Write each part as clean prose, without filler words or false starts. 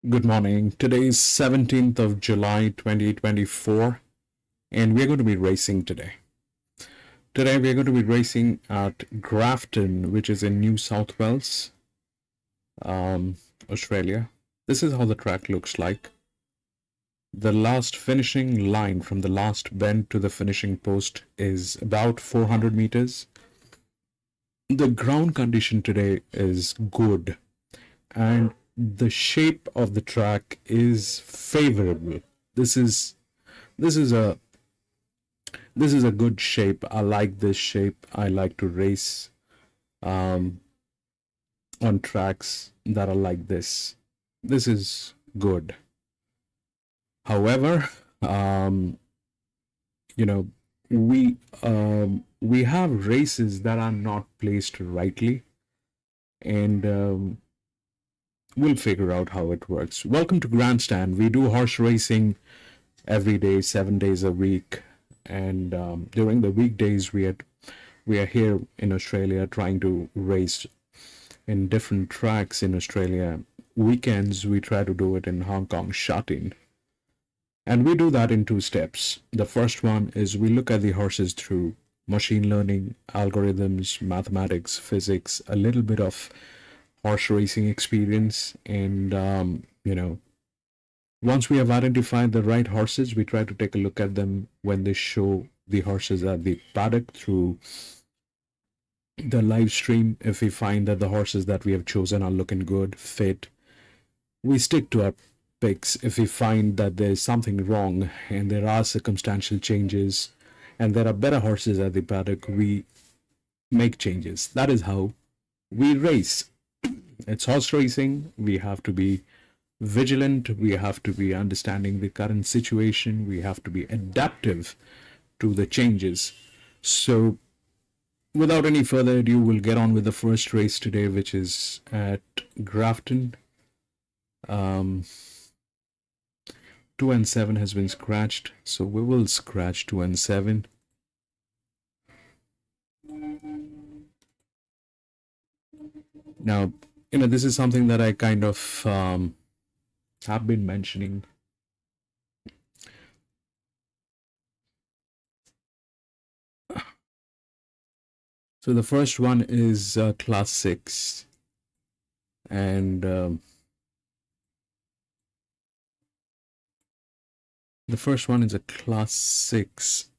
Good morning. Today is 17th of July 2024, and we're going to be racing today. Today, we're going to be racing at Grafton, which is in New South Wales, Australia. This is how the track looks like. The last finishing line from the last bend to the finishing post is about 400 meters. The ground condition today is good, and the shape of the track is favorable. This is a good shape. I like this shape. I like to race on tracks that are like this. This is good. However, we have races that are not placed rightly, and we'll figure out how it works. Welcome to Grandstand. We do horse racing every day, 7 days a week, and during the weekdays we are here in Australia trying to race in different tracks in Australia. Weekends we try to do it in Hong Kong, Shatin. And we do that in 2 steps. The first one is we look at the horses through machine learning, algorithms, mathematics, physics, a little bit of horse racing experience, and once we have identified the right horses, we try to take a look at them when they show the horses at the paddock through the live stream. If we find that the horses that we have chosen are looking good, fit, we stick to our picks. If we find that there's something wrong and there are circumstantial changes and there are better horses at the paddock, we make changes. That is how we race. It's horse racing. We have to be vigilant. We have to be understanding the current situation. We have to be adaptive to the changes. So without any further ado, we'll get on with the first race today, which is at Grafton. 2 and 7 has been scratched, so we will scratch 2 and 7. Now, this is something that I kind of have been mentioning. So the first one is class 6, and the first one is a class 6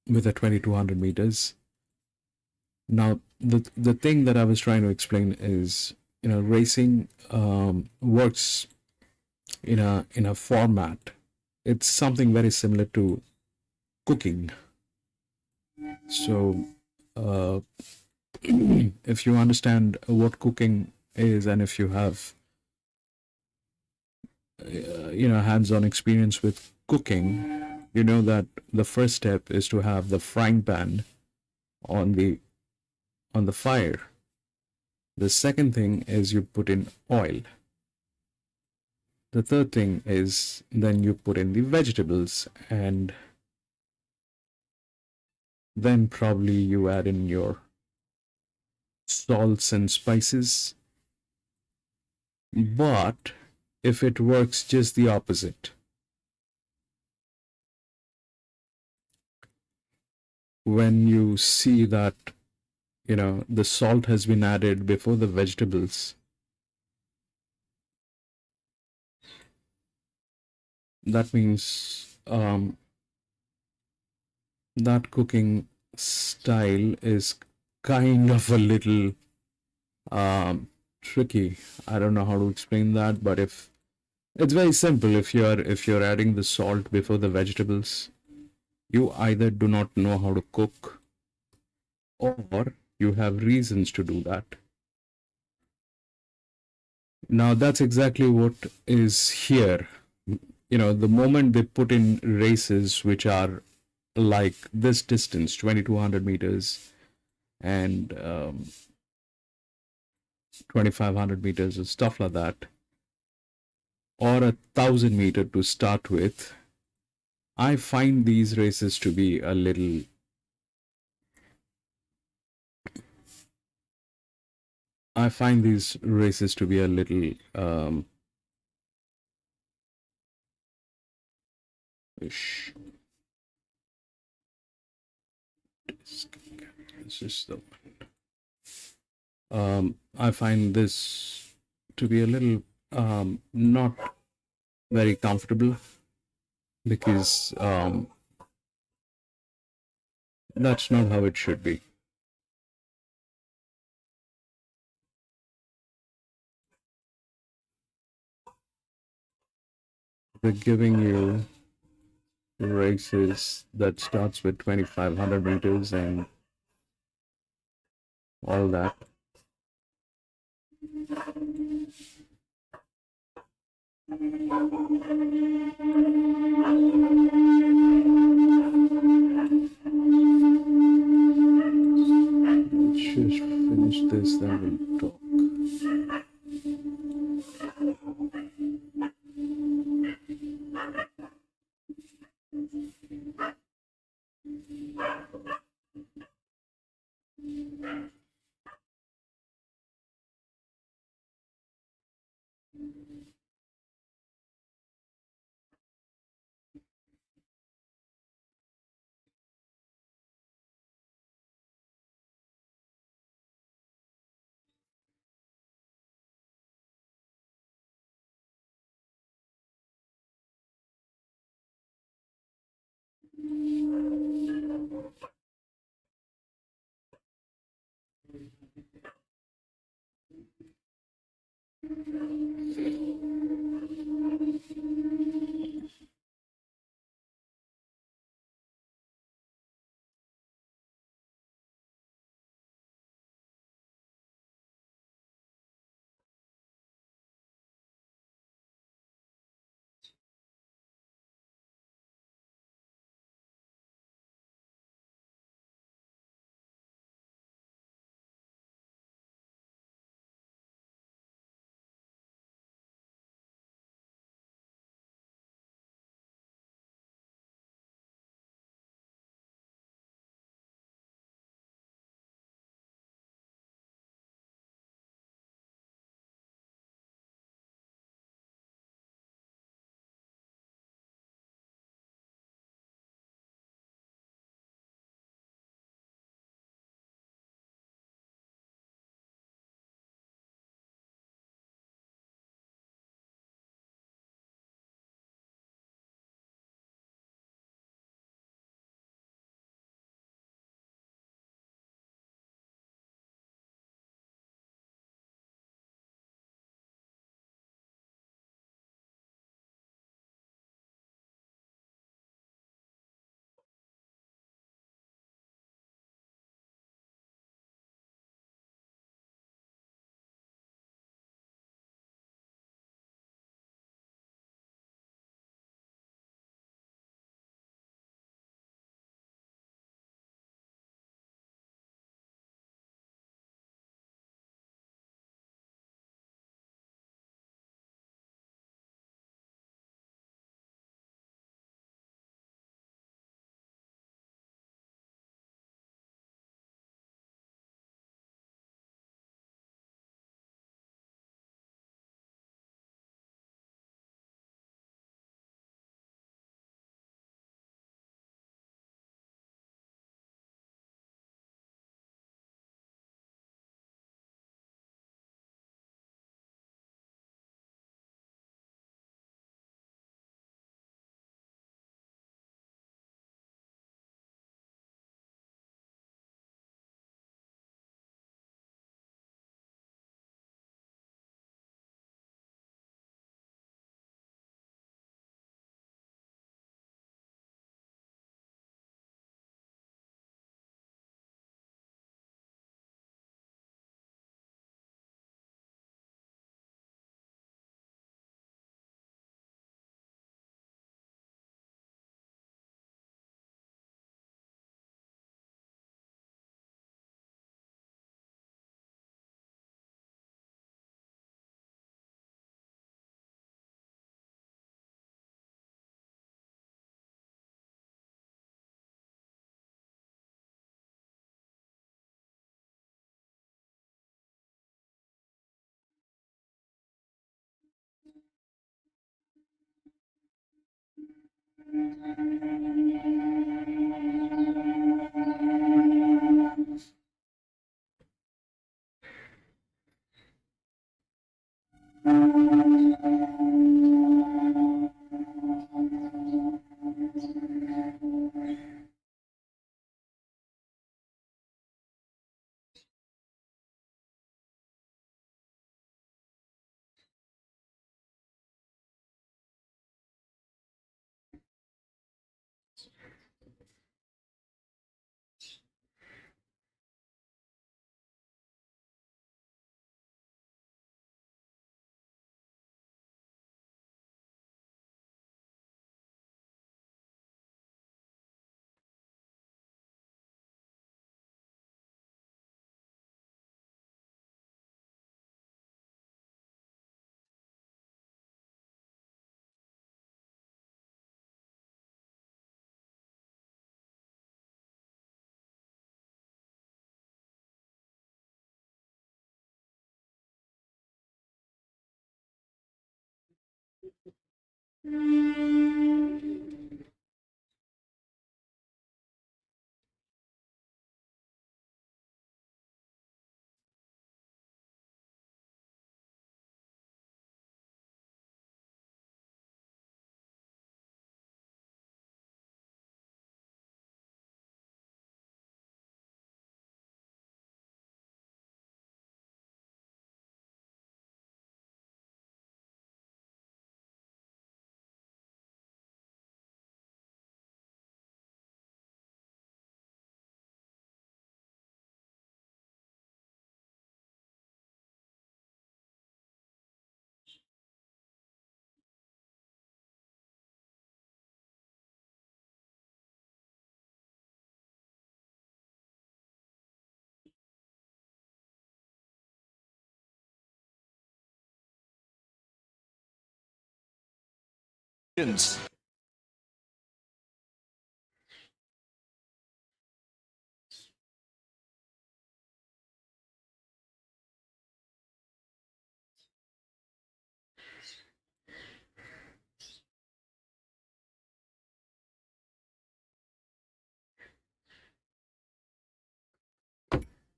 with a 2200 meters. Now, the thing that I was trying to explain is, racing works in a format. It's something very similar to cooking. So if you understand what cooking is, and if you have hands-on experience with cooking, you know that the first step is to have the frying pan on the fire. The second thing is you put in oil. The third thing is then you put in the vegetables, and then probably you add in your salts and spices. But if it works just the opposite, when you see that the salt has been added before the vegetables, that means that cooking style is kind of a little tricky. I don't know how to explain that, but if it's very simple. If you're adding the salt before the vegetables, you either do not know how to cook, or you have reasons to do that. Now that's exactly what is here. The moment they put in races which are like this distance, 2200 meters and 2500 meters or stuff like that, or 1000 meter to start with, I find these races to be a little Ish. This is the one. I find this to be a little not very comfortable because that's not how it should be. They're giving you races that starts with 2500 meters and all that. Let's just finish this, then we'll talk.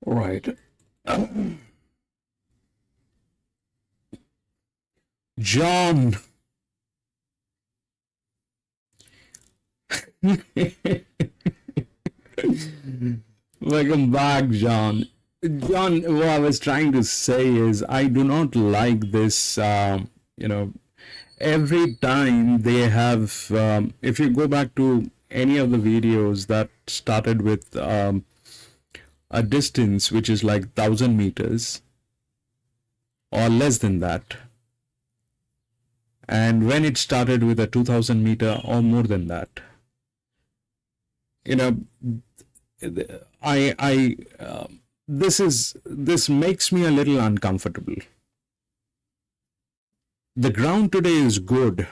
All right. John. Welcome back, John. John, what I was trying to say is I do not like this, every time they have, if you go back to any of the videos that started with a distance which is like 1,000 meters or less than that, and when it started with a 2,000 meter or more than that, this makes me a little uncomfortable. The ground today is good.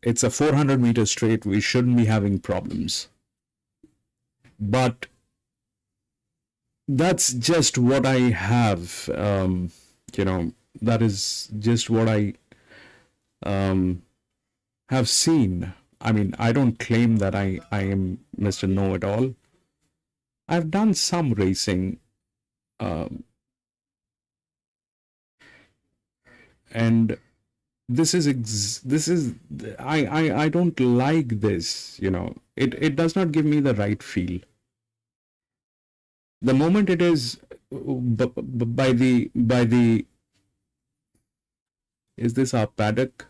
It's a 400-meter straight. We shouldn't be having problems. But that's just what I have. That is just what I have seen. I mean, I don't claim that I am Mr. Know-it-all. I've done some racing, and this is I don't like this. It does not give me the right feel. The moment it is by the is this our paddock?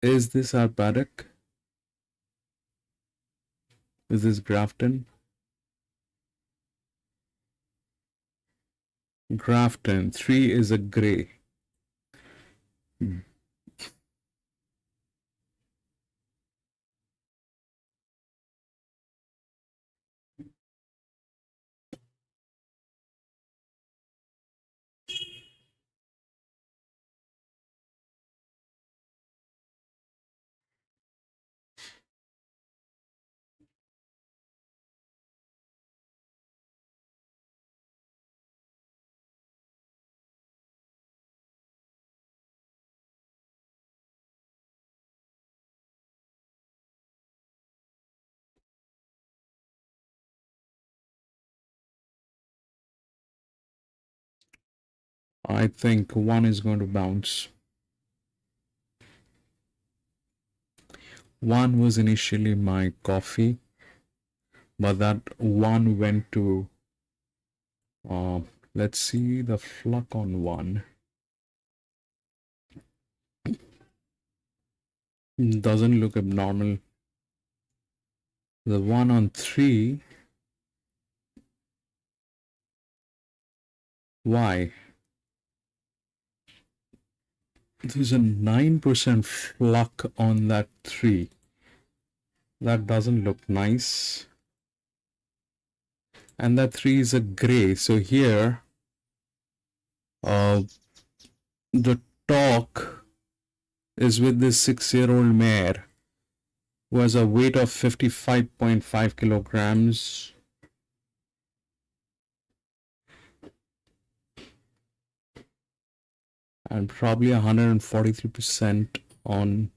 Is this our paddock? Is this Grafton? Grafton 3 is a grey. I think 1 is going to bounce. 1 was initially my coffee, but that 1 went to, let's see the flock on 1. Doesn't look abnormal. The 1 on 3, why? There's a 9% flock on that 3. That doesn't look nice. And that 3 is a gray. So here, the talk is with this 6-year-old mare who has a weight of 55.5 kilograms. And probably 143% on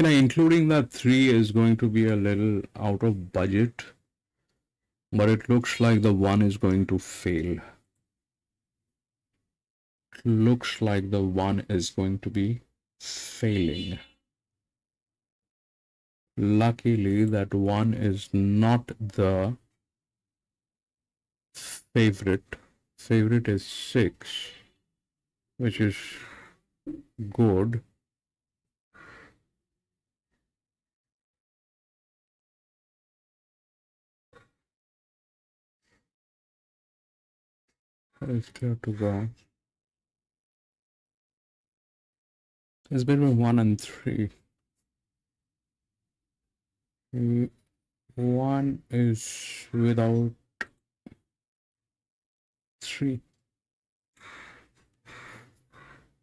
including that 3 is going to be a little out of budget, but it looks like the 1 is going to fail. Looks like the 1 is going to be failing. Luckily, that 1 is not the favorite. Favorite is 6, which is good. It's clear to go. It's between 1 and 3. 1 is without 3.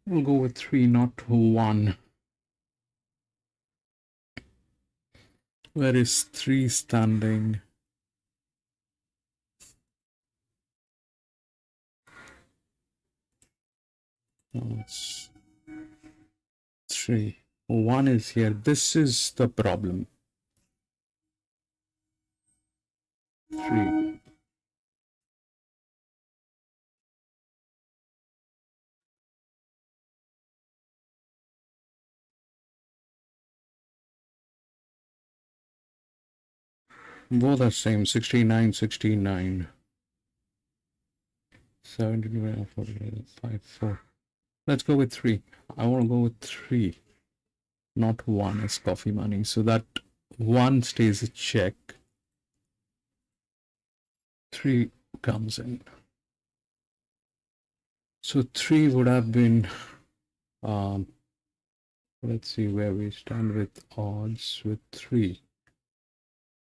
We'll go with 3, not 1. Where is 3 standing? Oh, it's 3. 1 is here. This is the problem. 3. Both are same. 69, 69. 17, 5, 4. Let's go with 3. I want to go with 3. Not 1 as coffee money. So that 1 stays a check. 3 comes in. So 3 would have been, let's see where we stand with odds with 3.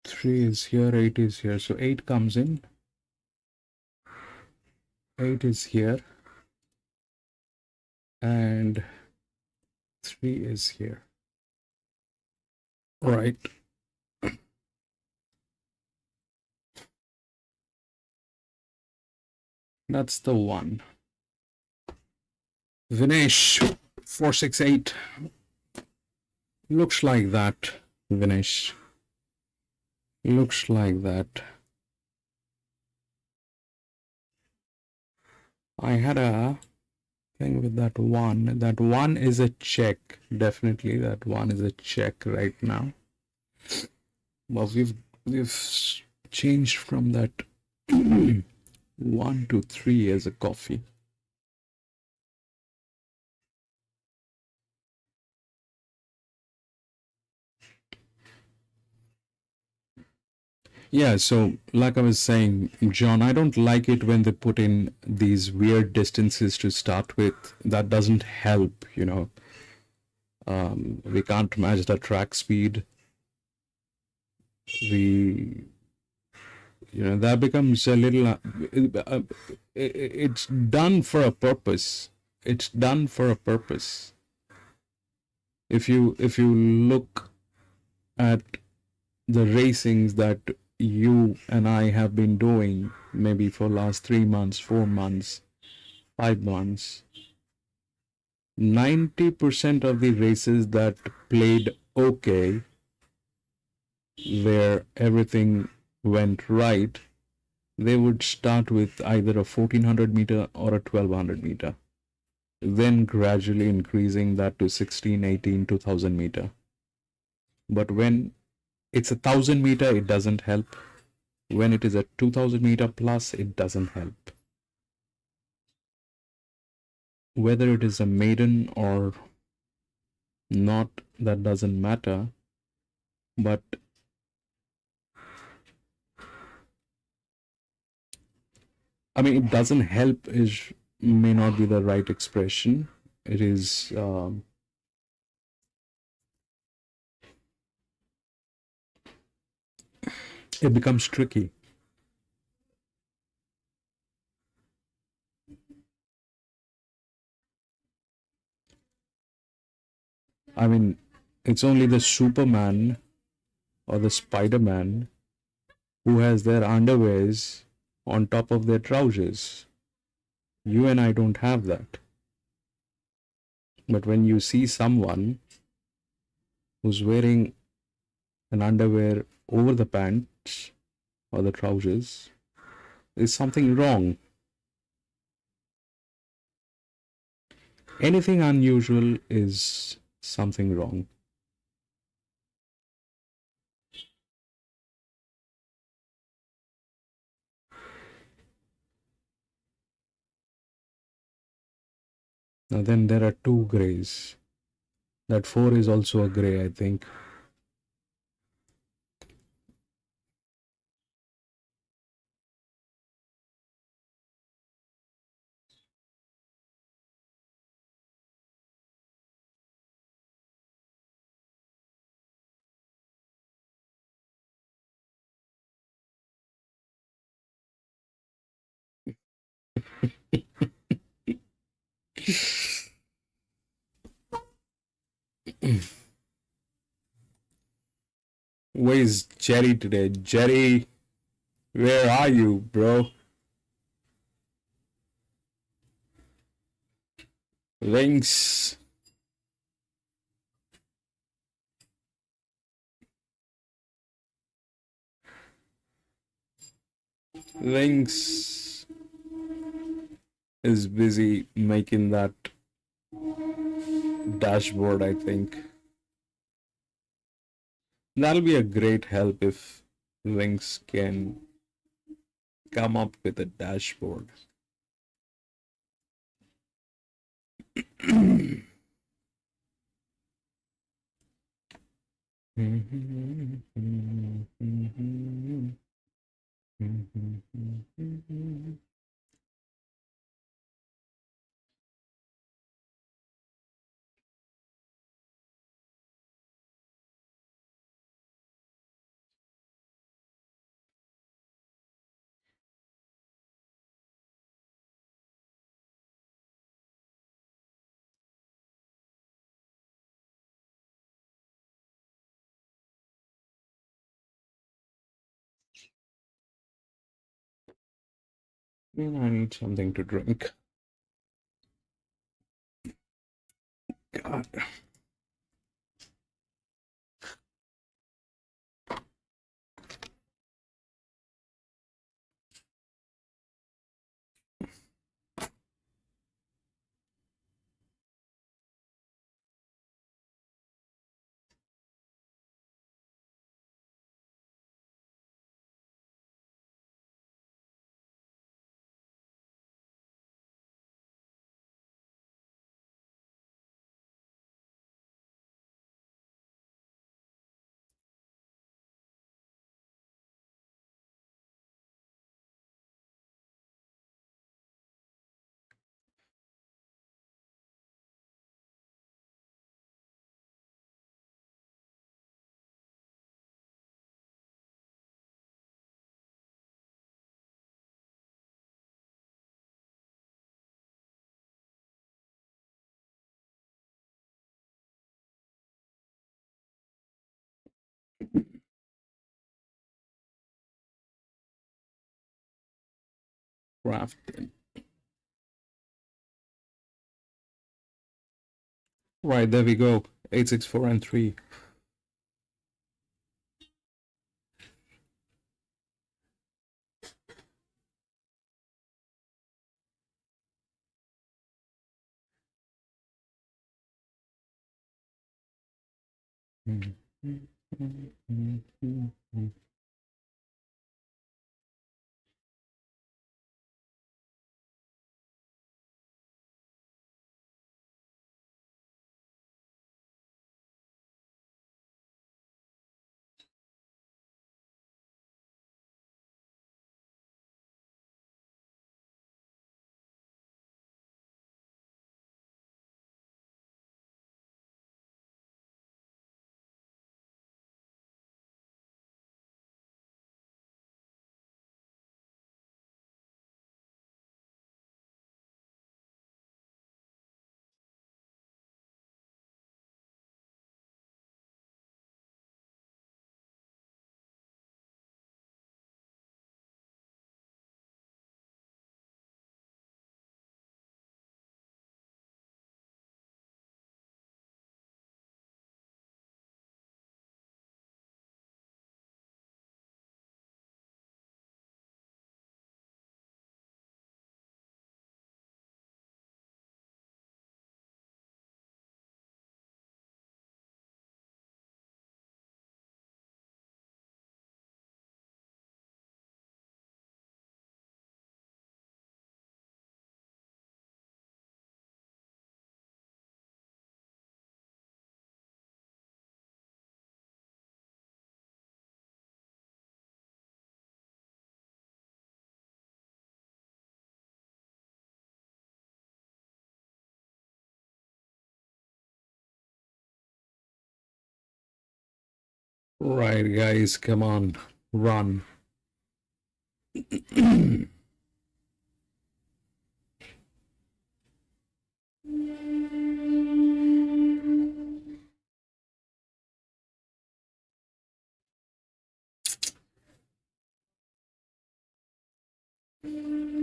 3 is here, 8 is here. So 8 comes in. 8 is here. And 3 is here. All right. That's the 1. Vinesh, 468. Looks like that, Vinesh. Looks like that. I had a thing with that 1. That 1 is a check. Definitely that 1 is a check right now. But we've changed from that 1 to 3 as a coffee. Yeah, so like I was saying, John, I don't like it when they put in these weird distances to start with. That doesn't help, you know. We can't match the track speed. We, that becomes a little. It's done for a purpose. It's done for a purpose. If you look at the racings that you and I have been doing, maybe for last 3 months, 4 months, 5 months, 90% of the races that played okay, where everything went right, they would start with either a 1400 meter or a 1200 meter, then gradually increasing that to 16, 18, 2000 meter. But when it's 1000 meter, it doesn't help. When it is a 2000 meter plus, it doesn't help. Whether it is a maiden or not, that doesn't matter. But I mean, it doesn't help may not be the right expression. It is it becomes tricky. I mean, it's only the Superman or the Spider-Man who has their underwears on top of their trousers. You and I don't have that. But when you see someone who's wearing an underwear over the pants or the trousers, there's something wrong. Anything unusual is something wrong. Now then there are 2 grays. That 4 is also a gray, I think. Where is Jerry today? Jerry, where are you, bro? Links. Links is busy making that dashboard, I think. That'll be a great help if Links can come up with a dashboard. Man, I need something to drink. God. Grafton. Right, there we go. 864 and 3. Right, guys, come on, run.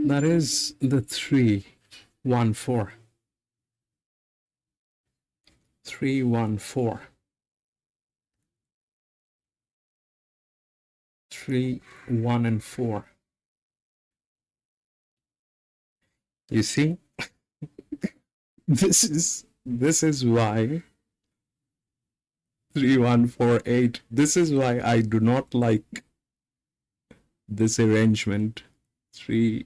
That is the 314. 314. 3, 1, and 4. You see? This is why 3148. This is why I do not like this arrangement. 3,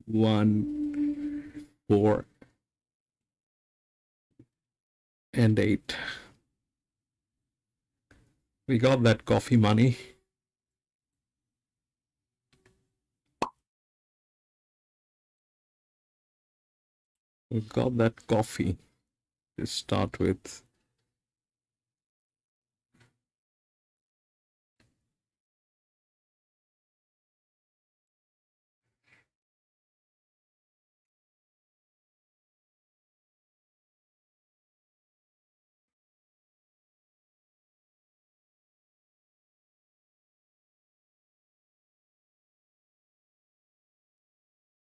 1, 4, and 8. We got that coffee money. We got that coffee to start with.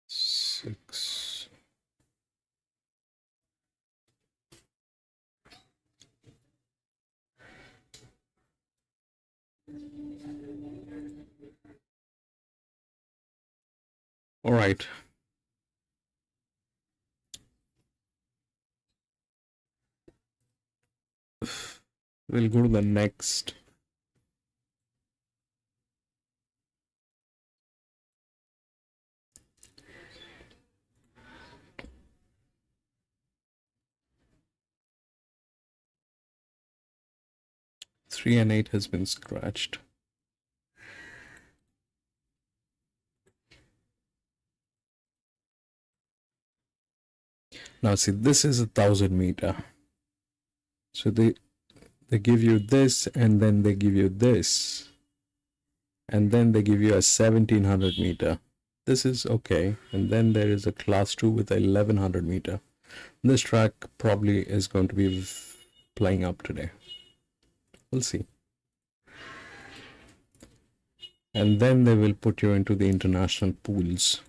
Six. All right. We'll go to the next. Three and 8 has been scratched. Now see, this is 1,000 meter. So they give you this, and then they give you this, and then they give you a 1,700 meter. This is okay. And then there is a class 2 with a 1,100 meter. This track probably is going to be playing up today. We'll see. and then they will put you into the international pools.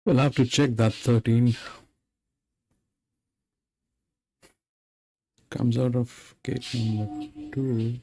We'll have to check that 13. Comes out of gate number 2.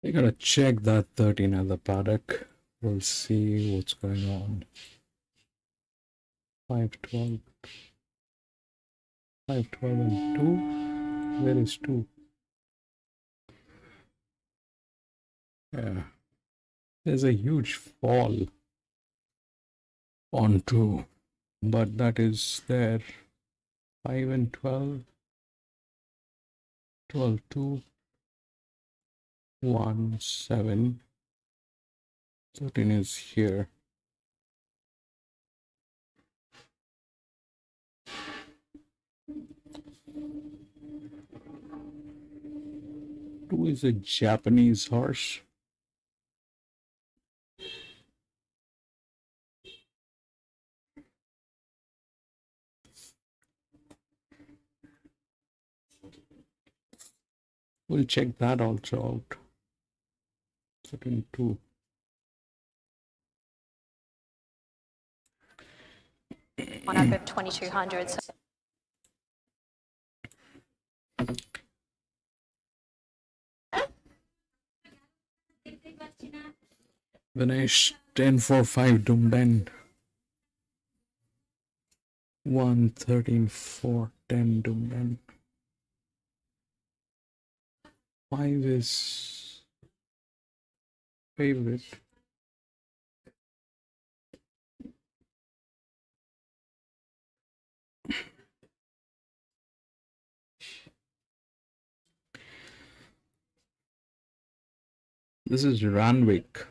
We gotta check that 13 at the paddock. We'll see what's going on. 512. 512 and 2. Where is 2? Yeah. There's a huge fall on 2. But that is there. 5 and 12. 12, 2. 1, 7. 13 is here. Two is a Japanese horse. We'll check that also out. 13, 2. On up of 2200. Vinesh 10-4-5 Doomben. 1-13-4-10 Doomben. 5 is favorite. This is Randwick.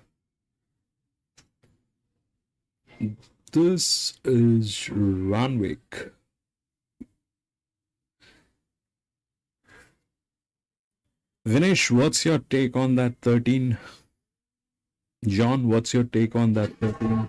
This is Randwick. Vinesh, what's your take on that 13? John, what's your take on that 13?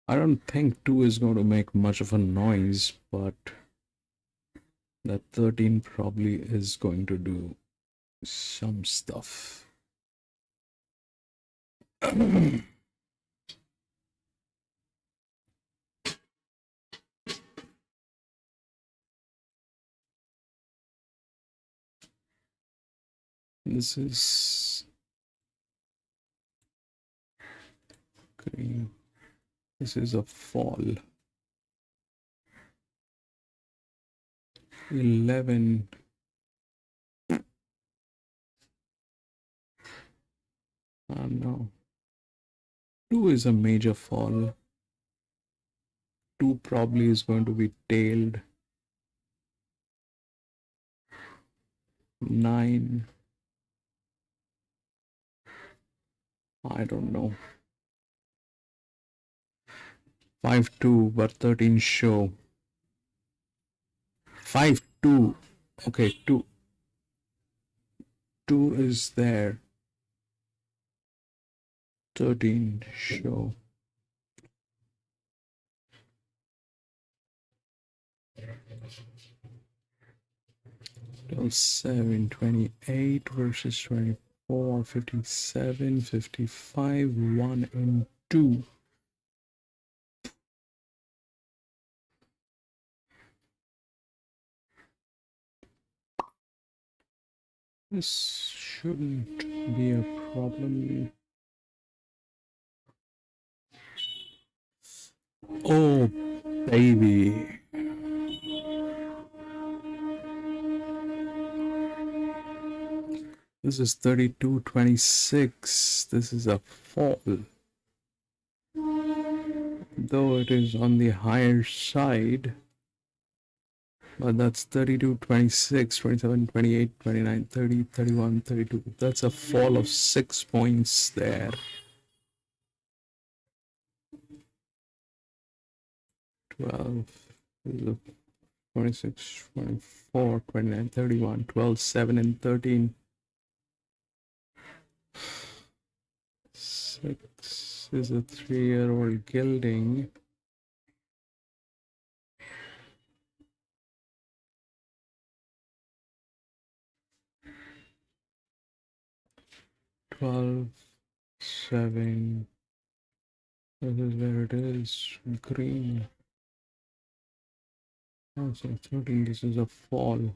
I don't think 2 is going to make much of a noise, but that 13 probably is going to do some stuff. This is green. This is a fall. 11. No. 2 is a major fall. 2 probably is going to be tailed. 9. I don't know. 5-2, but 13 show. 5-2. Okay, 2. 2 is there. 13 show. Till 7, 28 versus 24, 57, 55, 1 and 2. This shouldn't be a problem. Oh, baby. This is 32-26. This is a fall. Though it is on the higher side. But that's 32, 26, 27, 28, 29, 30, 31, 32. That's a fall of 6 points there. 12, 26, 24, 29, 31, 12, 7, and 13. 6 is a 3-year-old gelding. Twelve, 7. This is where it is. Green. Oh, so 13. This is a fall.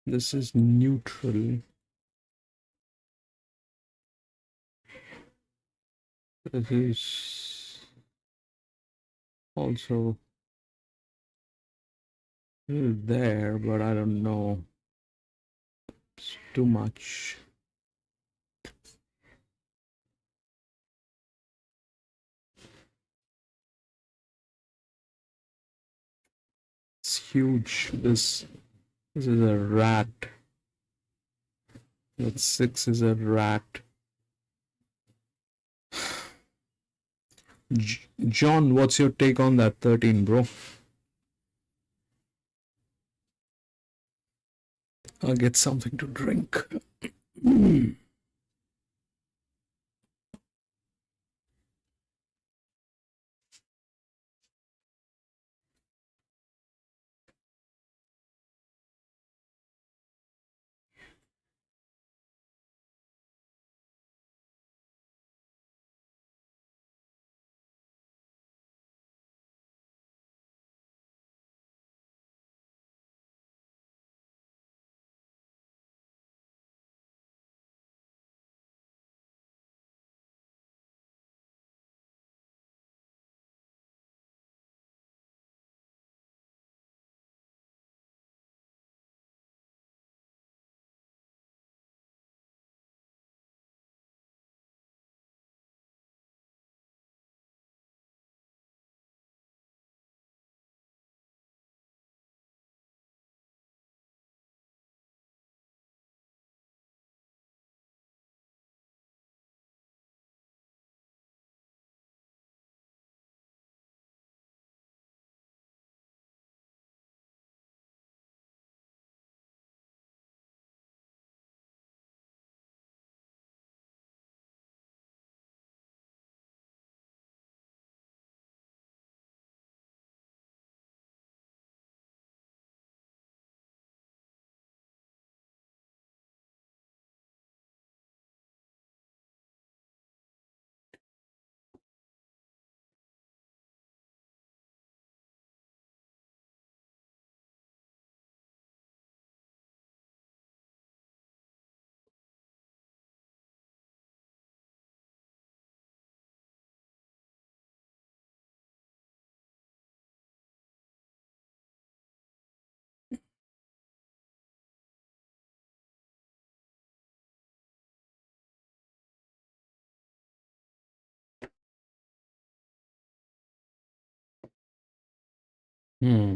This is neutral. This is also there, but I don't know. It's too much. It's huge. This is a rat. That 6 is a rat. John, what's your take on that 13, bro? I'll get something to drink. Hmm.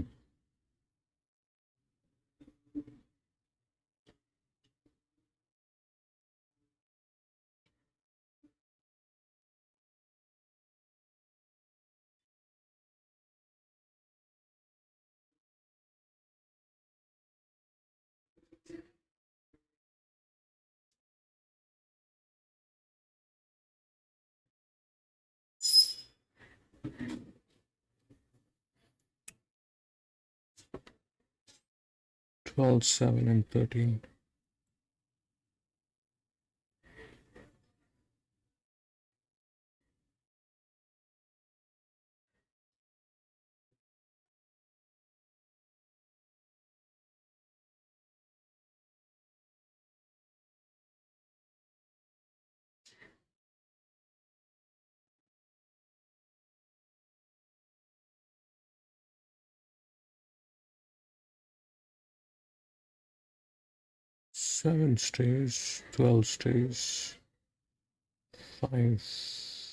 Twelve, 7, and 13. Seven stays, 12 stays, 5.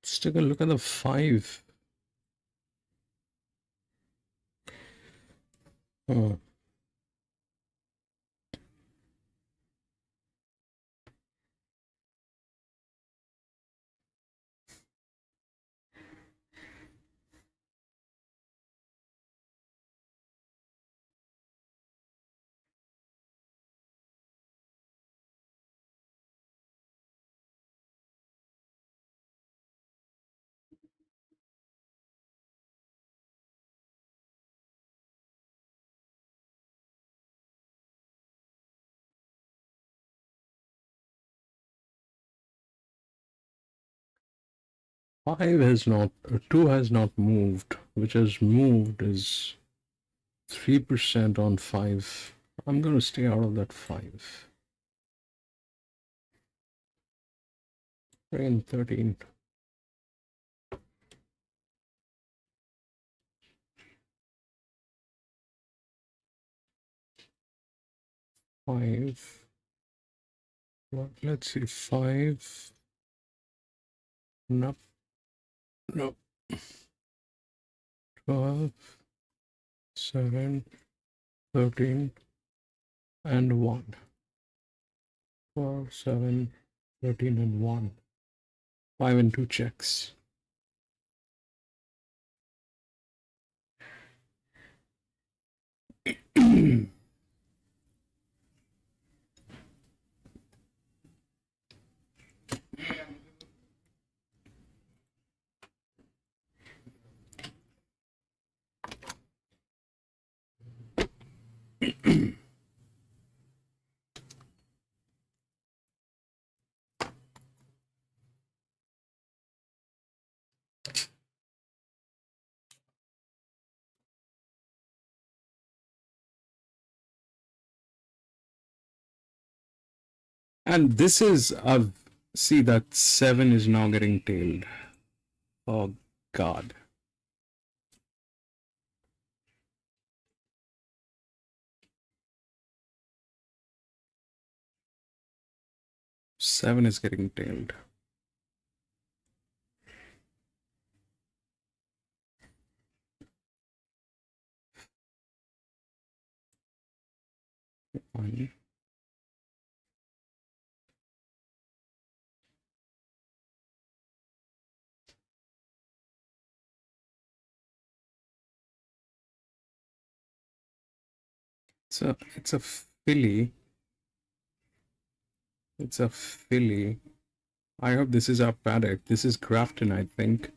Let's take a look at the 5. Oh. Five has not, 2 has not moved. Which has moved is 3% on 5. I'm going to stay out of that 5. 3 and 13. Five. Well, let's see. 5. Nope. Nope. 12, 7, 13, and 1. 12, 7, 13, and 1. 5 and 2 checks. And this is, see that 7 is now getting tailed. Oh, God. Seven is getting tailed. One. So it's a filly. It's a filly. I hope this is our paddock. This is Grafton, I think.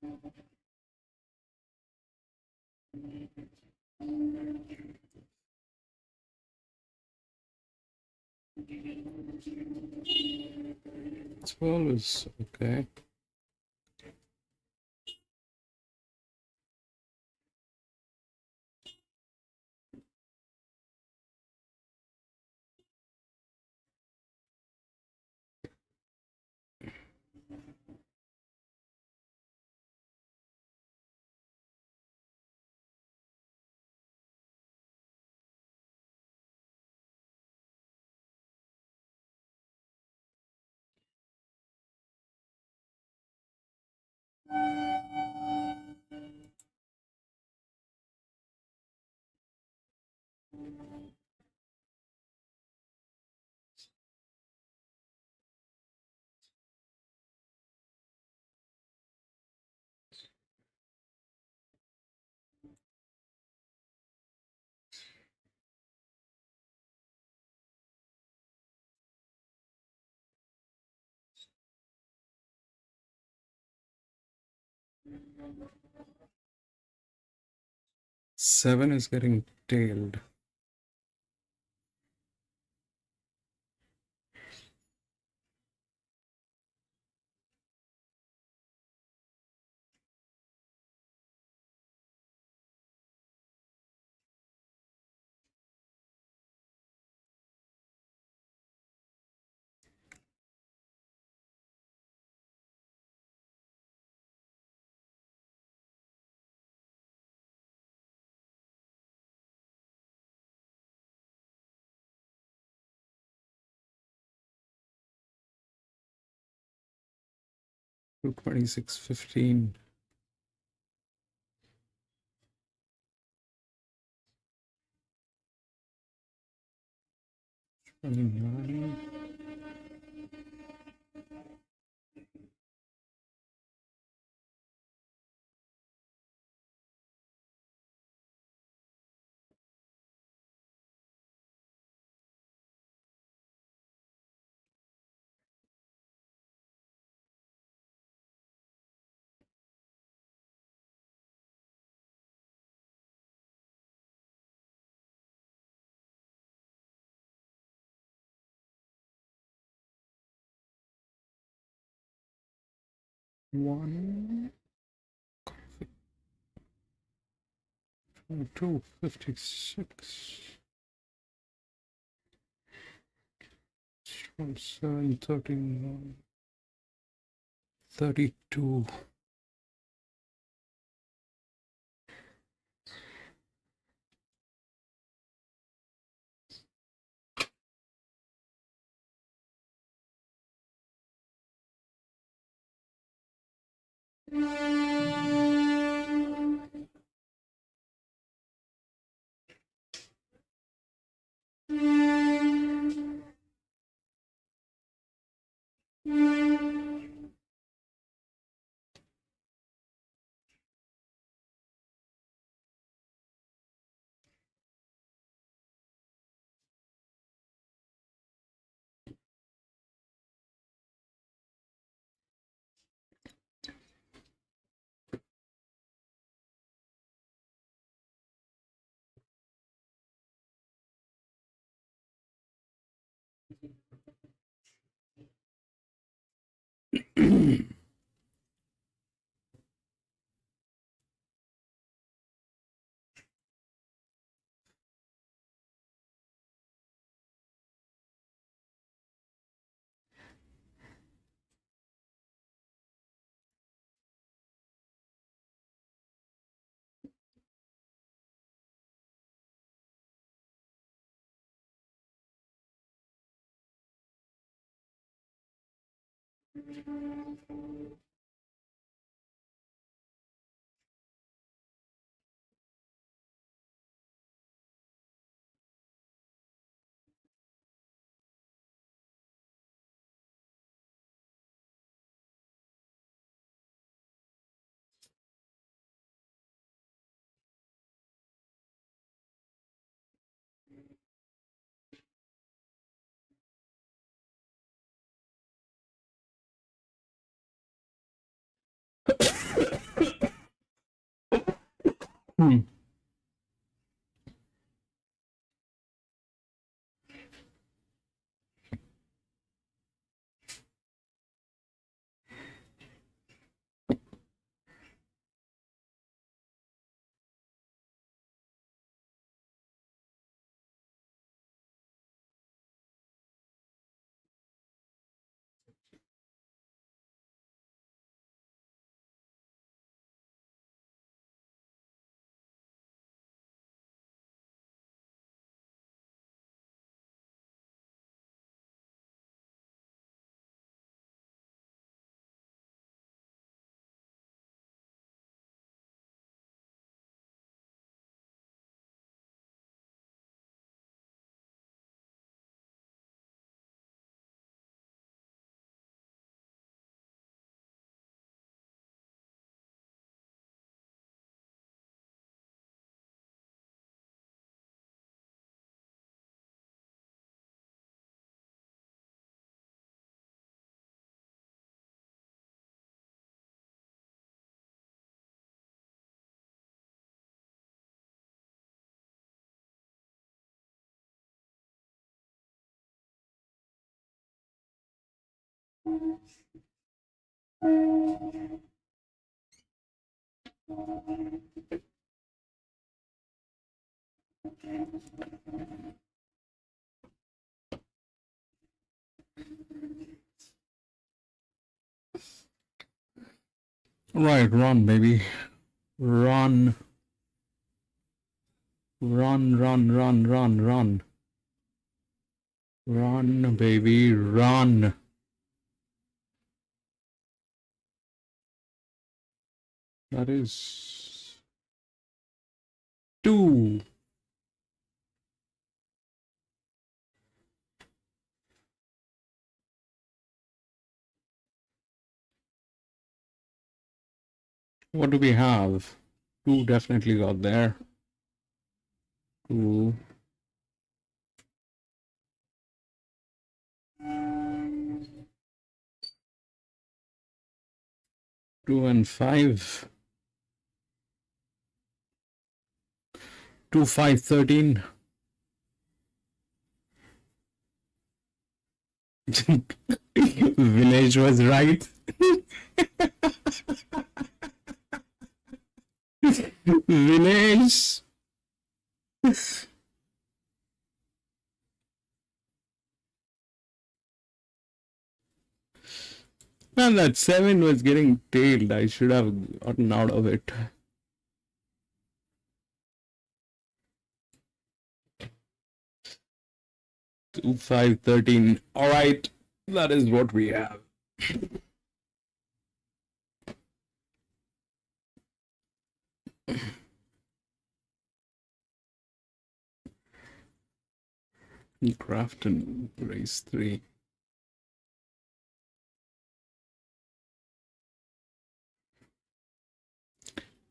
12 is okay. Seven is getting tailed. To 26.15. $29. One, 256. From 7, 13, 32. Right, run, baby. Run. Run, run, run, run, run. Run, baby, run. That is 2. What do we have? 2 definitely got there. 2. 2 and 5. 2, 5, 13. Village was right. Village. Man, that 7 was getting tailed. I should have gotten out of it. Two, 5, 13. All right, that is what we have. Grafton, race 3.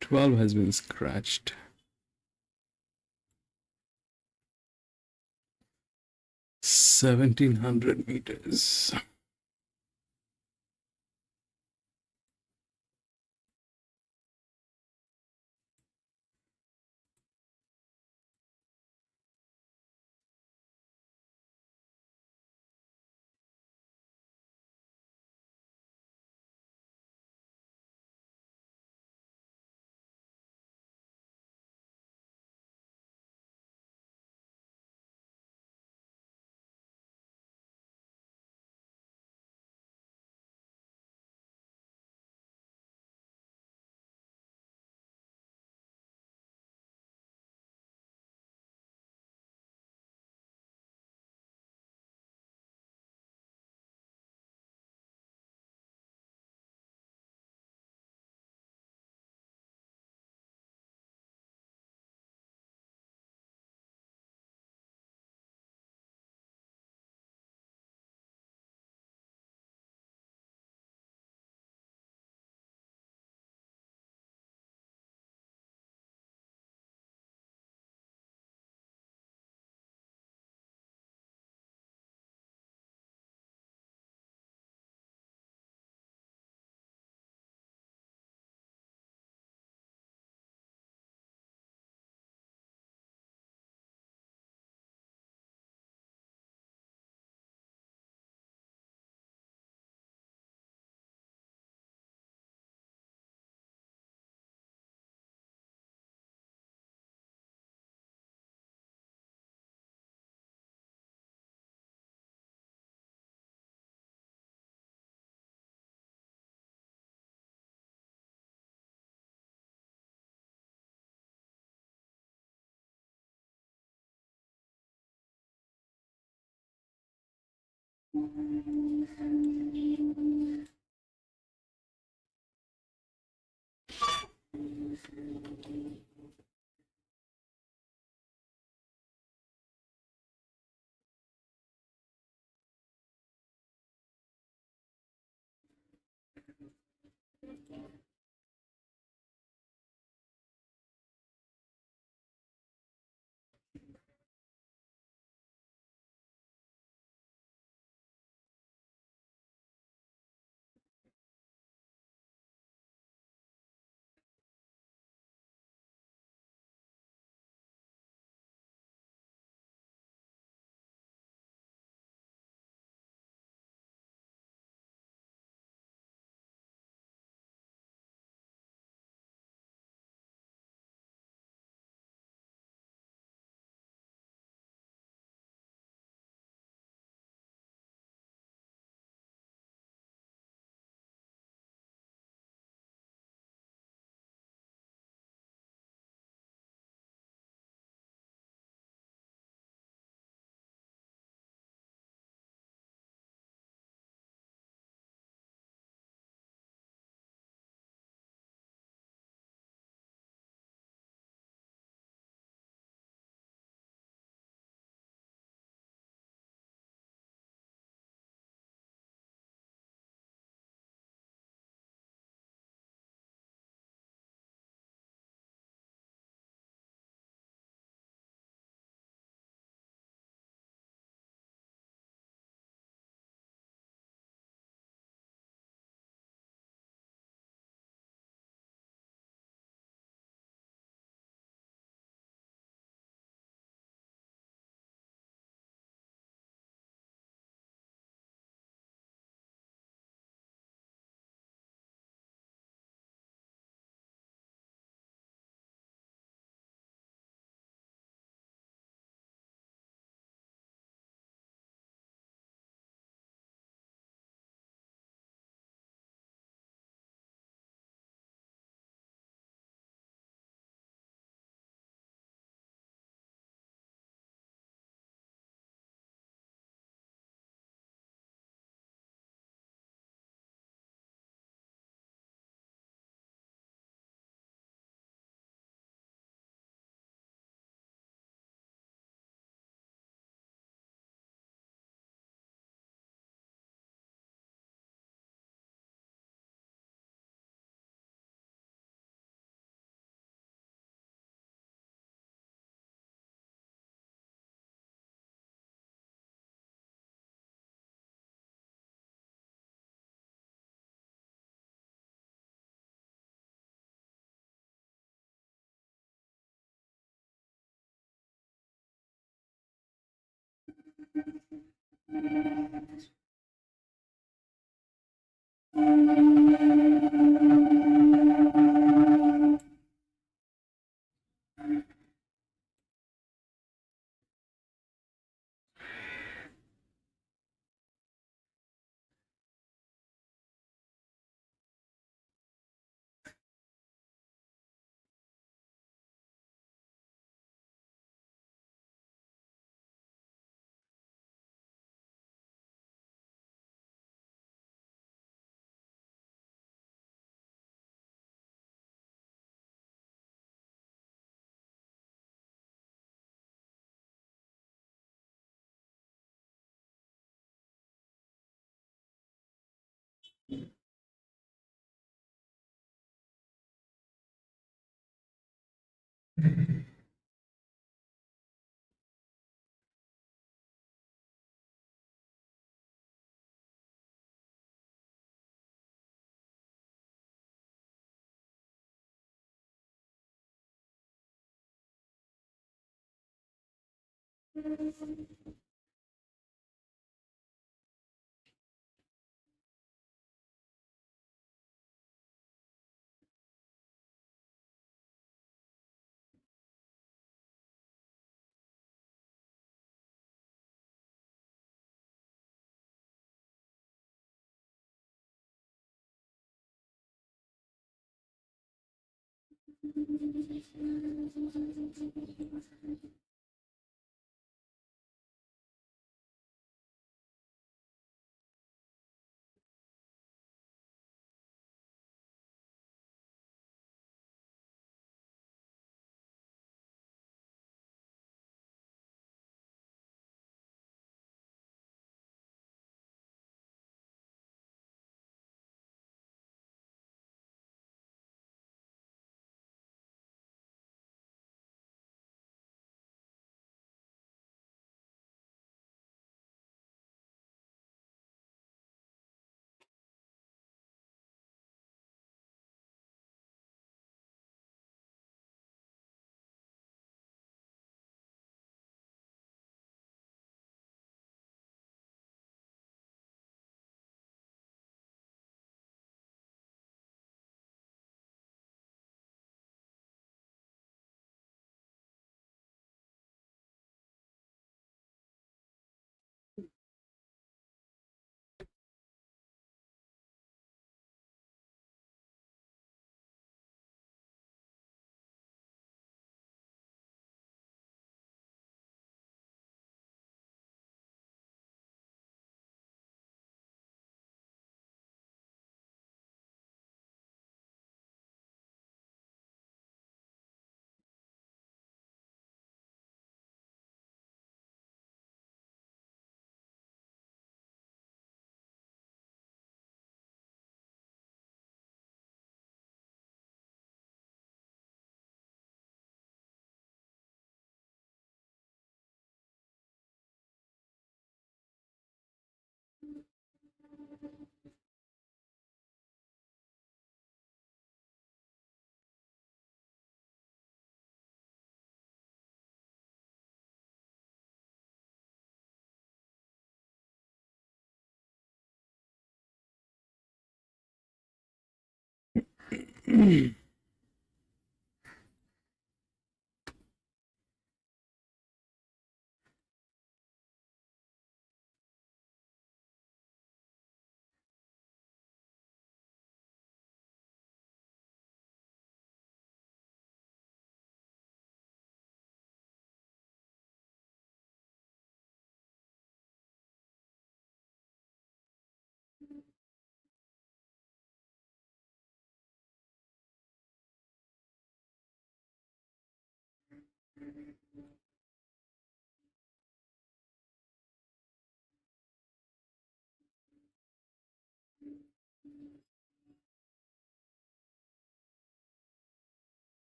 "12" has been scratched. 1700 meters.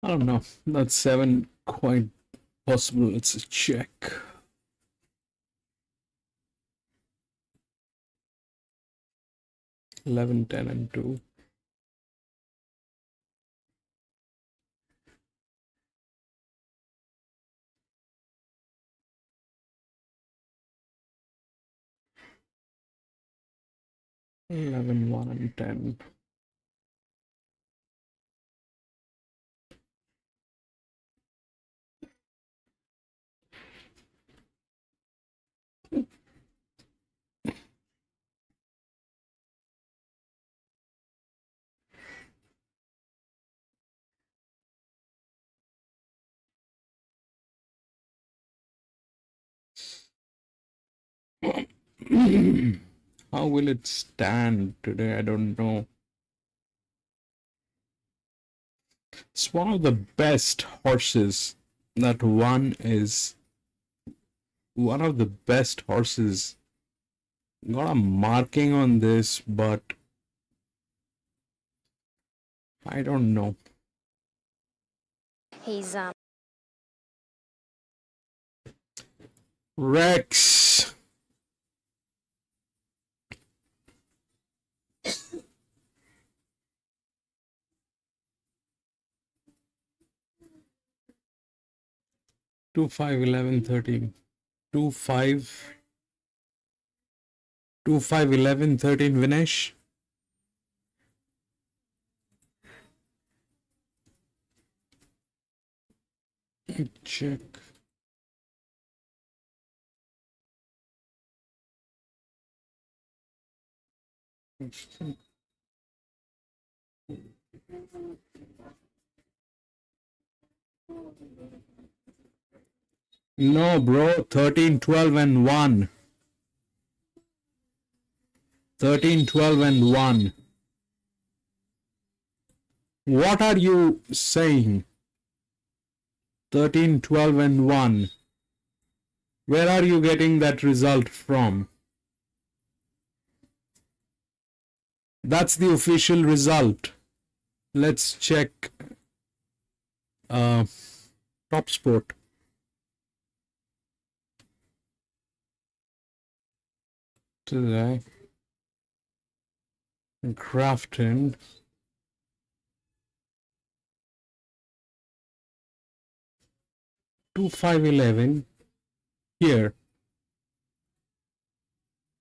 I don't know. That's 7 quite possible. Let's check. Eleven, 10, and 2. Eleven, 1, and 10. How will it stand today? I don't know. It's one of the best horses. That one is one of the best horses. Got a marking on this, but I don't know. He's Rex. Two, 5, 11, 13. 2, 5. 2, 5, 11, 13, Vinesh. Check. No, bro. 13, 12, and 1. 13, 12, and 1. What are you saying? 13, 12, and 1. Where are you getting that result from? That's the official result. Let's check Top Sport. Today. Grafton. 2, 5, 11. Here.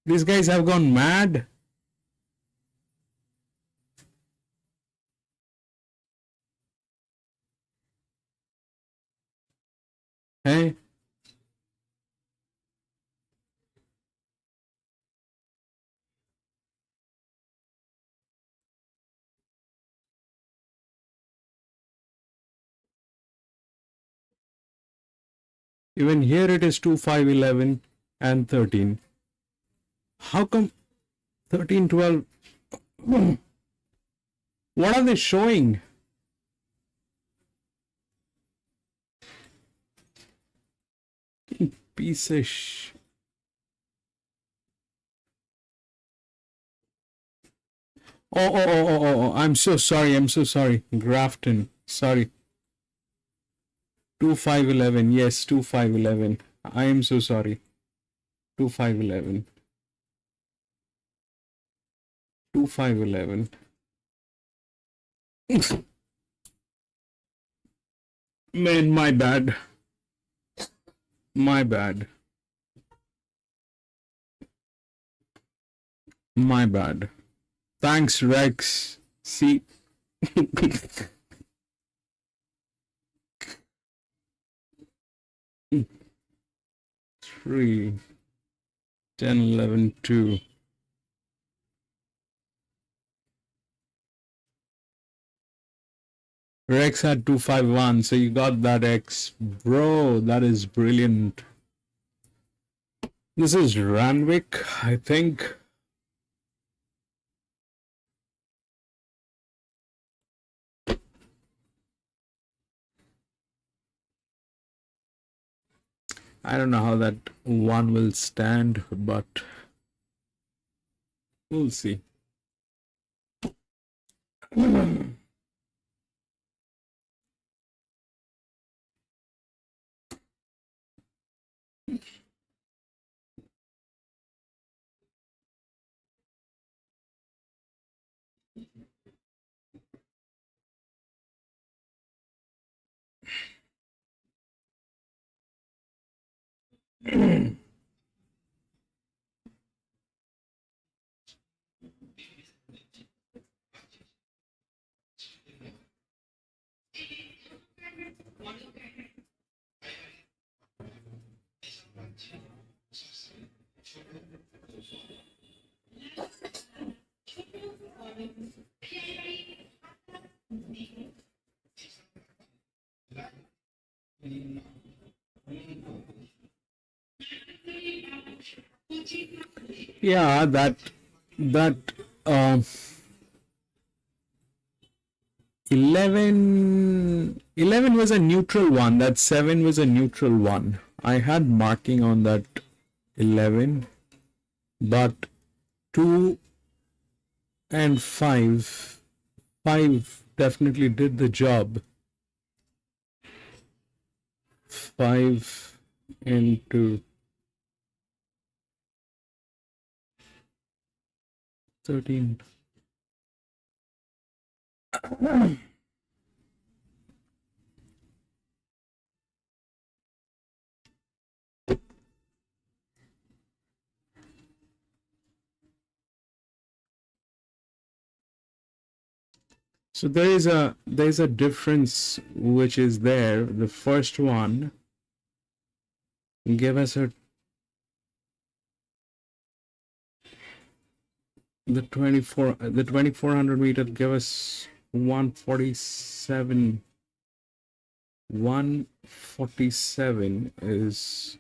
These guys have gone mad. Hey. Even here it is 2, 5, 11, and 13. How come 13, 12? What are they showing? Piece of Oh, I'm so sorry. Grafton. Sorry. 2, 5, 11. Yes, 2, 5, 11. I am so sorry. 2, 5, 11. 2, 5, 11. Man, my bad. My bad. My bad. Thanks, Rex. See. 3, 10, 11, 2. Rex had 251, so you got that, X. Bro, that is brilliant. This is Randwick, I think. I don't know how that one will stand, but we'll see. Yeah, that 11 was a neutral one. That 7 was a neutral one. I had marking on that 11, but 2 and 5 definitely did the job. 5 into 13. So there's a difference which is there. The first one give us the 2400 meter give us 147. 147 is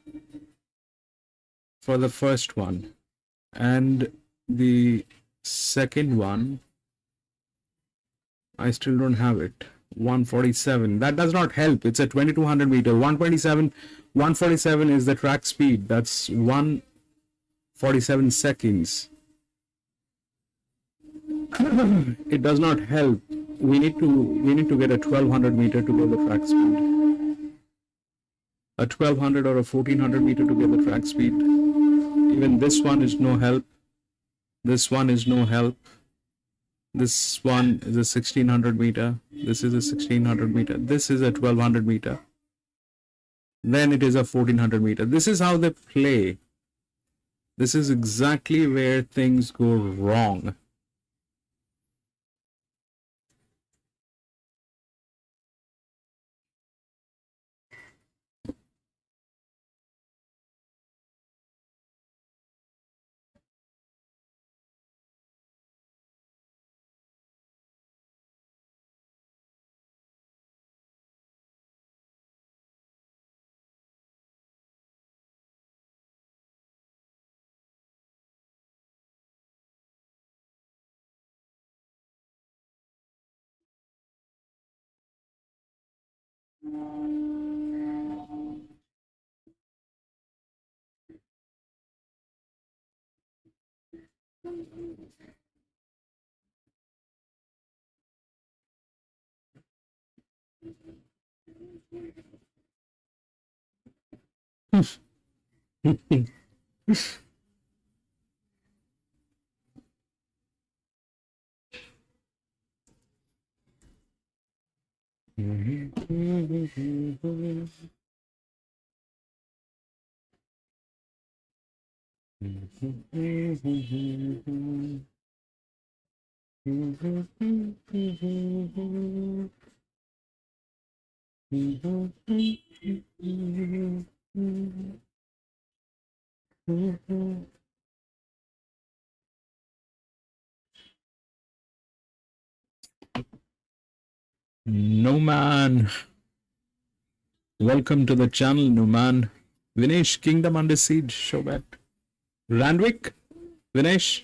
for the first one, and the second one I still don't have it. 147. That does not help. It's a 2200 meter. 147 is the track speed. That's 147 seconds. It does not help. We need to get a 1200 meter to get the track speed. A 1200 or a 1400 meter to get the track speed. Even this one is no help. This one is no help. This one is a 1600 meter. This is a 1600 meter. This is a 1200 meter. Then it is a 1400 meter. This is how they play. This is exactly where things go wrong. No man. Welcome to the channel, no man. Vinesh, Kingdom Under Siege, show that. Randwick, Vinesh.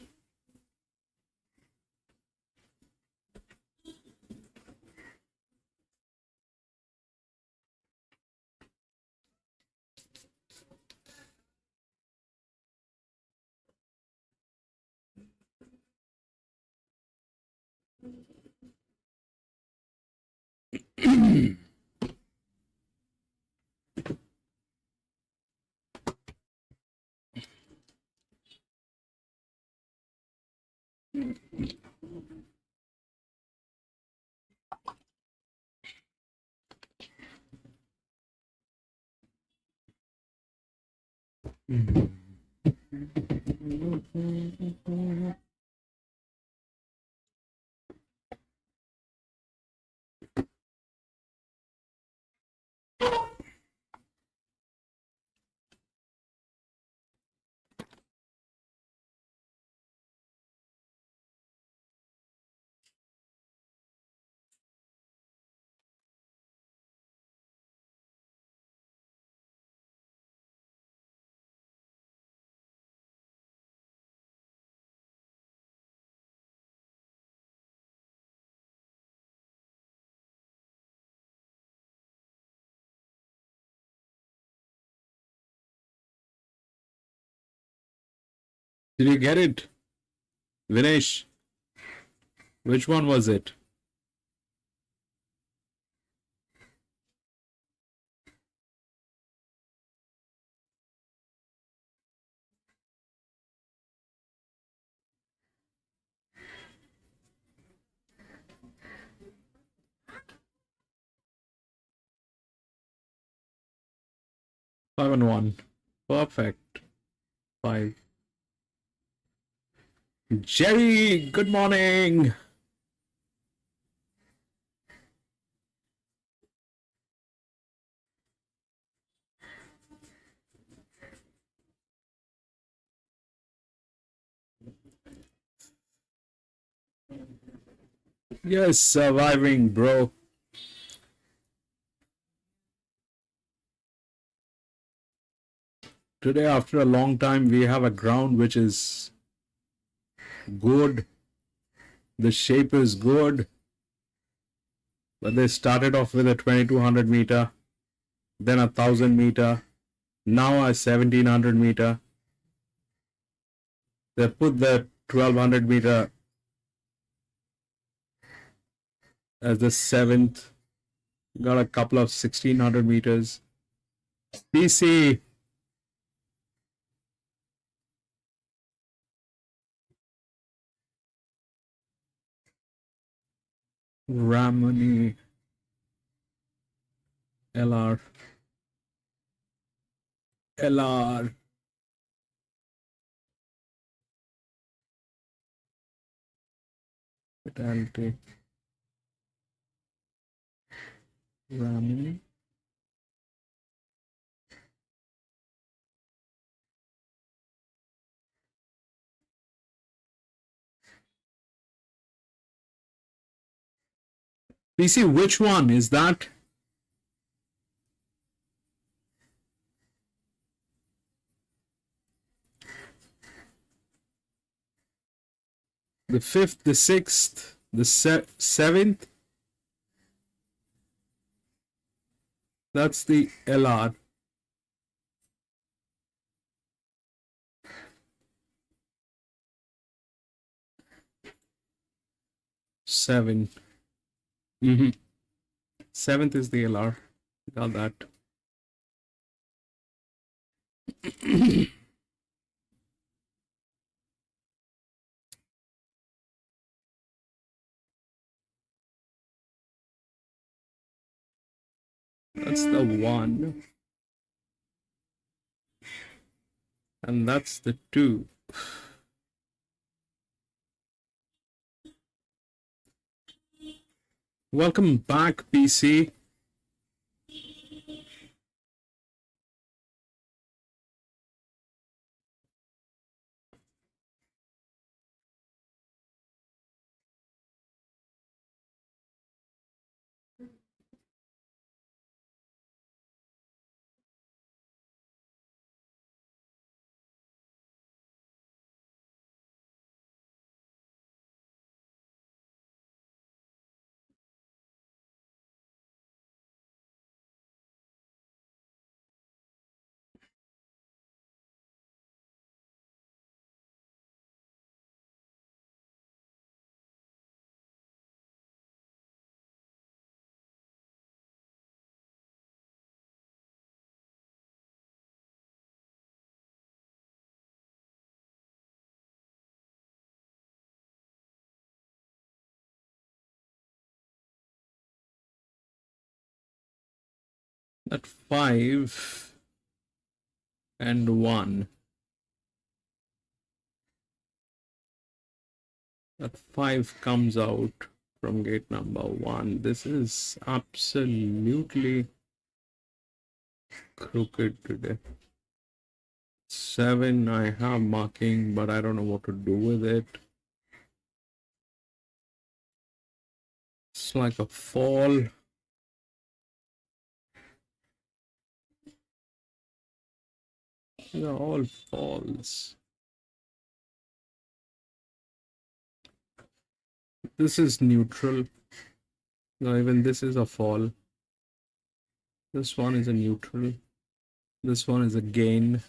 Did you get it? Vinesh, which one was it? Five and one. Perfect. Five. Jerry, good morning. Yes, surviving, bro. Today, after a long time, we have a ground which is good. The shape is good. But they started off with a 2200 meter, then a 1000 meter, now a 1700 meter. They put the 1200 meter as the seventh. Got a couple of 1600 meters. PC. Ramani. LR. LR. Fatality. Ramani. PC, which one is that? The fifth, the sixth, the seventh. That's the LR. Seven. Seventh is the LR. Got that. That's the one. And that's the 2. Welcome back, PC. At 5 and 1. That 5 comes out from gate number 1. This is absolutely crooked today. 7 I have marking, but I don't know what to do with it. It's like a fall. They're all falls. This is neutral. No, even this is a fall. This one is a neutral. This one is a gain.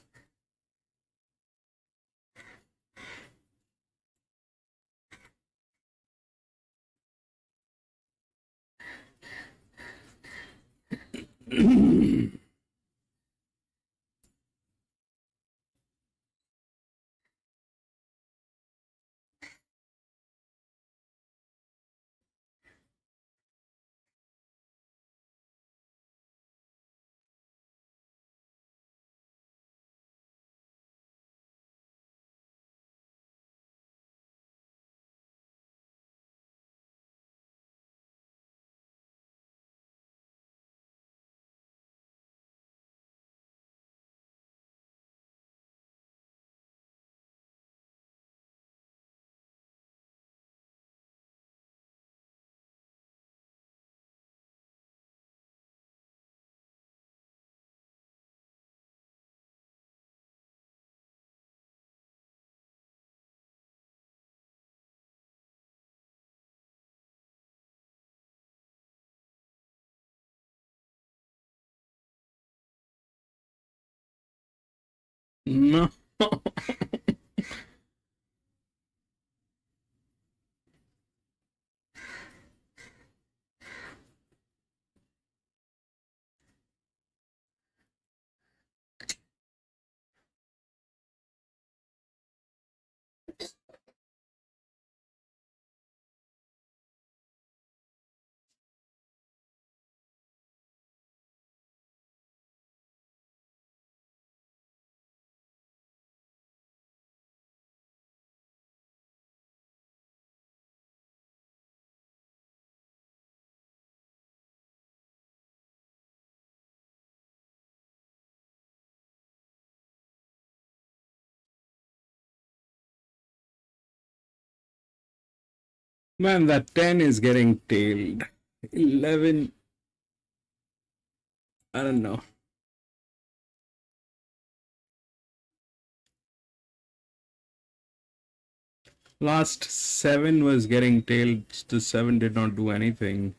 No. Man, that 10 is getting tailed. 11, I don't know. Last 7 was getting tailed. The 7 did not do anything.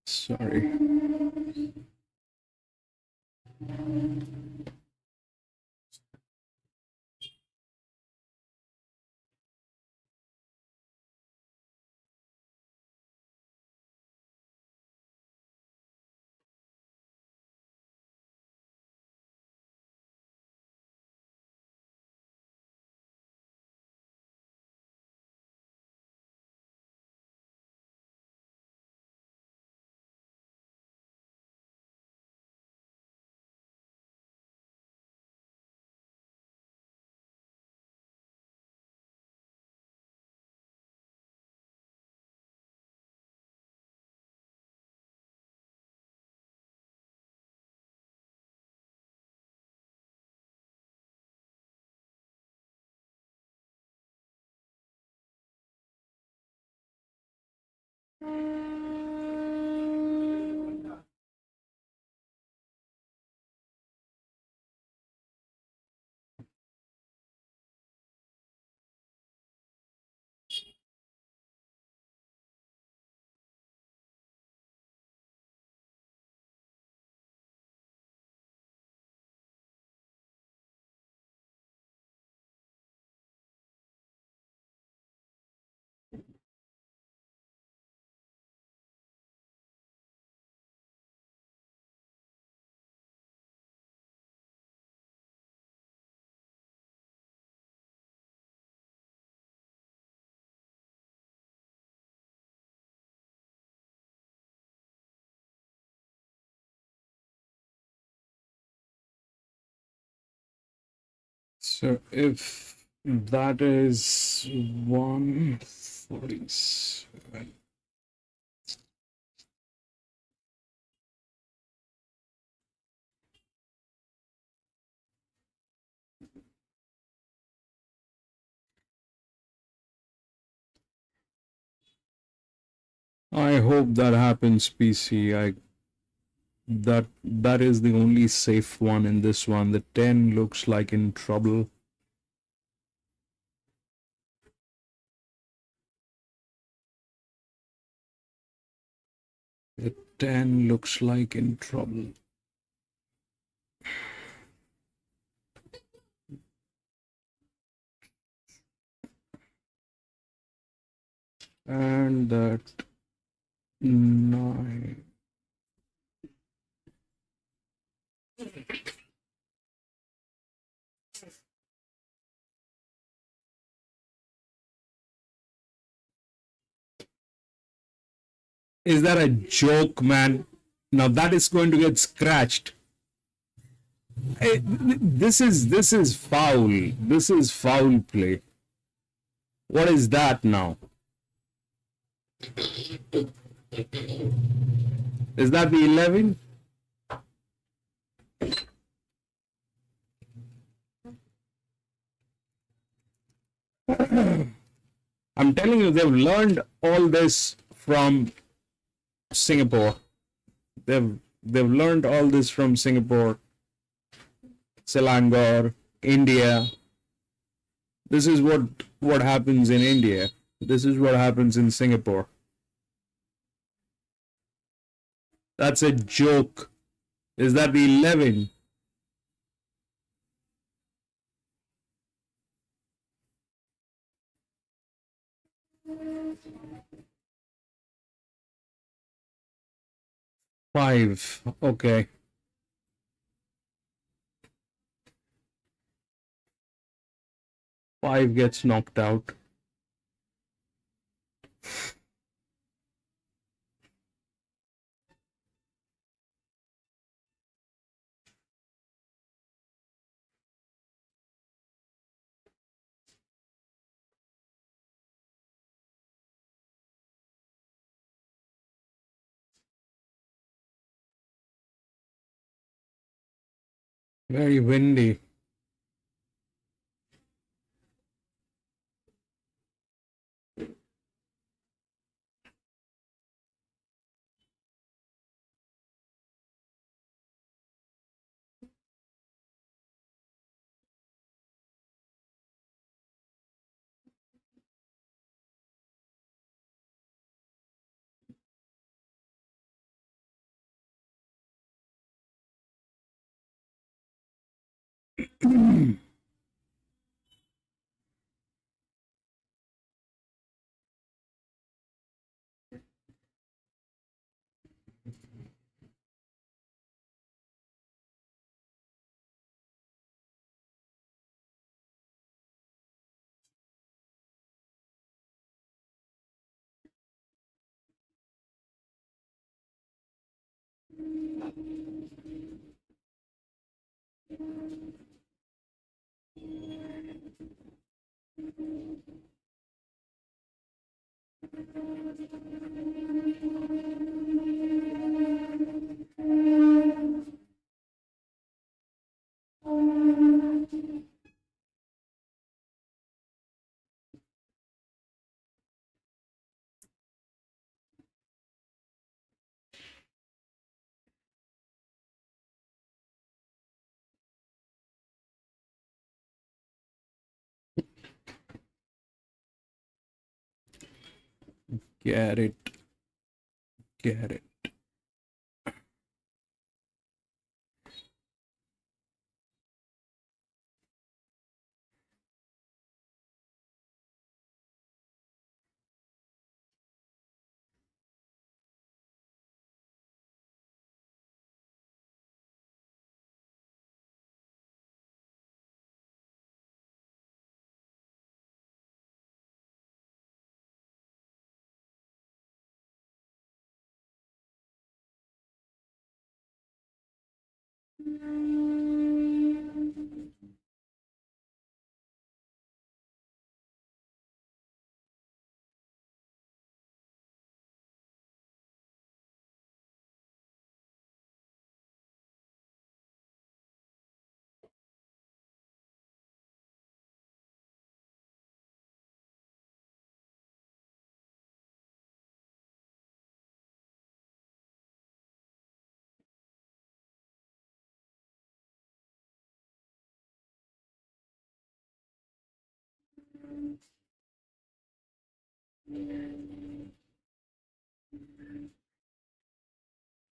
Sorry. So if that is 147. I hope that happens, PC. That is the only safe one in this one. The 10 looks like in trouble. The 10 looks like in trouble. And that 9. Is that a joke, man? Now that is going to get scratched. This is foul. This is foul play. What is that now? Is that the 11? I'm telling you, they've learned all this from Singapore. They've learned all this from Singapore, Selangor, India. This is what happens in India. This is what happens in Singapore. That's a joke. Is that the 11? Five. Okay. Five gets knocked out. Very windy. Get it. Get it.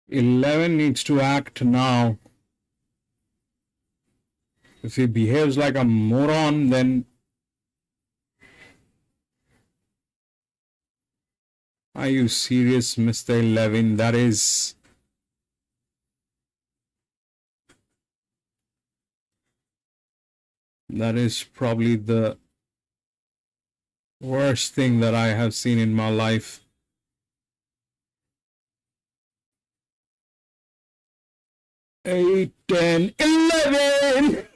"11 needs to act now. If he behaves like a moron, then are you serious, Mr. 11? That is probably the worst thing that I have seen in my life. Eight, 10, 11.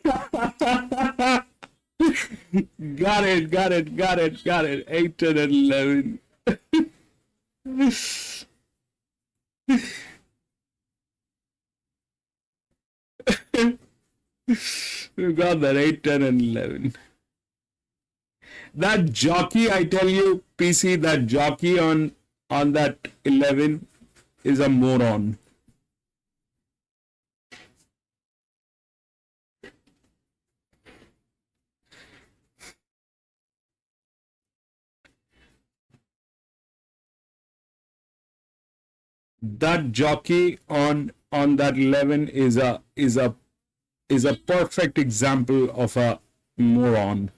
Got it. 8, 10, and 11. We got that 8, 10, and 11. That jockey, I tell you, PC, that jockey on that 11 is a moron. That jockey on that 11 is a perfect example of a moron.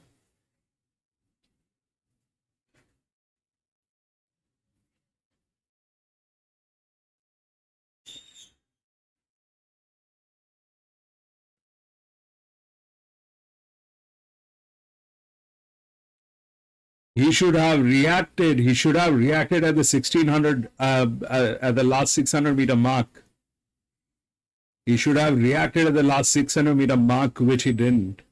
He should have reacted. He should have reacted at the 1600 at the last 600-meter mark. He should have reacted at the last 600-meter mark, which he didn't.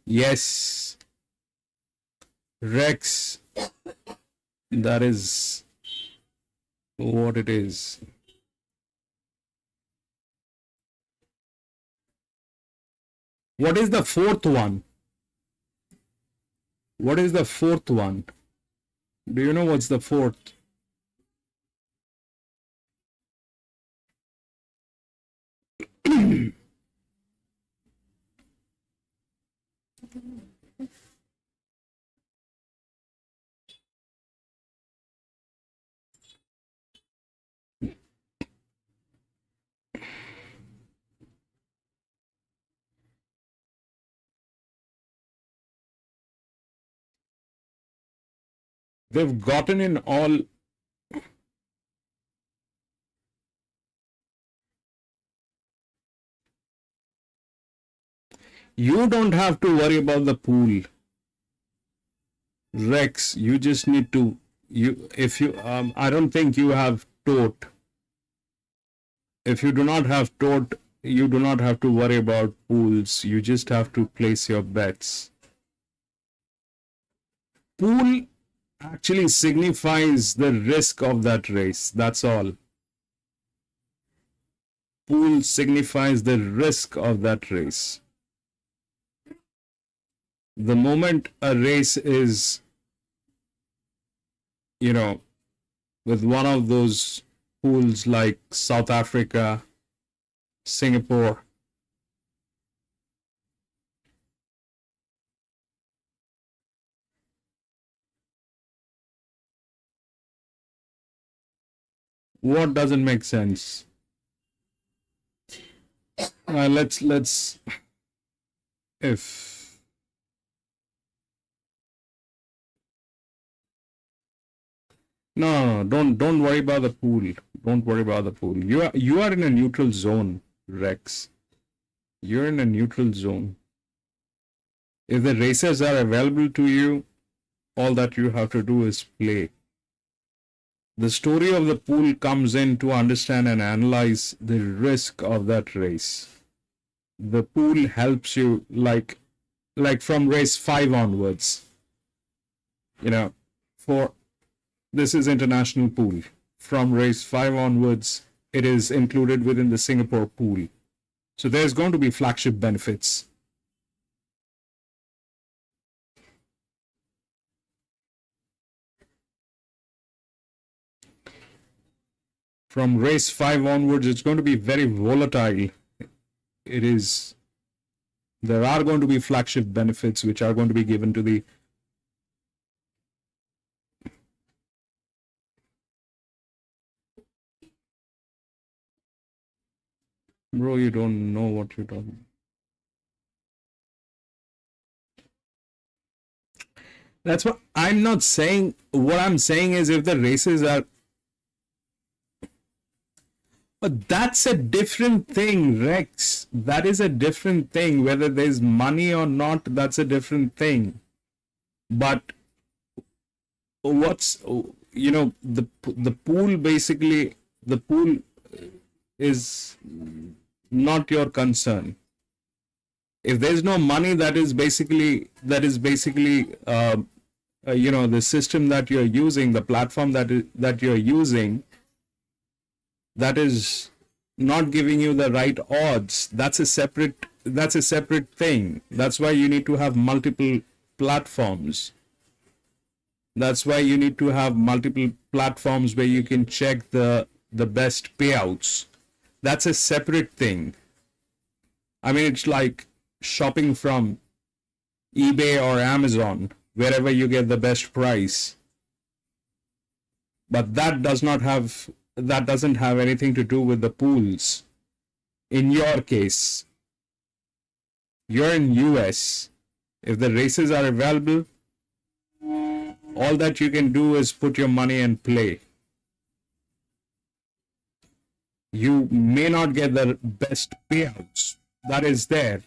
Yes. Rex. That is what it is. What is the fourth one? What is the fourth one? Do you know what's the fourth? They've gotten in all. You don't have to worry about the pool, Rex. You just need to. If you I don't think you have tote. If you do not have tote, you do not have to worry about pools. You just have to place your bets. Pool actually signifies the risk of that race. That's all. Pool signifies the risk of that race. The moment a race is, with one of those pools like South Africa, Singapore, what doesn't make sense? Let's if no, don't worry about the pool. Don't worry about the pool. You are in a neutral zone, Rex. You're in a neutral zone. If the races are available to you, all that you have to do is play. The story of the pool comes in to understand and analyze the risk of that race. The pool helps you like from race 5 onwards. This is international pool. From race 5 onwards, it is included within the Singapore pool. So there's going to be flagship benefits. From race 5 onwards, it's going to be very volatile. There are going to be flagship benefits which are going to be given to the Bro, you don't know what you're talking about. That's what I'm not saying. What I'm saying is if the races are... But that's a different thing, Rex. That is a different thing. Whether there's money or not, that's a different thing. But what's... the pool basically... The pool is... not your concern. If there's no money, that is basically the system that you're using, the platform that you're using, that is not giving you the right odds. That's a separate thing. That's why you need to have multiple platforms. That's why you need to have multiple platforms where you can check the best payouts. That's a separate thing. I mean, it's like shopping from eBay or Amazon, wherever you get the best price. But that doesn't have anything to do with the pools. In your case, you're in US. If the races are available, all that you can do is put your money and play. You may not get the best payouts. That is there.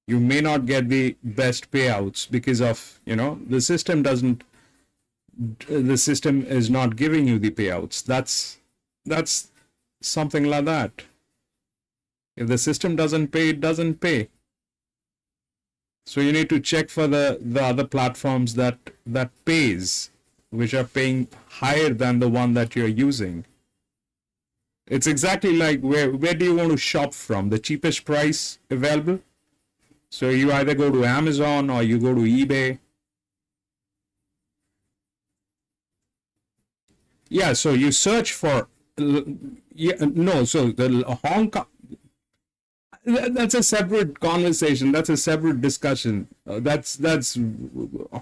You may not get the best payouts because of, the system is not giving you the payouts. That's something like that. If the system doesn't pay, it doesn't pay. So you need to check for the other platforms that pays, which are paying higher than the one that you're using. It's exactly like where do you want to shop from? The cheapest price available? So you either go to Amazon or you go to eBay. Yeah, so you search for... so the Hong Kong... That's a separate conversation. That's a separate discussion. That's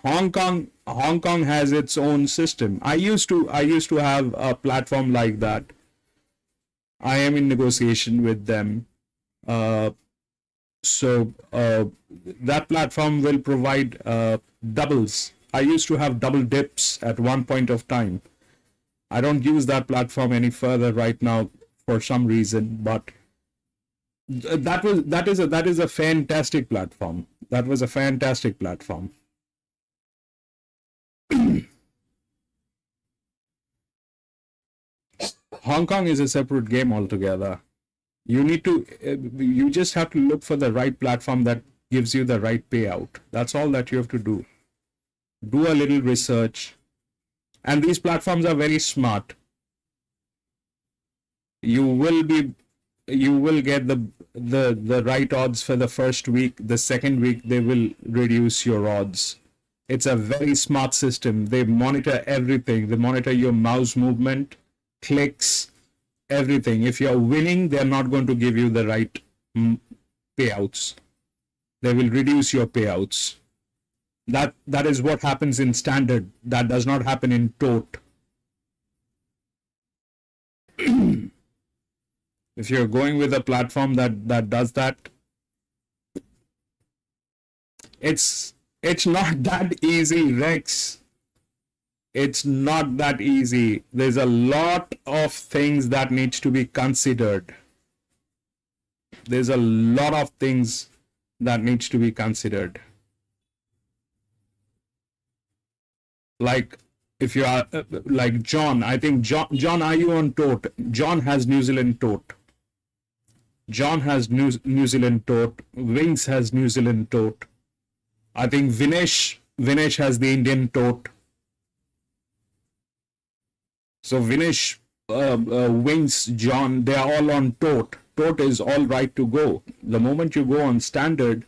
Hong Kong. Hong Kong has its own system. I used to have a platform like that. I am in negotiation with them. So that platform will provide doubles. I used to have double dips at one point of time. I don't use that platform any further right now for some reason, but that is a fantastic platform. That was a fantastic platform. Hong Kong is a separate game altogether. You just have to look for the right platform that gives you the right payout. That's all that you have to do. Do a little research. And these platforms are very smart. You will get the right odds for the first week. The second week they will reduce your odds. It's a very smart system. They monitor everything. They monitor your mouse movement, clicks, everything. If you're winning, they're not going to give you the right payouts. They will reduce your payouts. That is what happens in standard. That does not happen in tote. If you're going with a platform that does that, it's not that easy, Rex. It's not that easy. There's a lot of things that needs to be considered. There's a lot of things that needs to be considered. Like if you are like John, I think John, are you on tote? John has New Zealand tote. John has New Zealand tote. Wings has New Zealand tote. I think Vinesh has the Indian tote. So Vinesh, Wings, John, they are all on tote. Tote is all right to go. The moment you go on standard,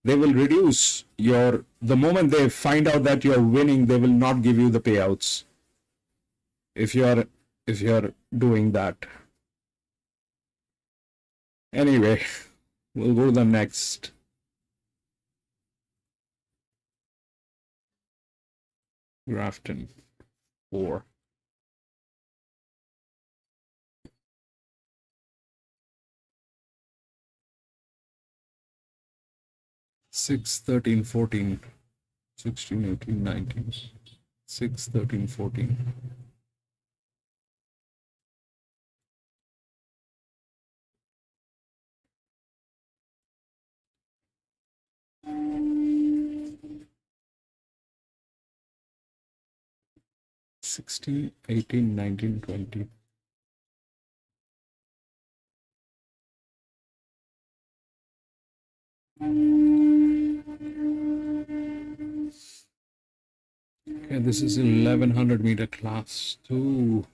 they will reduce your. The moment they find out that you're winning, they will not give you the payouts. If you're doing that. Anyway, we'll go to the next. Grafton 4. 6, 13, 14, 16, 18, 19, 6, 13, 14. $16, 18, 19, 20. Okay, this is 1100 meter class 2.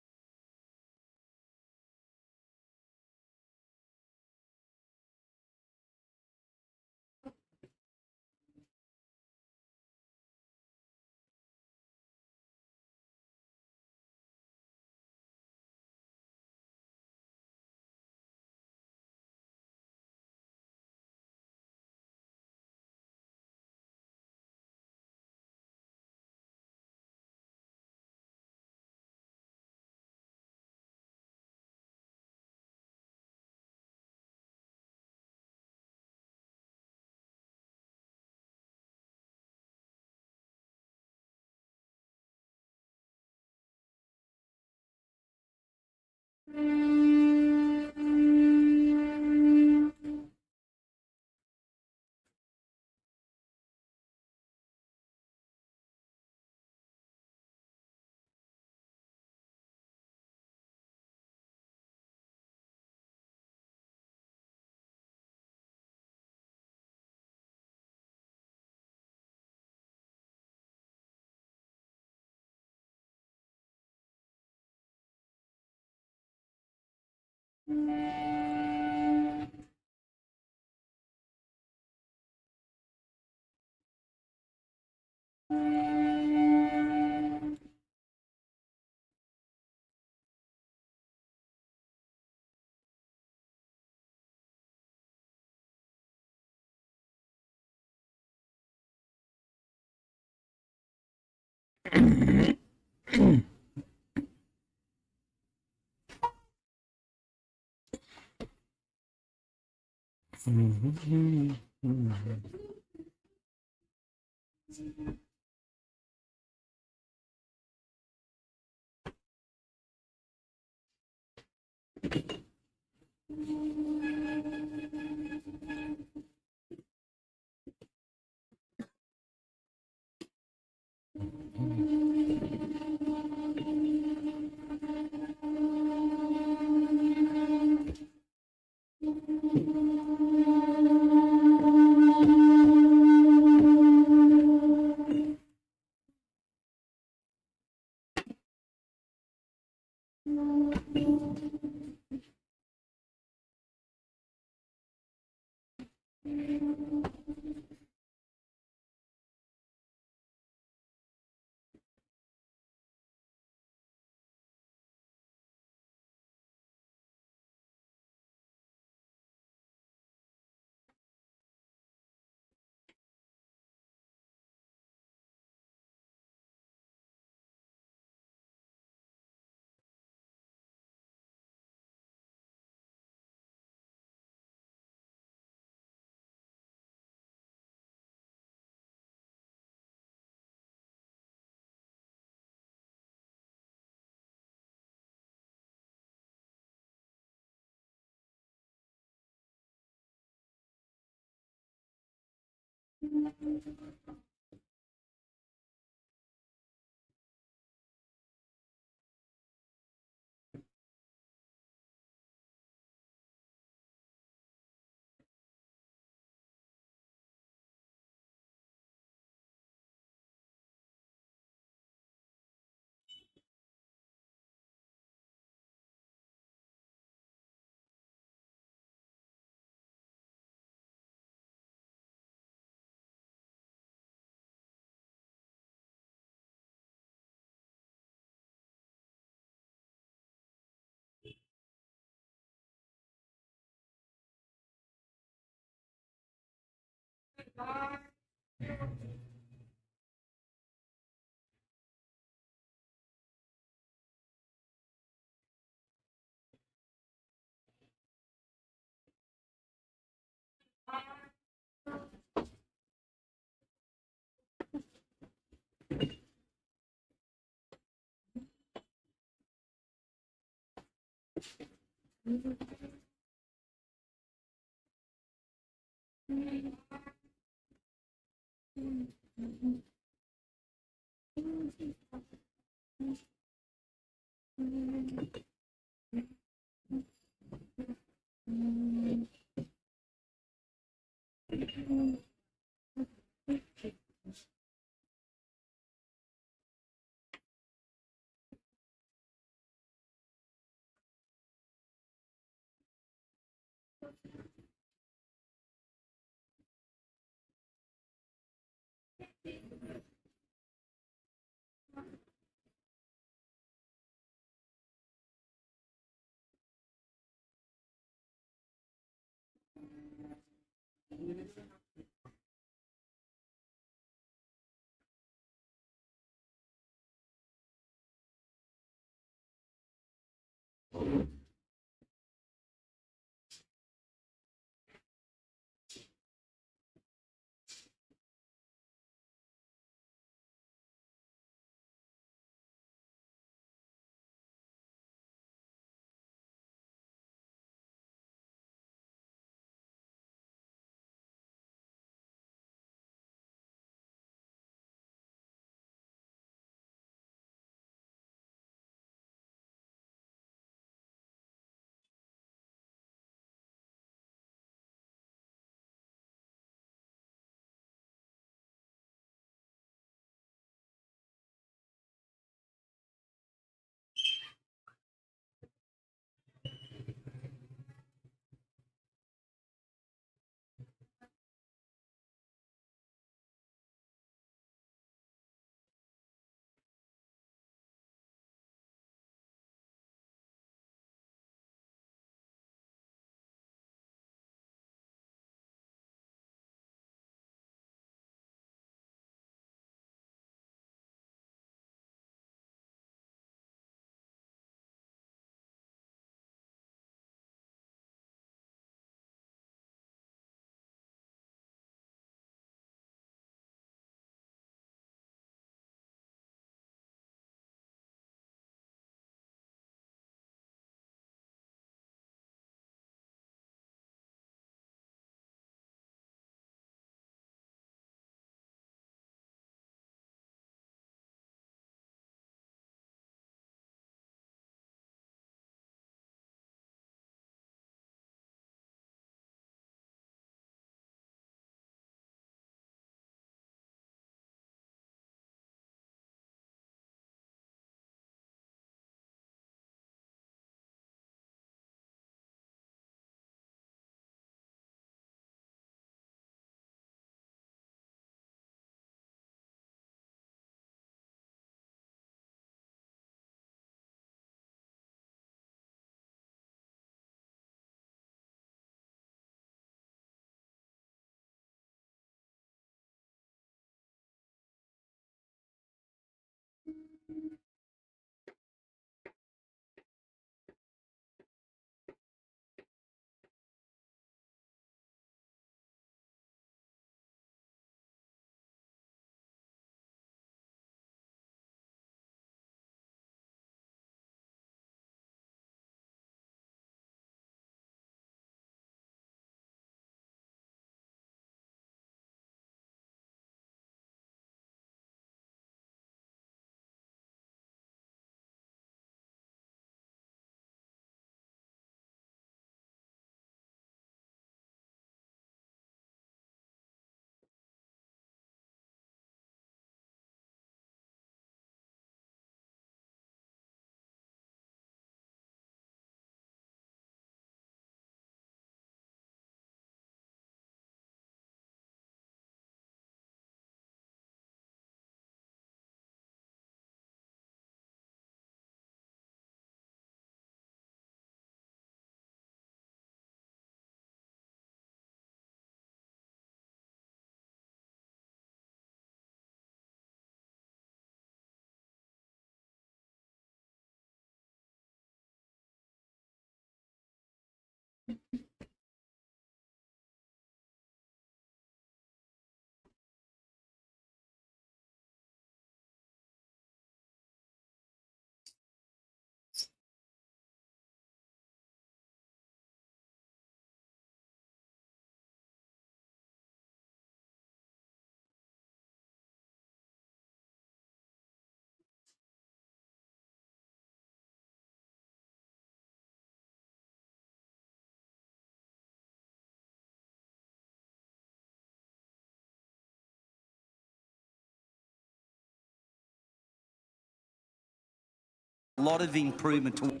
a lot of improvement to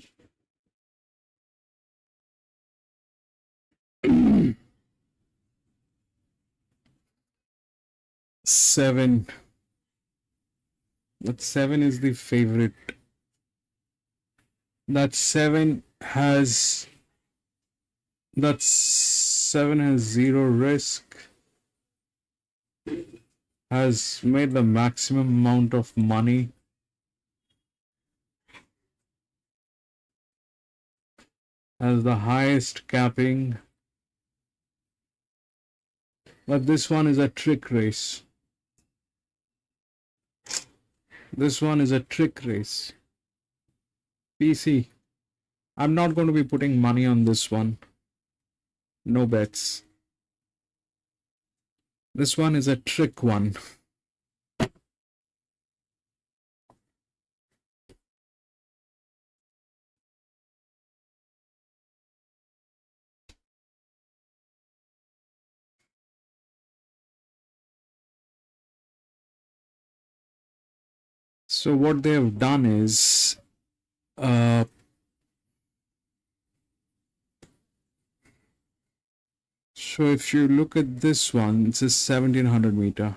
7. That 7 is the favorite. That 7 has 0 risk, has made the maximum amount of money, has the highest capping, but this one is a trick race. This one is a trick race. PC. I'm not going to be putting money on this one. No bets. This one is a trick one. So what they have done is so if you look at this one, it's a 1700 meter.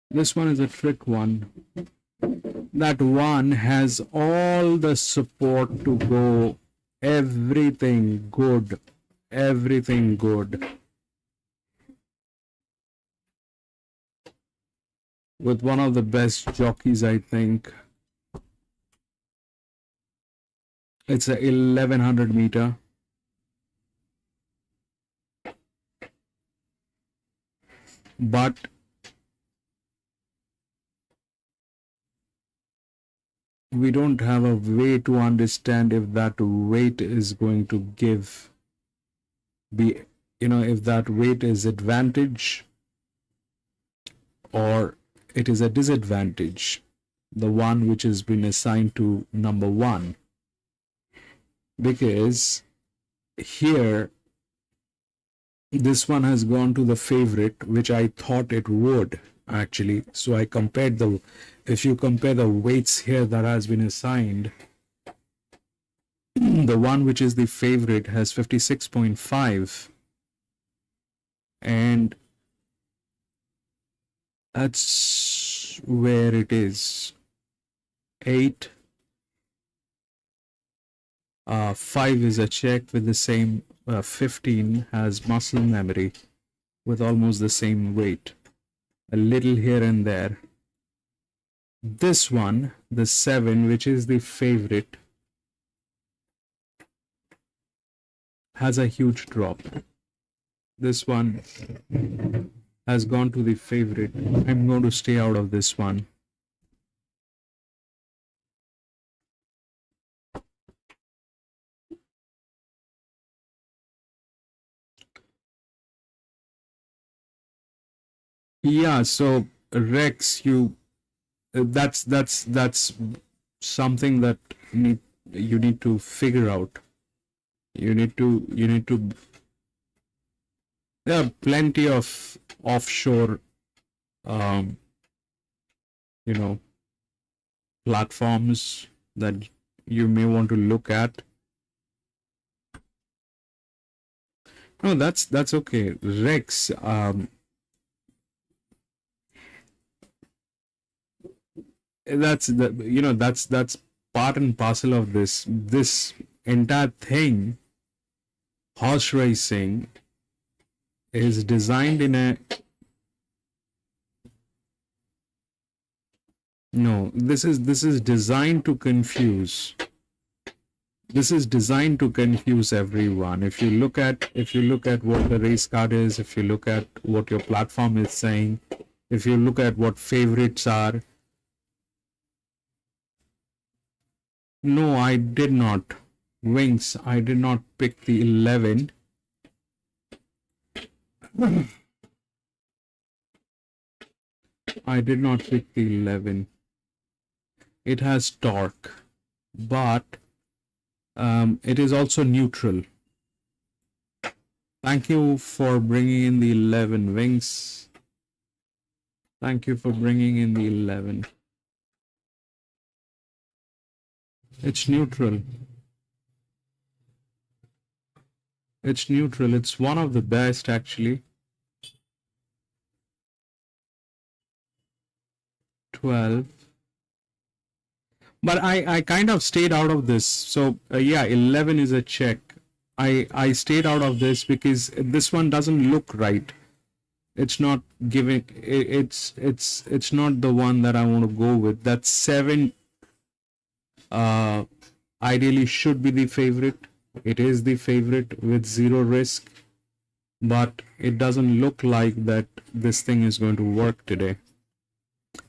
This one is a trick one. That one has all the support to go, everything good, everything good. With one of the best jockeys, I think. It's a 1100 meter. But we don't have a way to understand if that weight is going to if that weight is advantage or it is a disadvantage, the one which has been assigned to number 1. Because here this one has gone to the favorite, which I thought it would actually. So I compared if you compare the weights here that has been assigned, the one which is the favorite has 56.5, and that's where it is. 8. 5 is a check with the same. 15 has muscle memory with almost the same weight. A little here and there. This one, the 7, which is the favorite, has a huge drop. This one has gone to the favorite. I'm going to stay out of this one. Yeah, so Rex, that's something that you need to figure out. You need to there are plenty of offshore platforms that you may want to look at. No, that's okay. Rex, that's part and parcel of this entire thing. Horse racing is designed in a this is designed to confuse. This is designed to confuse everyone. If you look at what the race card is, if you look at what your platform is saying, if you look at what favorites are. No, I did not. Wings, I did not pick the 11. I did not pick the 11. It has torque. but it is also neutral. Thank you for bringing in the 11 wings. Thank you for bringing in the 11. It's neutral. It's neutral. It's one of the best, actually. 12. But I kind of stayed out of this. So yeah, 11 is a check. I stayed out of this because this one doesn't look right. It's not giving. It's not the one that I want to go with. That 7 ideally should be the favorite. It is the favorite with 0 risk, but it doesn't look like that this thing is going to work today.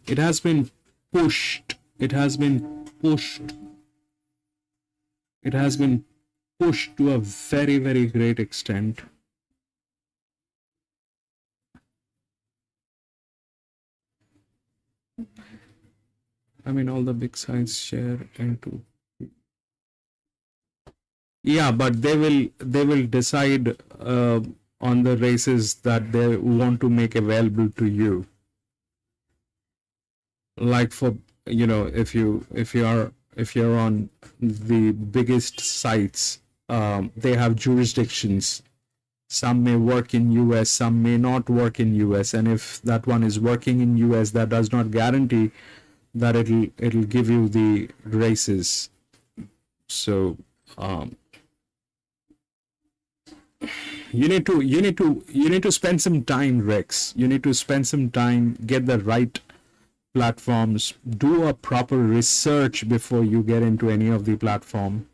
It has been pushed. It has been pushed. It has been pushed to a very, very great extent. I mean, all the big sides share into. Yeah, but they will decide on the races that they want to make available to you. Like for, you know, if you're on the biggest sites, they have jurisdictions. Some may work in US, some may not work in US, and if that one is working in US, that does not guarantee that it'll give you the races. So you need to spend some time, Rex. You need to spend some time, get the right platforms, do a proper research before you get into any of the platform.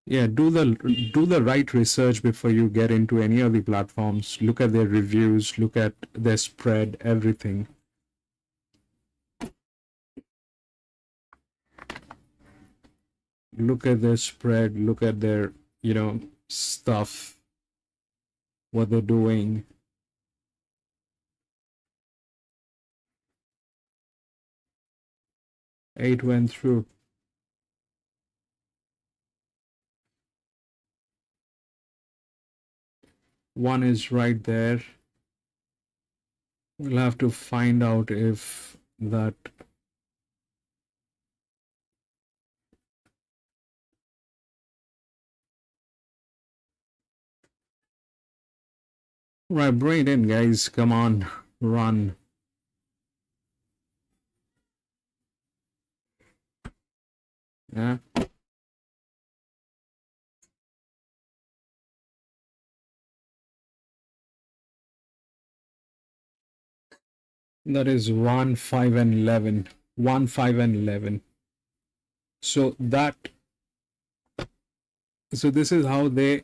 Yeah, do the right research before you get into any of the platforms. Look at their reviews, look at their spread, everything. Look at their spread, look at their, you know, stuff, what they're doing. Eight went through. One is right there. We'll have to find out if that. Right, bring it in, guys. Come on, run. Yeah. That is 1, 5, and 11. 1, 5, and 11. So that. So this is how they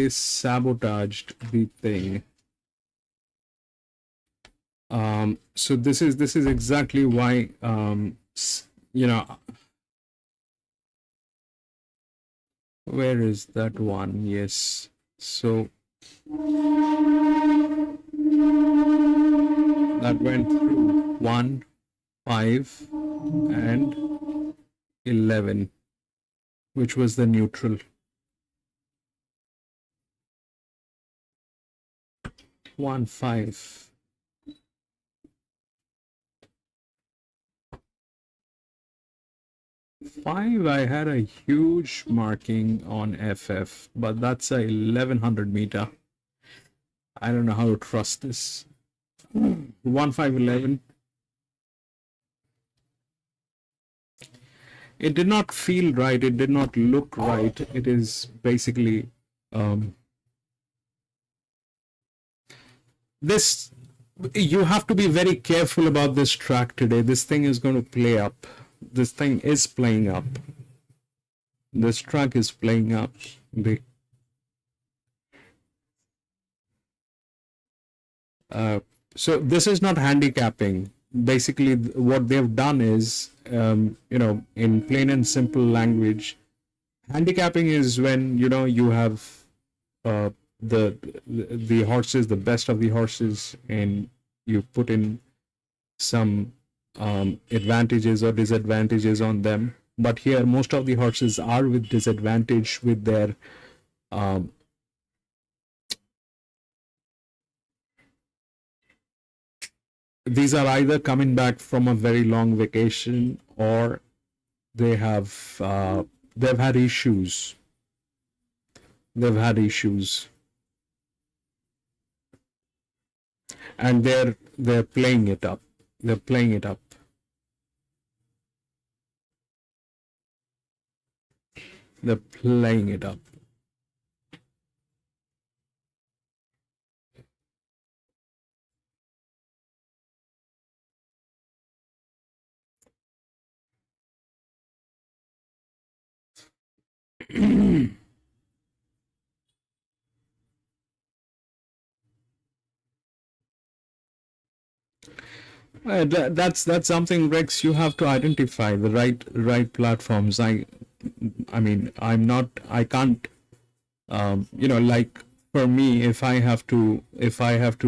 sabotaged the thing. So this is exactly why you know, where is that one? Yes. So that went through 1, 5, and 11, which was the neutral. 1, 5. 5, I had a huge marking on FF, but that's a 1100 meter. I don't know how to trust this. 1, 5, 11. It did not feel right. It did not look right. It is basically this. You have to be very careful about this track today. This thing is going to play up. This thing is playing up. This track is playing up. So this is not handicapping. Basically, what they've done is, you know, in plain and simple language, handicapping is when, you know, you have the horses, the best of the horses, and you put in some advantages or disadvantages on them. But here, most of the horses are with disadvantage with their these are either coming back from a very long vacation, or they've had issues. They've had issues, and they're playing it up. They're playing it up. They're playing it up. That's something, Rex. You have to identify the right platforms. I mean, I can't. Like for me, if I have to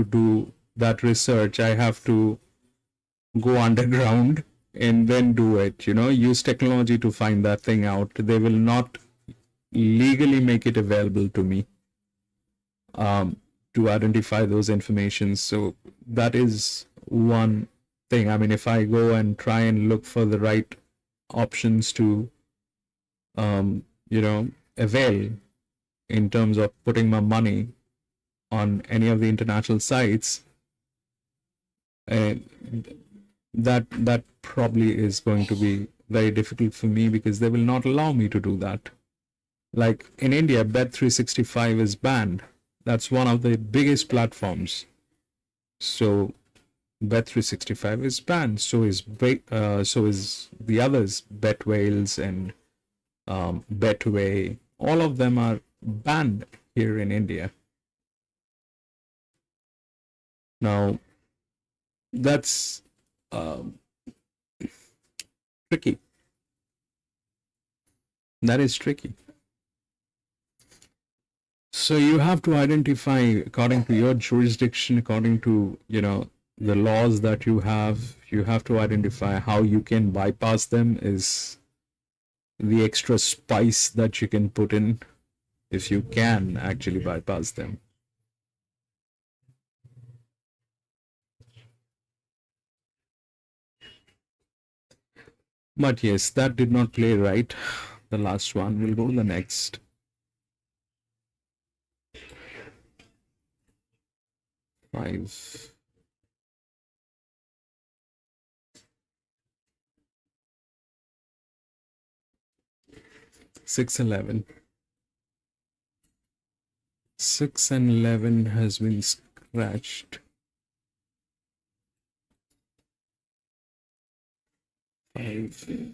do that research, I have to go underground and then do it. Use technology to find that thing out. They will not legally make it available to me to identify those informations. So that is one thing. I mean, if I go and try and look for the right options to avail in terms of putting my money on any of the international sites, that probably is going to be very difficult for me, because they will not allow me to do that. Like in India, Bet365 is banned. That's one of the biggest platforms. So Bet365 is banned. So is the others, BetWales and Betway. All of them are banned here in India. Now, that's tricky. That is tricky. So you have to identify, according to your jurisdiction, according to the laws that you have to identify how you can bypass them. Is the extra spice that you can put in, if you can actually bypass them. But yes, that did not play right. The last one. We'll go to the next. Five. Six and 11. 6 and 11 has been scratched. 5.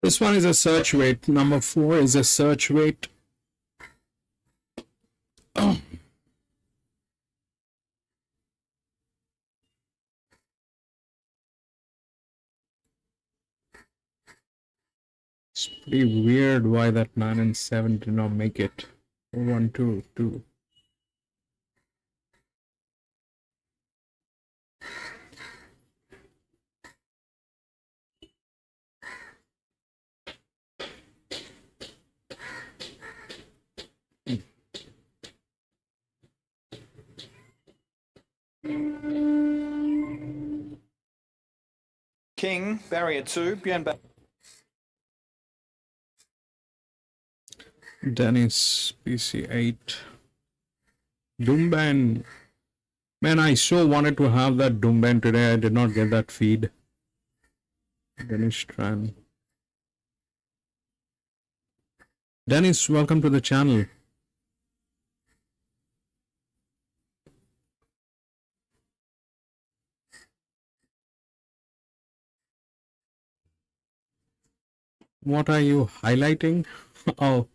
This one is a search weight. Number 4 is a search weight. Oh. It's pretty weird why that 9 and 7 did not make it. 1, 2, 2. King, barrier 2, Björn Dennis, PC8. Doomben. Man, I so wanted to have that Doomben today. I did not get that feed. Dennis Tran. Dennis, welcome to the channel. What are you highlighting? Oh,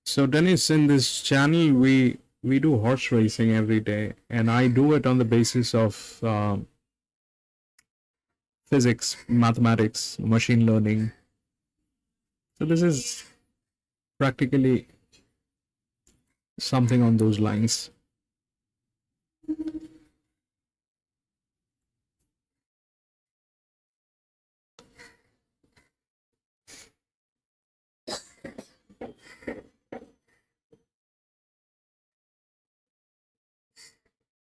so Dennis, in this channel, we do horse racing every day, and I do it on the basis of physics, mathematics, machine learning. So this is practically something on those lines.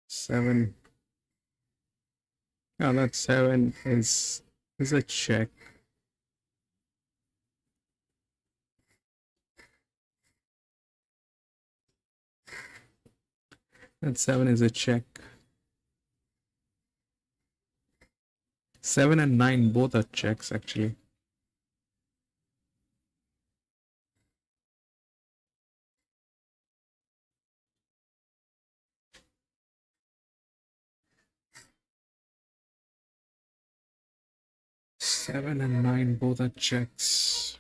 Seven. Yeah, that 7 is a check. That 7 is a check. 7 and 9 both are checks actually. Seven and 9 both are checks.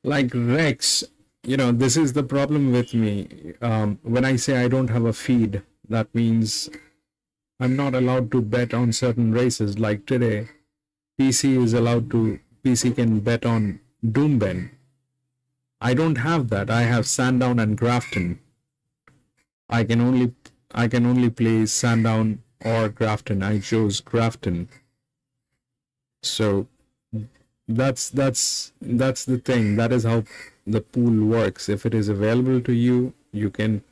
Like Rex, this is the problem with me. When I say I don't have a feed, that means I'm not allowed to bet on certain races. Like today, PC can bet on Doomben. I don't have that. I have Sandown and Grafton. I can only play Sandown or Grafton. I chose Grafton. So that's the thing. That is how the pool works. If it is available to you, you can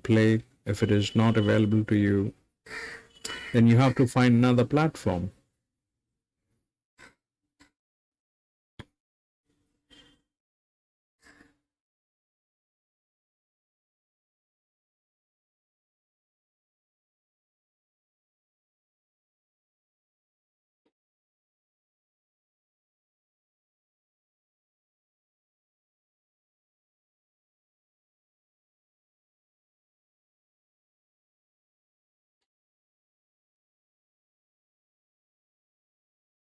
play. If it is not available to you, then you have to find another platform.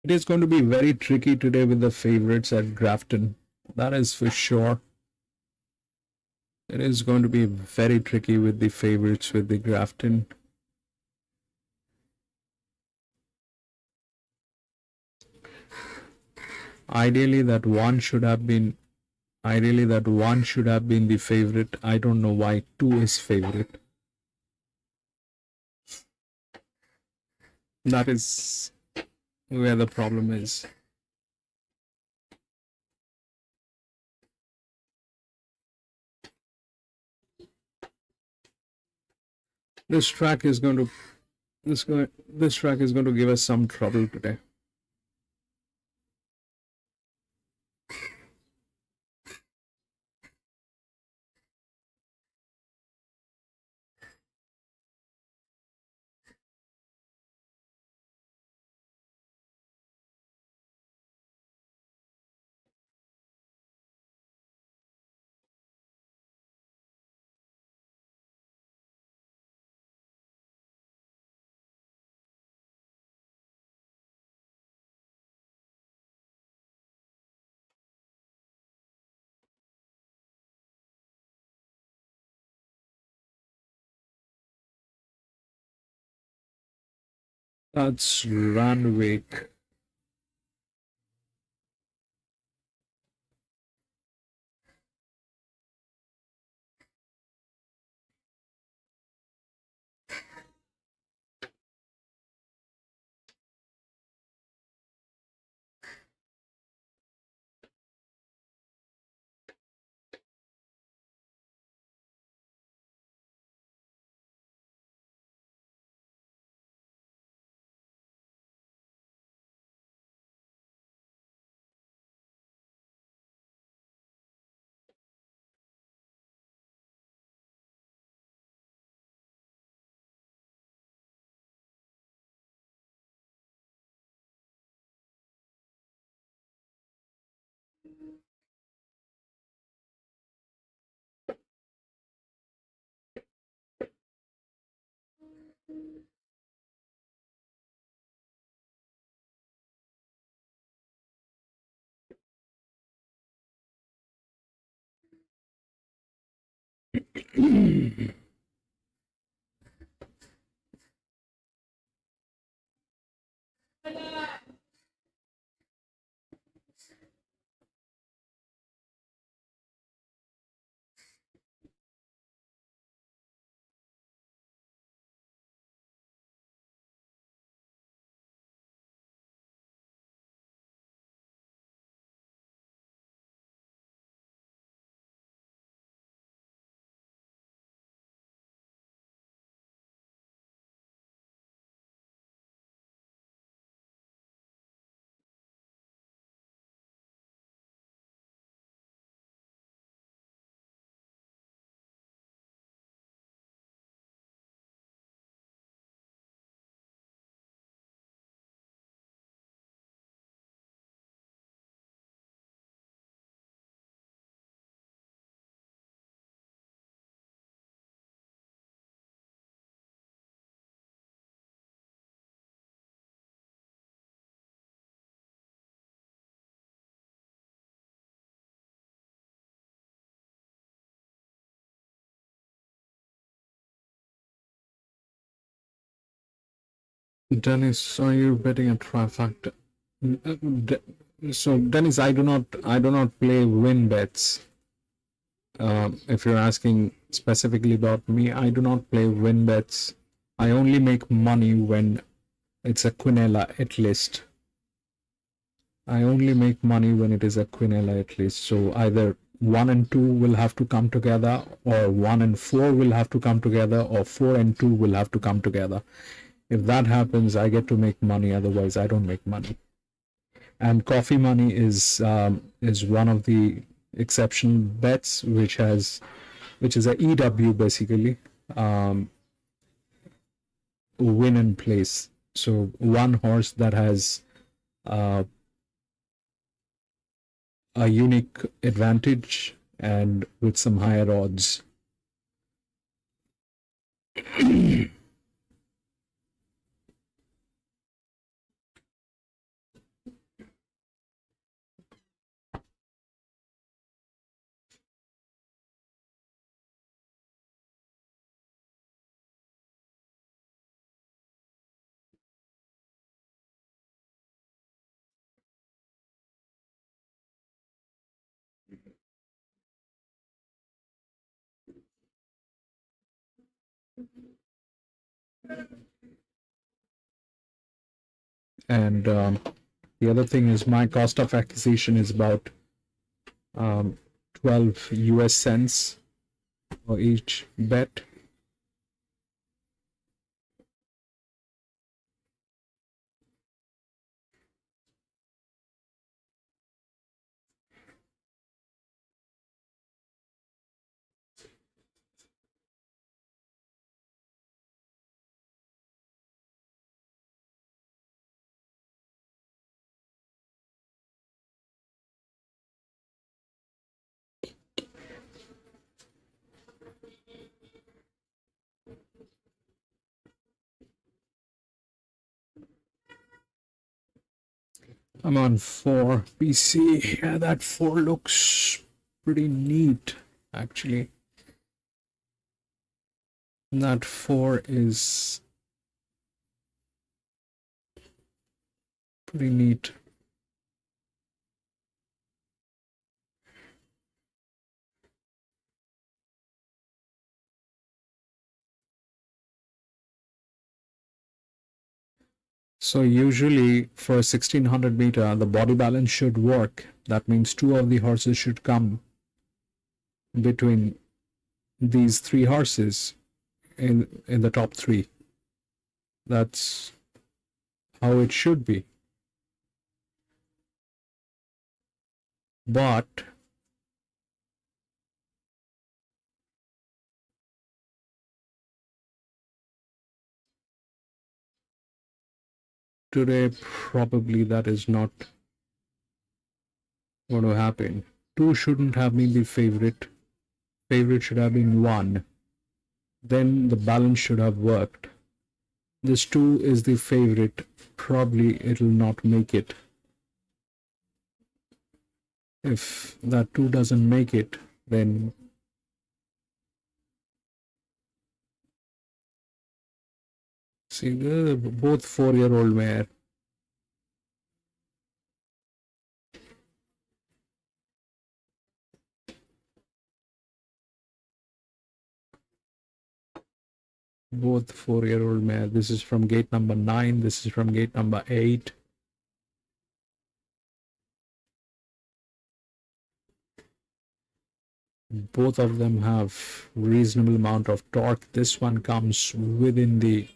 It is going to be very tricky today with the favorites at Grafton. That is for sure. It is going to be very tricky with the favorites with the Grafton. Ideally, that one should have been the favorite. I don't know why 2 is favorite. That is where the problem is. This track is going to give us some trouble today. That's Randwick. Dennis, are you betting a trifecta? So Dennis, I do not play win bets. If you're asking specifically about me, I do not play win bets. I only make money when it's a quinella at least. I only make money when it is a quinella at least. So either 1 and 2 will have to come together, or 1 and 4 will have to come together, or 4 and 2 will have to come together. If that happens, I get to make money. Otherwise, I don't make money. And coffee money is one of the exceptional bets, which is a EW basically, win and place. So one horse that has a unique advantage and with some higher odds. And the other thing is my cost of acquisition is about 12 US cents for each bet. I'm on 4 PC. Yeah, that 4 looks pretty neat, actually. That 4 is Pretty neat. So usually for 1600 meter, the body balance should work. That means two of the horses should come between these three horses in the top three. That's how it should be. But today probably that is not going to happen. Two shouldn't have been the favorite. Favorite should have been one. Then the balance should have worked. This two is the favorite. Probably it'll not make it. If that two doesn't make it, then see, they're both 4-year-old mare. Both 4-year-old mare. This is from gate number 9. This is from gate number 8. Both of them have reasonable amount of torque. This one comes within the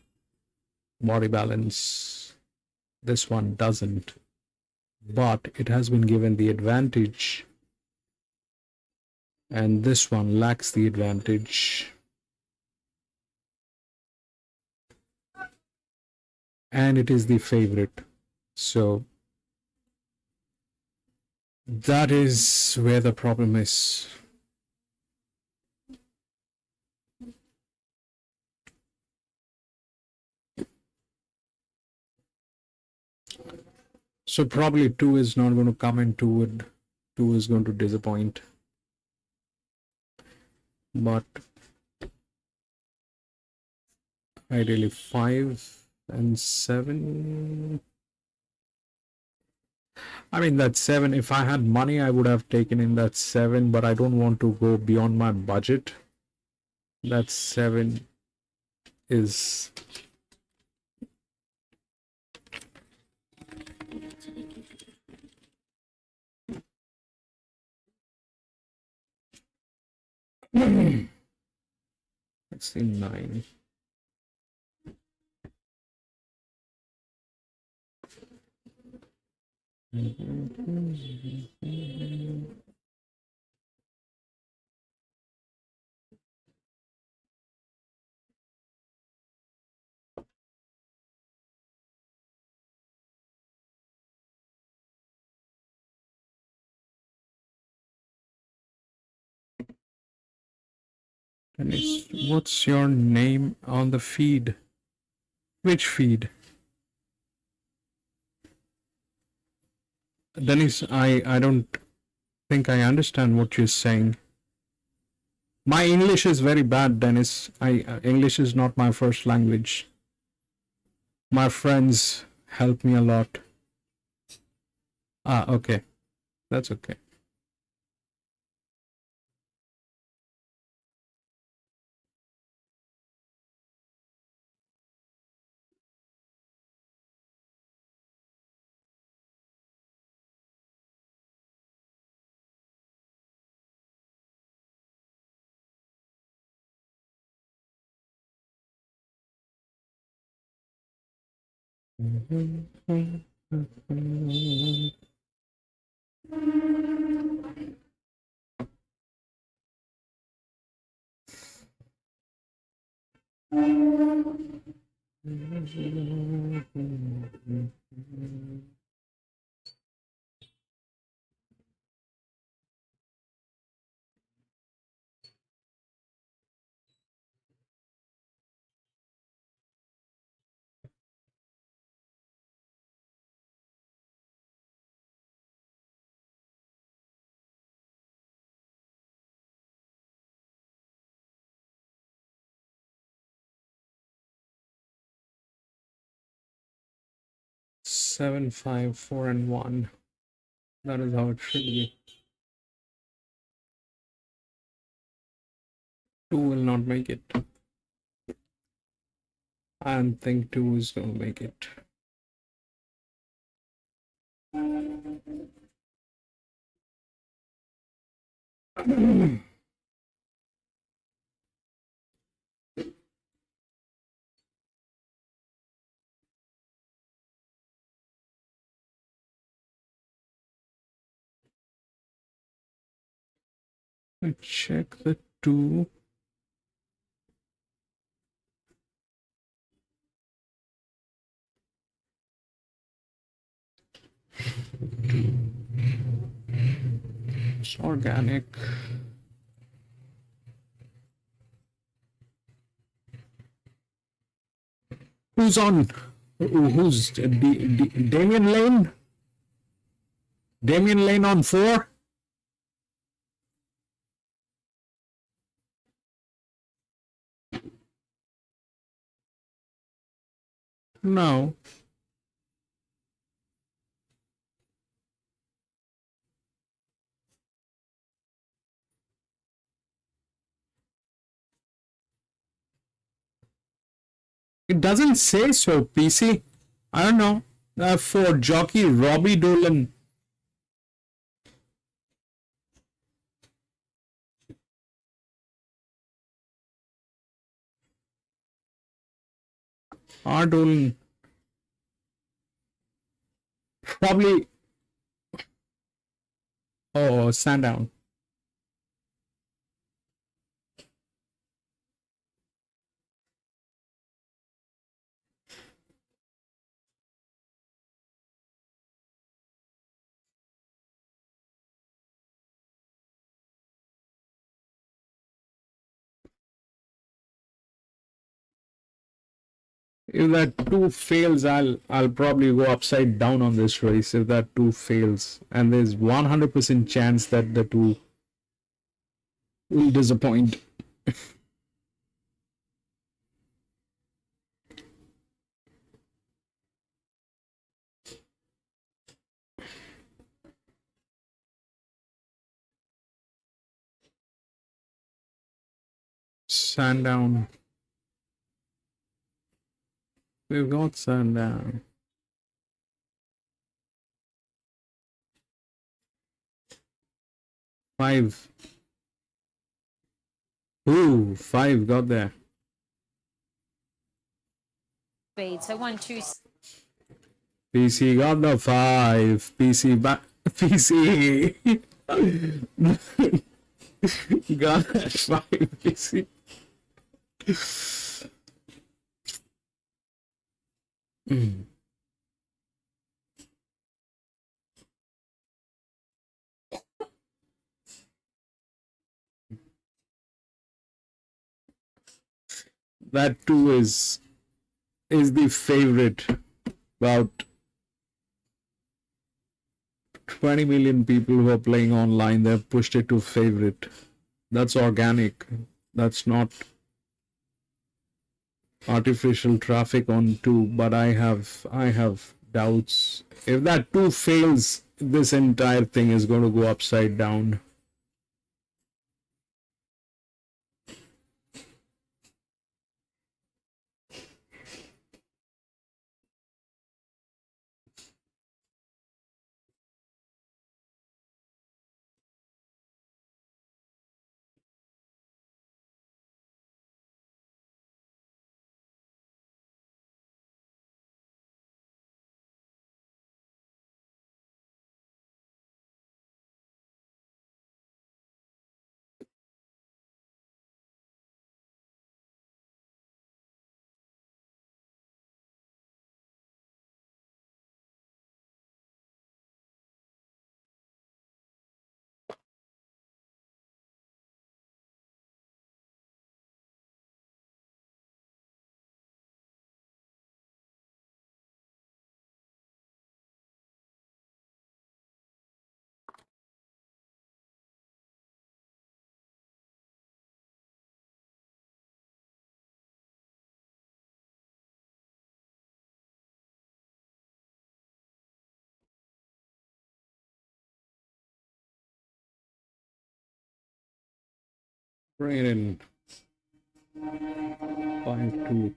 body balance. This one doesn't. But it has been given the advantage. And this one lacks the advantage. And it is the favorite. So that is where the problem is. So probably two is not going to come in, two is going to disappoint. But ideally 5 and 7. I mean, that 7, if I had money, I would have taken in that 7, but I don't want to go beyond my budget. That 7 is let's see, 9. Dennis, what's your name on the feed? Which feed? Dennis, I don't think I understand what you're saying. My English is very bad, Dennis. English is not my first language. My friends help me a lot. Ah, okay. That's okay. 7, 5, 4, and 1. That is how it should be. 2 will not make it. I don't think 2 is going to make it. Check the 2. It's organic. Who's on? Who's Damien Lane? Damien Lane on 4? No. It doesn't say so, PC. I don't know. For jockey Robbie Dolan. R. Dolan. Probably. Oh, Sandown. If that 2 fails, I'll probably go upside down on this race if that 2 fails. And there's 100% chance that the 2 will disappoint. Sandown. We've got Sandown. Five. Ooh, 5 got there. So 1, 2. PC got the 5. PC back. PC. got that 5. PC. That 2 is the favorite. About 20 million people who are playing online, they've pushed it to favorite. That's organic. That's not artificial traffic on 2, but I have doubts. If that 2 fails, this entire thing is going to go upside down. Bring it in. 5-2.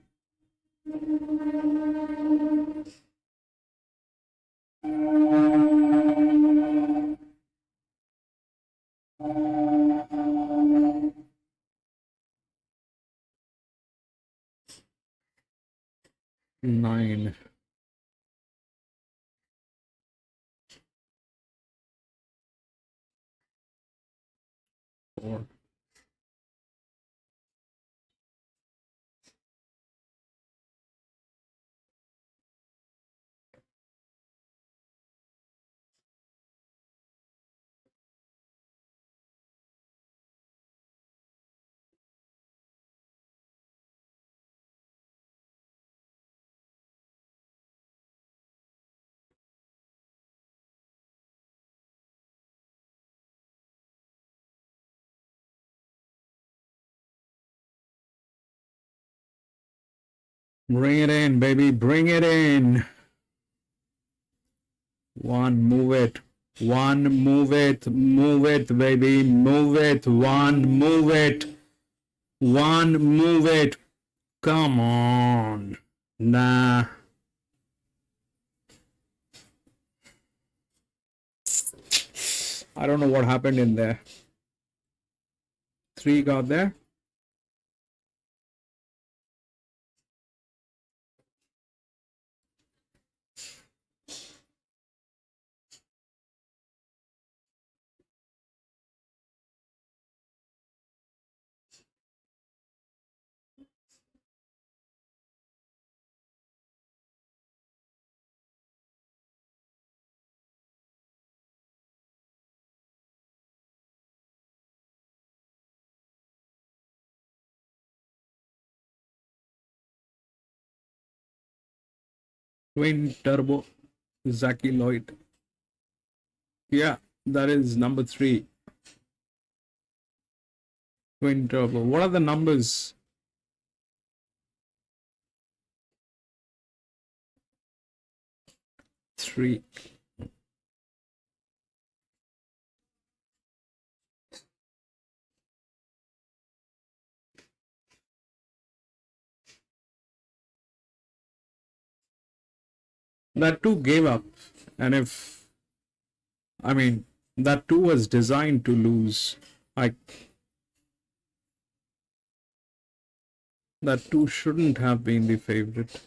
Nine. Four. Bring it in, baby. Bring it in. One, move it. One, move it. Move it, baby. Move it. One, move it. One, move it. Come on. Nah. I don't know what happened in there. 3 got there. Twin turbo Zaki Lloyd. Yeah, that is number 3. Twin turbo. What are the numbers? Three. That 2 gave up, and if I mean that 2 was designed to lose. That 2 shouldn't have been the favorite.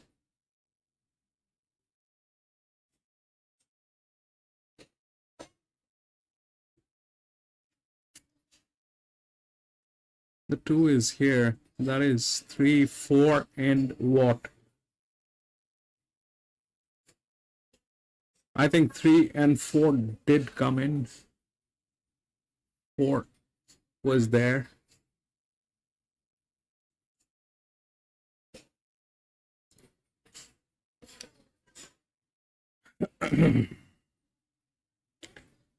The 2 is here. That is 3, 4, and what? I think 3 and 4 did come in. 4 was there.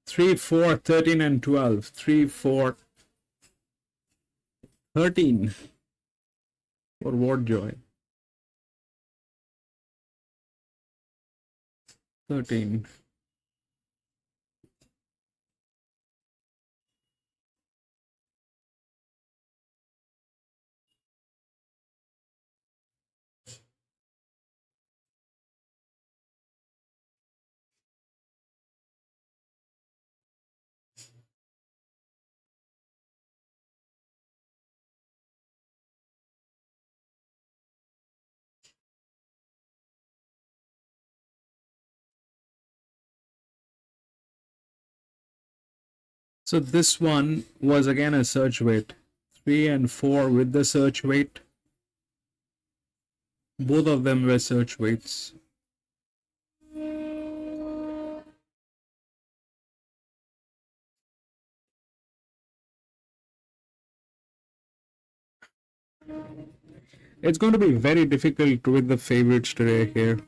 Three, 4, 13, and 12. 3, 4, 13 for Wardjoy. 13. So this one was again a search weight. 3 and 4 with the search weight. Both of them were search weights. It's going to be very difficult with the favorites today here.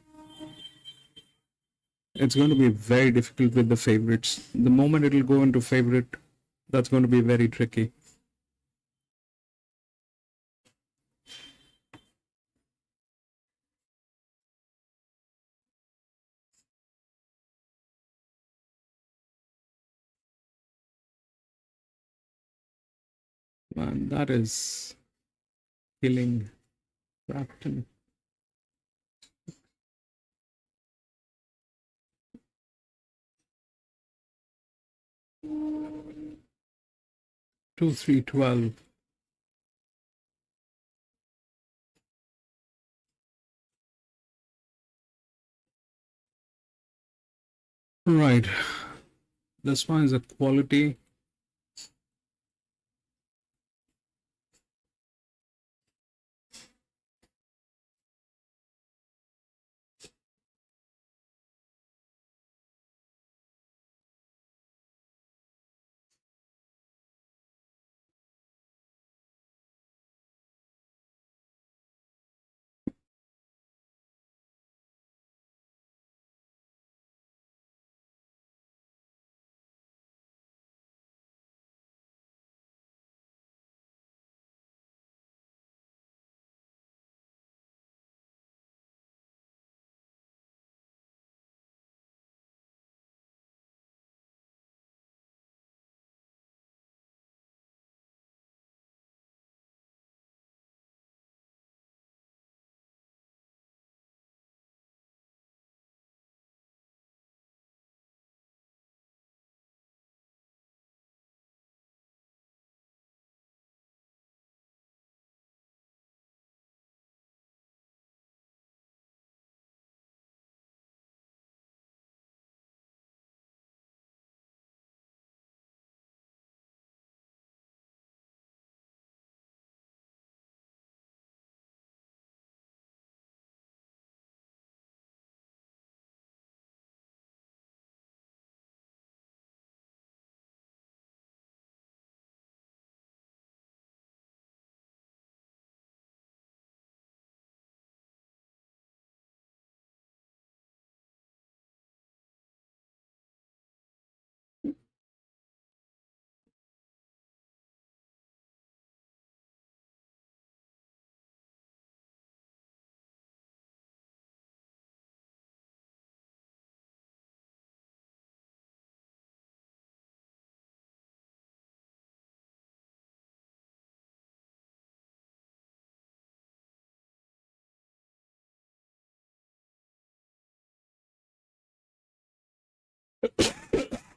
It's going to be very difficult with the favorites. The moment it'll go into favorite, that's going to be very tricky. Man, that is killing Grafton. Two, 3, 12. Right. This one is a quality.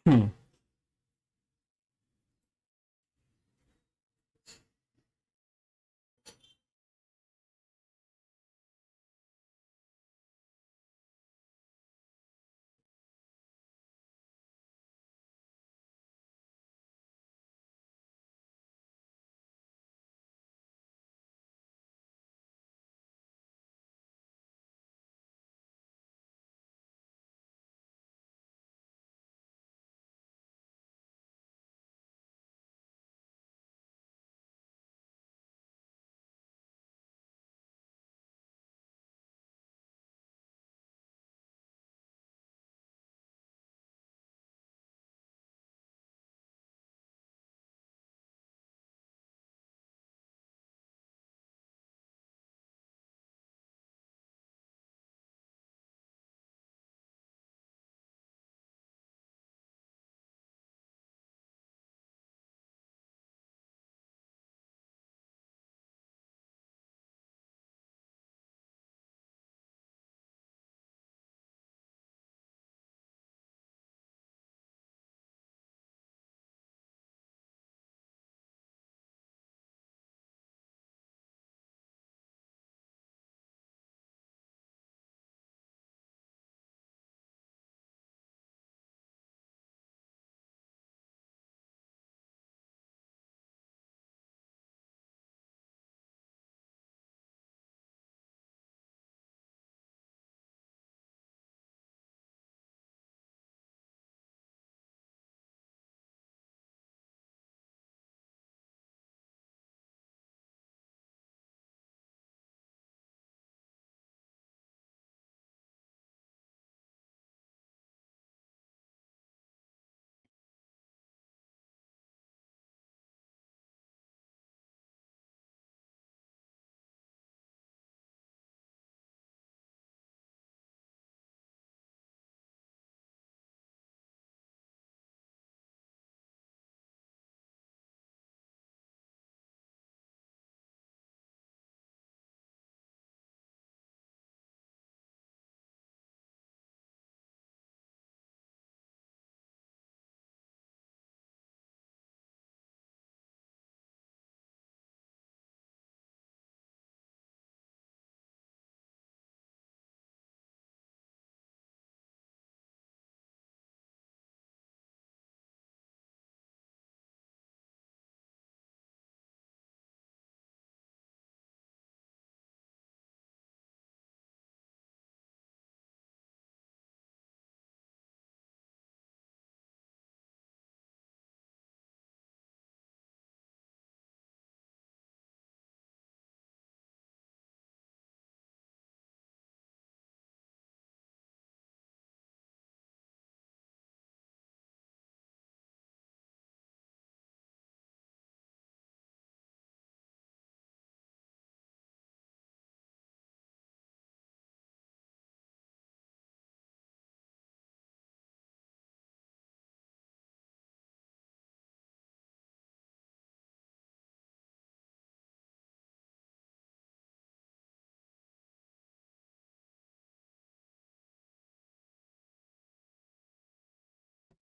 Hmm.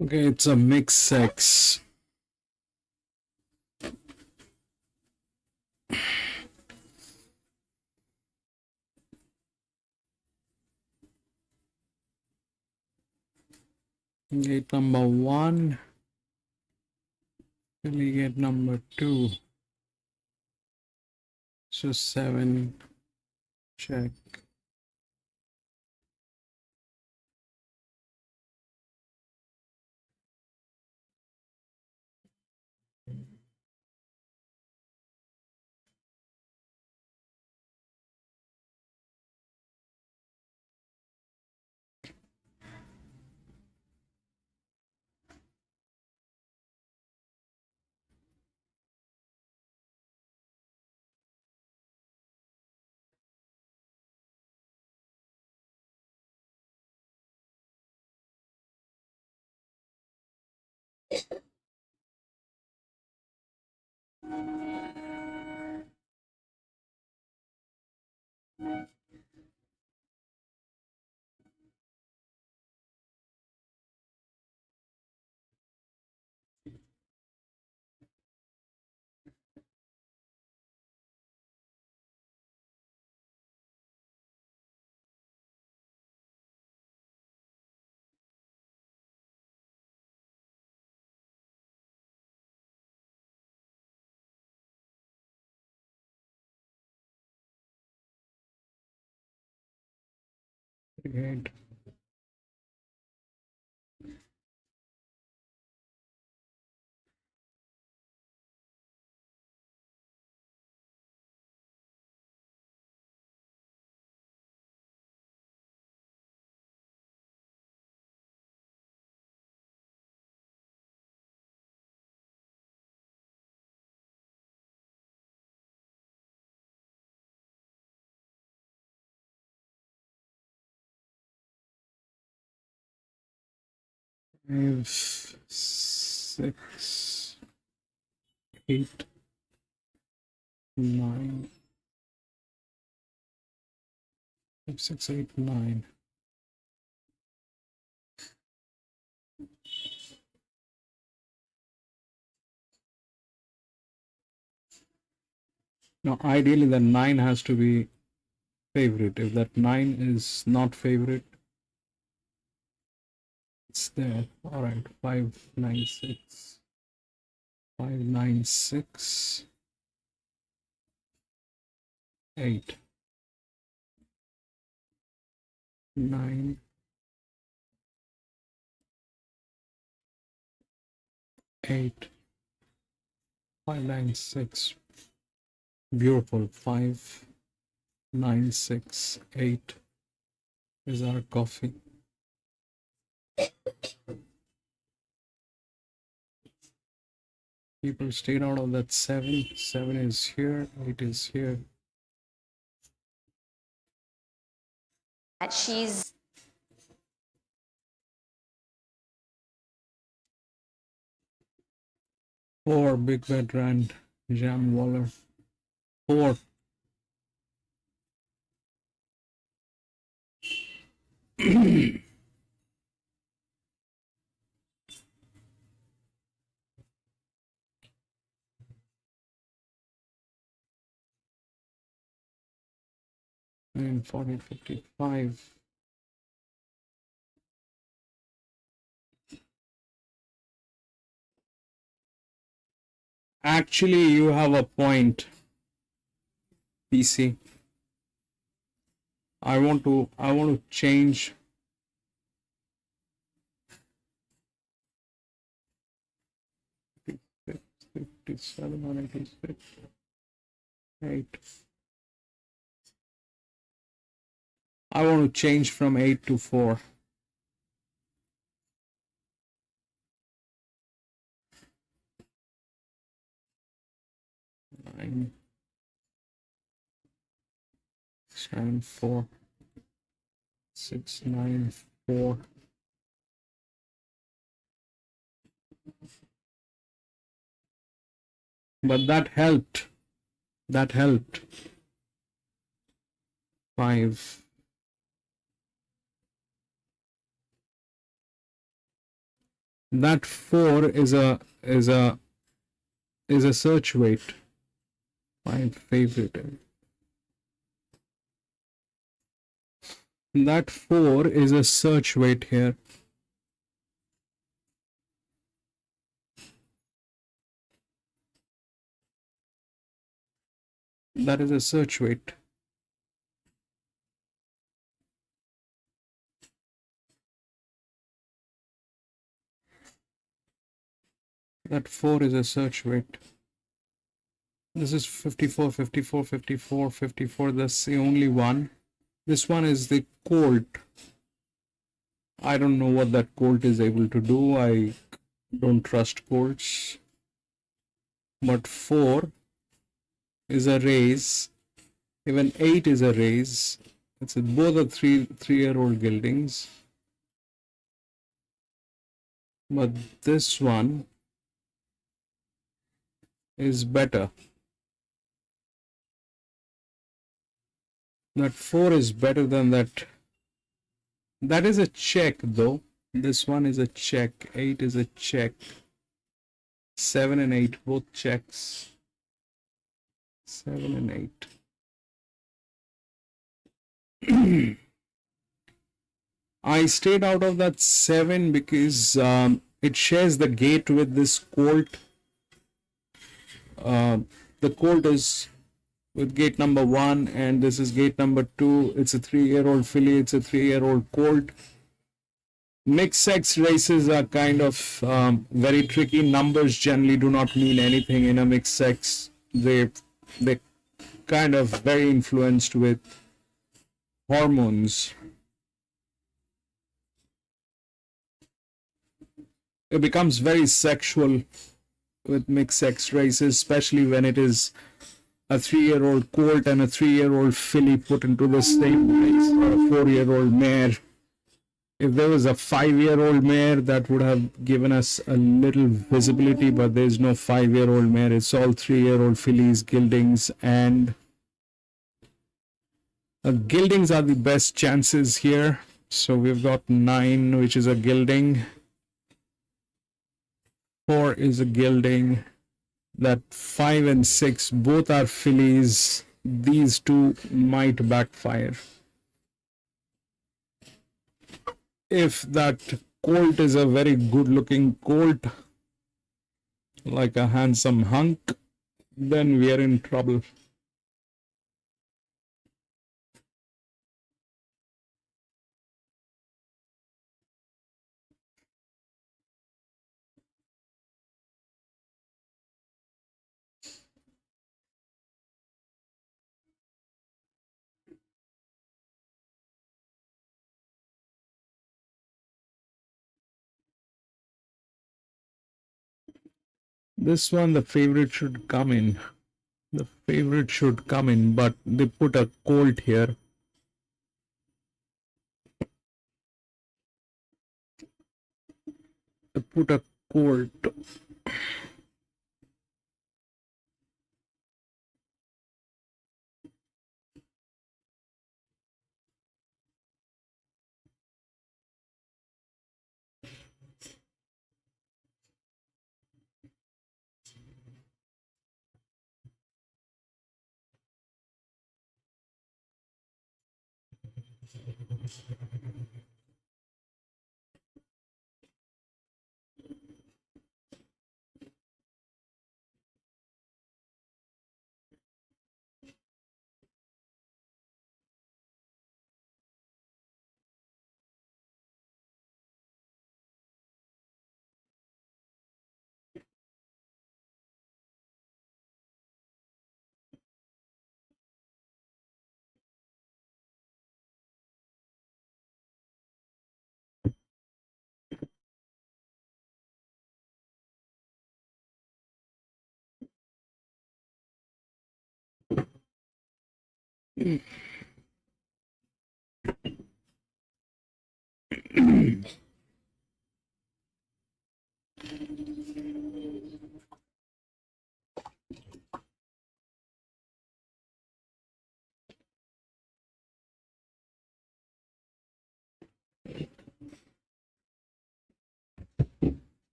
Okay, it's a mixed sex. Gate number 1. Filly gate number 2. So 7. Check. Gate. Five, 6, 8, 9. 5, 6, 8, 9. Now, ideally, the 9 has to be favorite. If that 9 is not favorite, it's there. All right, 5, 9, 6. 5, 9, 6. 8. 9. 8. 5, 9, 6. Beautiful. 5, 9, 6, 8 is our coffee. People stayed out of that 7. 7 is here. 8 is here. She's 4. Big Bet Rand. Jam Waller. 4. And 40, 55. Actually, you have a point, PC. I want to change. Fifty-seven or 86. 8. I want to change from 8 to 4. Nine, 7, 4, 6, 9, 4. But that helped. That helped. 5. That 4 is a search weight. My favorite. That 4 is a search weight here. That is a search weight. That 4 is a search weight. This is 54, 54, 54, 54. That's the only one. This one is the colt. I don't know what that colt is able to do. I don't trust colts. But 4 is a race. Even 8 is a race. It's both are three-year-old geldings. But this one is better. That 4 is better than that. That is a check though. This one is a check. 8 is a check. 7 and 8 both checks. 7 and 8. I stayed out of that 7 because it shares the gate with this colt. The colt is with gate number 1 and this is gate number 2. It's a 3-year-old filly. It's a 3-year-old colt. Mixed sex races are kind of very tricky. Numbers generally do not mean anything in a mixed sex. They kind of very influenced with hormones. It becomes very sexual with mixed sex races, especially when it is a 3-year-old colt and a 3-year-old filly put into the same race, or a 4-year-old mare. If there was a 5-year-old mare, that would have given us a little visibility, but there's no 5-year-old mare. It's all 3-year-old fillies, geldings, and geldings are the best chances here. So we've got 9, which is a gelding. 4 is a gelding. That 5 and 6 both are fillies. These two might backfire. If that colt is a very good looking colt, like a handsome hunk, then we are in trouble. This one, the favorite should come in. The favorite should come in, but they put a colt here. They put a colt.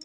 I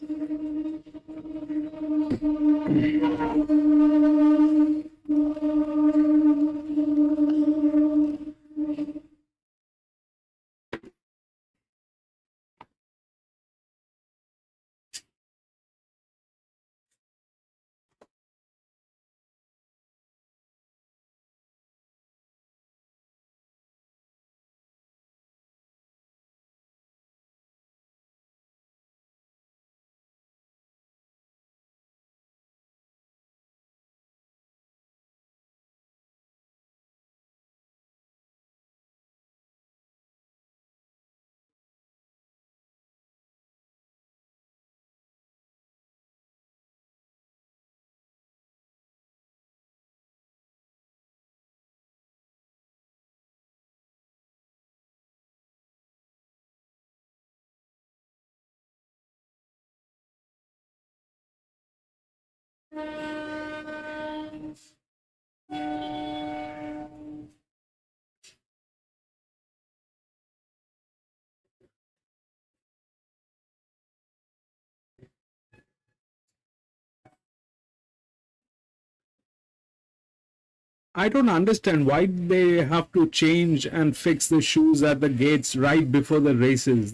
don't understand why they have to change and fix the shoes at the gates right before the races.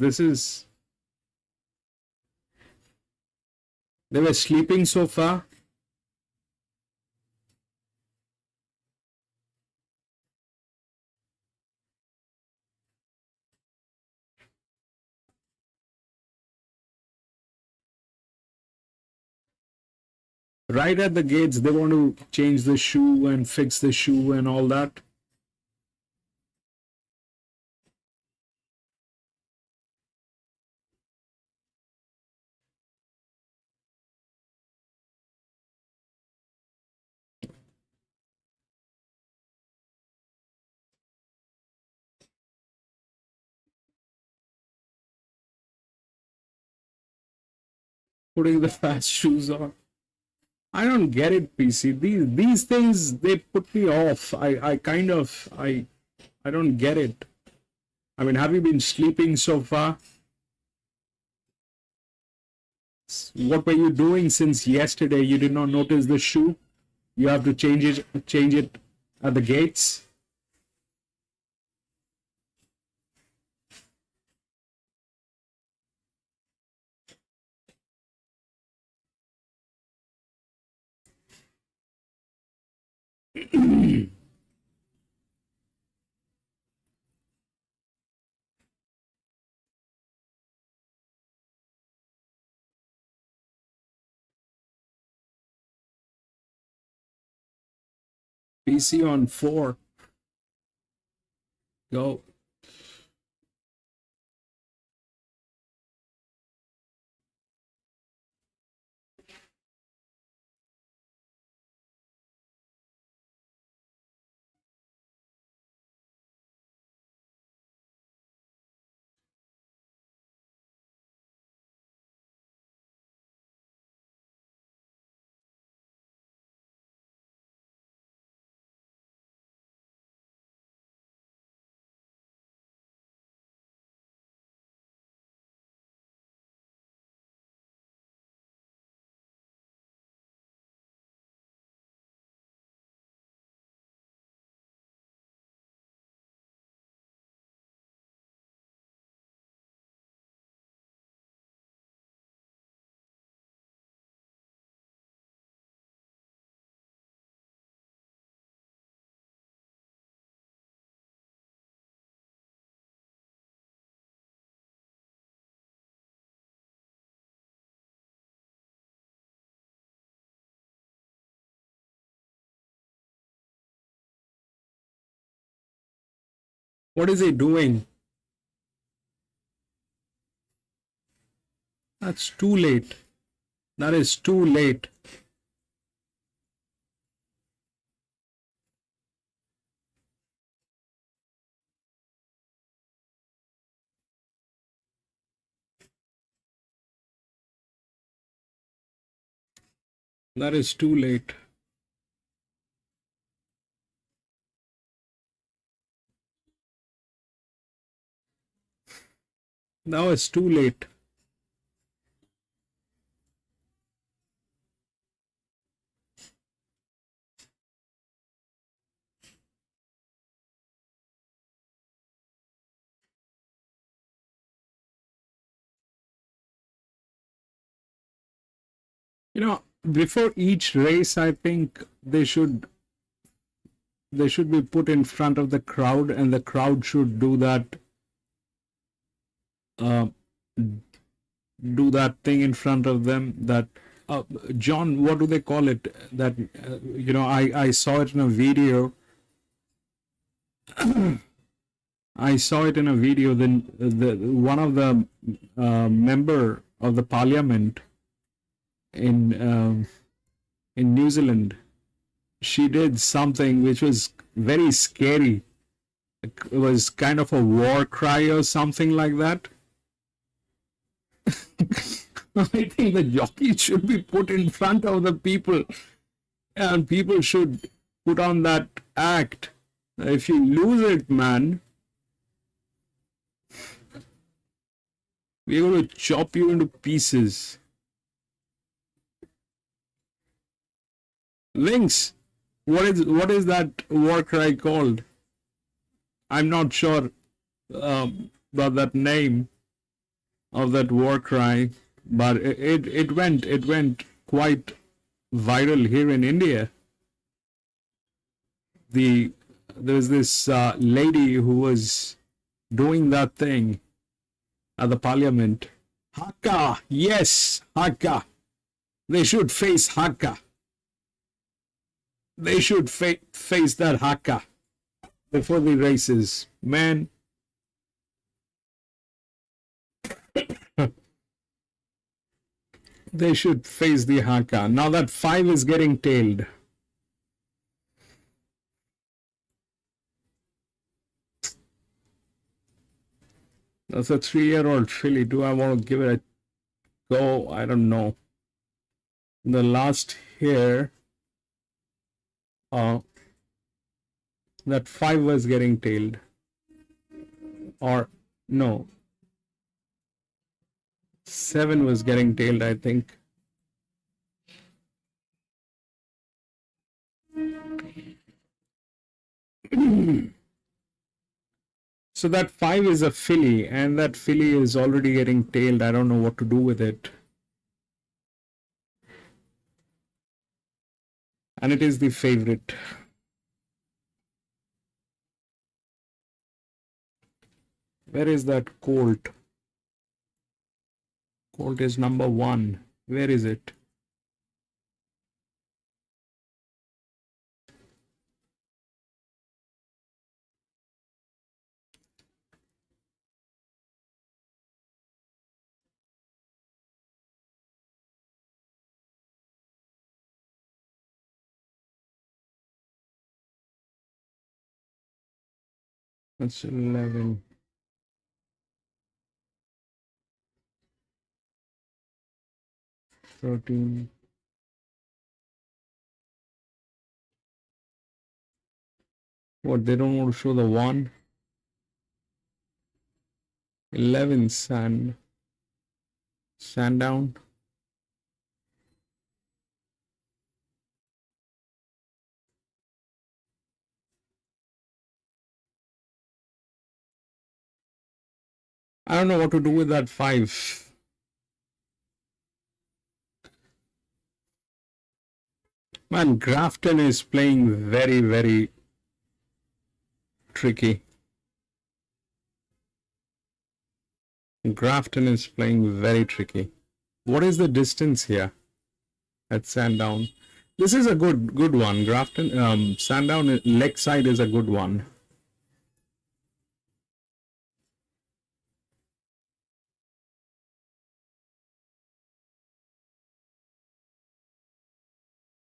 They were sleeping so far. Right at the gates, they want to change the shoe and fix the shoe and all that. Putting the fast shoes on. I don't get it, PC. These things, they put me off. I don't get it. I mean, have you been sleeping so far? What were you doing since yesterday? You did not notice the shoe? You have to change it at the gates. PC on 4. Go. What is he doing? That's too late. That is too late. That is too late. Now it's too late. You know, before each race, I think they should be put in front of the crowd, and the crowd should do that uh, thing in front of them. That John, what do they call it? That you know, I saw it in a video. I saw it in a video. Then the one of the member of the parliament in New Zealand, she did something which was very scary. It was kind of a war cry or something like that. I think the jockeys should be put in front of the people, and people should put on that act. If you lose it, man, we're going to chop you into pieces. Lynx, what is that war cry called? I'm not sure about that name of that war cry, but it went quite viral here in India. There's this lady who was doing that thing at the parliament. Haka, yes, Haka. They should face Haka. They should face that Haka before the races, man. They should face the Haka. Now that 5 is getting tailed. That's a 3-year-old filly. Do I want to give it a go? I don't know. The last here, that 5 was getting tailed. Or no, 7 was getting tailed, I think. So that 5 is a filly, and that filly is already getting tailed. I don't know what to do with it. And it is the favorite. Where is that colt? Colt is number 1. Where is it? That's 11. What, they don't want to show the 1? 11 Sandown. I don't know what to do with that 5. Man, Grafton is playing very, very tricky. Grafton is playing very tricky. What is the distance here at Sandown? This is a good one. Grafton, Sandown leg side is a good one.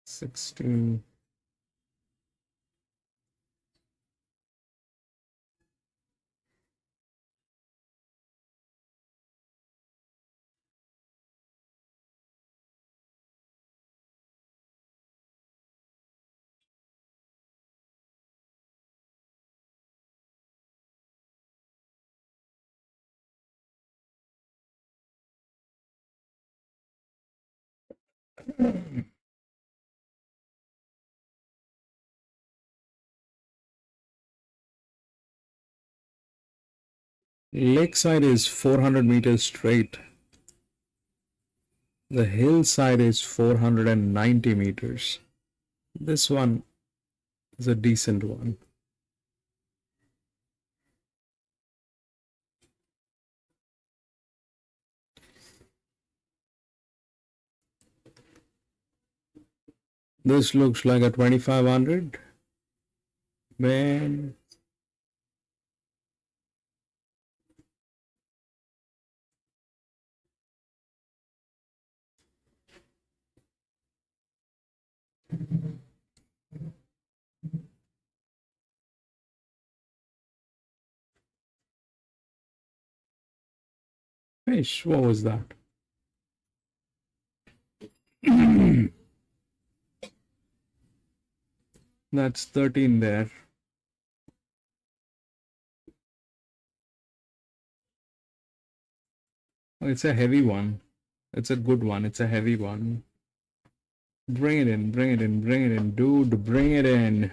$16. Lakeside is 400 meters straight. The hillside is 490 meters. This one is a decent one. This looks like a 2500. Man. Fish, what was that? That's 13 there. Oh, it's a heavy one. It's a good one. It's a heavy one. Bring it in, bring it in, bring it in. Dude, bring it in.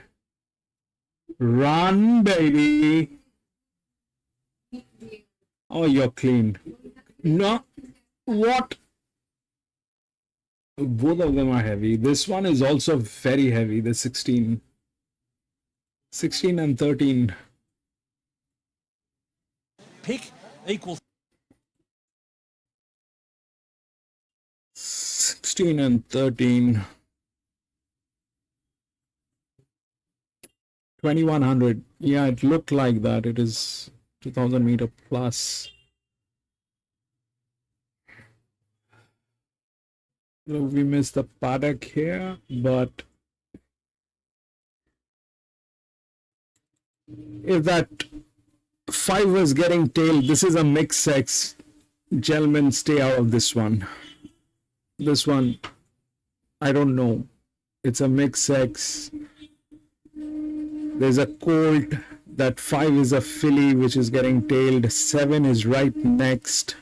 Run, baby. Oh, you're clean. No. What? Both of them are heavy. This one is also very heavy. The 16. 16 and 13. Pick equals 16 and 13. 2100. Yeah, it looked like that. It is 2000 meter plus. So we missed the paddock here, but if that 5 was getting tailed, this is a mixed sex. Gentlemen, stay out of this one. This one, I don't know. It's a mixed sex. There's a colt. That 5 is a filly which is getting tailed. 7 is right next.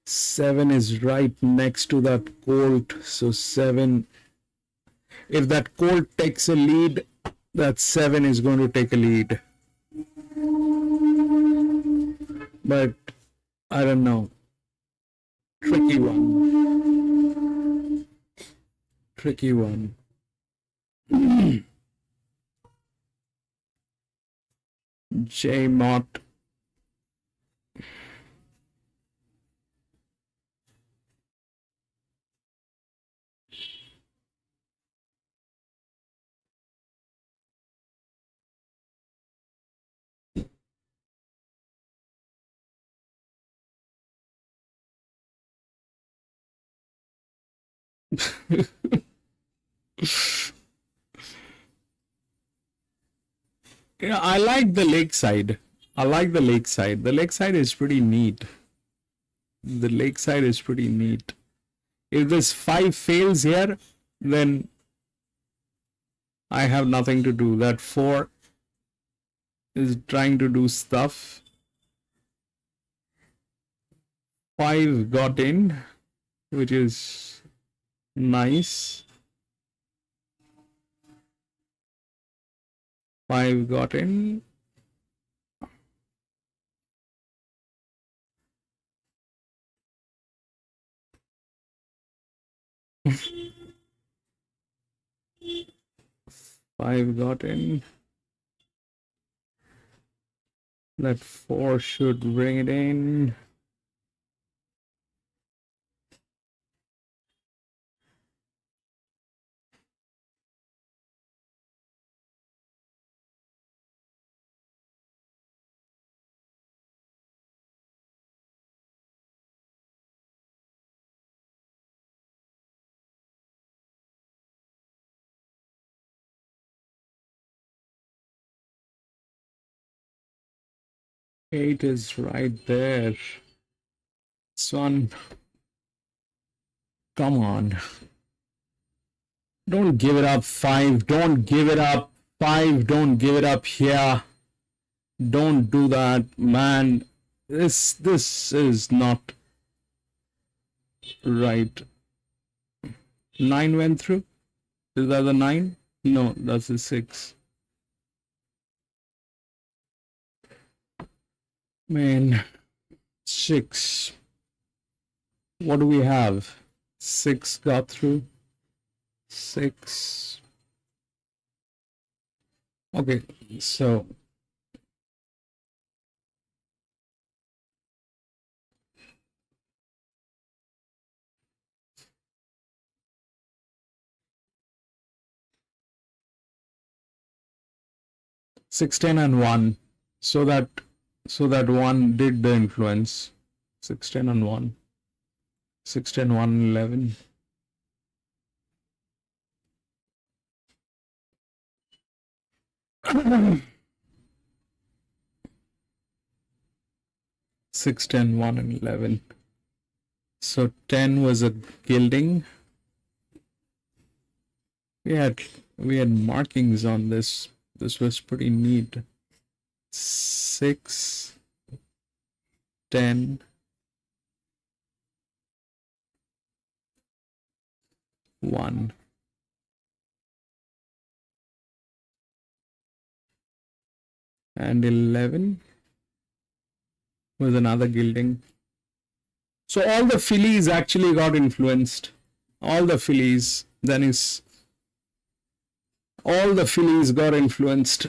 7 is right next to that colt. So 7. If that colt takes a lead, that 7 is going to take a lead. But I don't know. Tricky one. Tricky one. J Mott. Yeah, I like the lakeside. I like the lakeside. The lakeside is pretty neat. The lakeside is pretty neat. If this 5 fails here, then I have nothing to do. That 4 is trying to do stuff. 5 got in, which is nice. 5 got in. Five got in. That 4 should bring it in. Eight is right there. Son, come on. Don't give it up. 5. Don't give it up. 5. Don't give it up here. Don't do that, man. This is not right. 9 went through. Is that the 9? No, that's the 6. Man, 6. What do we have? 6 got through. 6. Okay, so six, 10, and 1. So that 1 did the influence. 6, 10, and 1. 6, 10, 1, 11. Six, 10, 1, and 11. So 10 was a gilding. We had markings on this. This was pretty neat. 6, 10, 1. And 11 was another gilding. So all the fillies actually got influenced. All the fillies, all the fillies got influenced.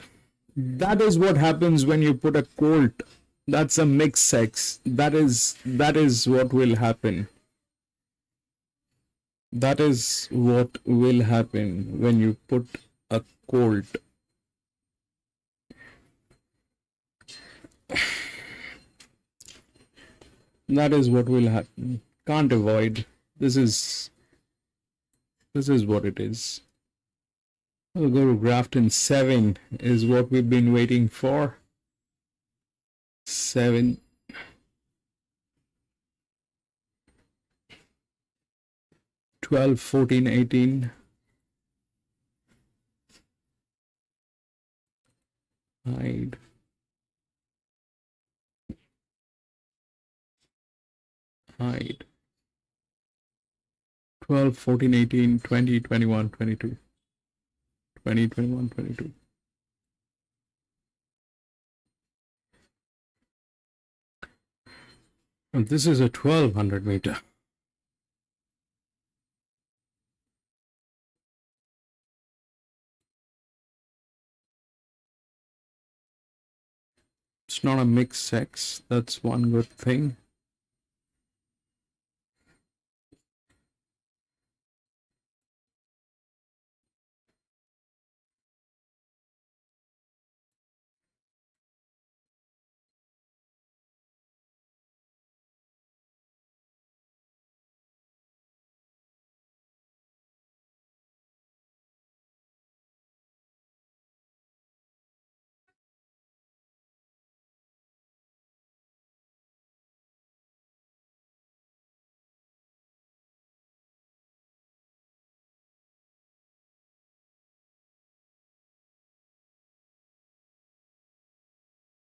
That is what happens when you put a colt. That's a mixed sex. That is what will happen. That is what will happen when you put a colt. That is what will happen. Can't avoid. This is what it is. We'll go to Grafton. 7 is what we've been waiting for. 7. 12, 14, 18. Hide. Hide. 12, 14, 18, 20, 21, 22. 20, 21, 22. And this is a 1200 meter. It's not a mixed sex. That's one good thing.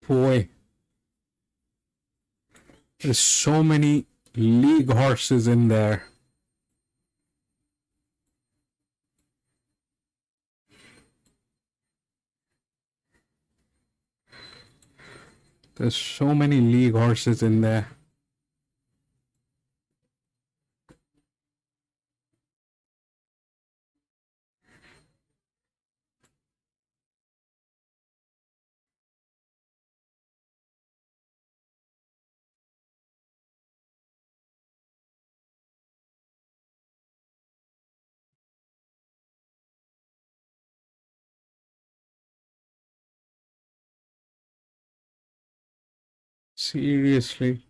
Boy, there's so many league horses in there. There's so many league horses in there. Seriously.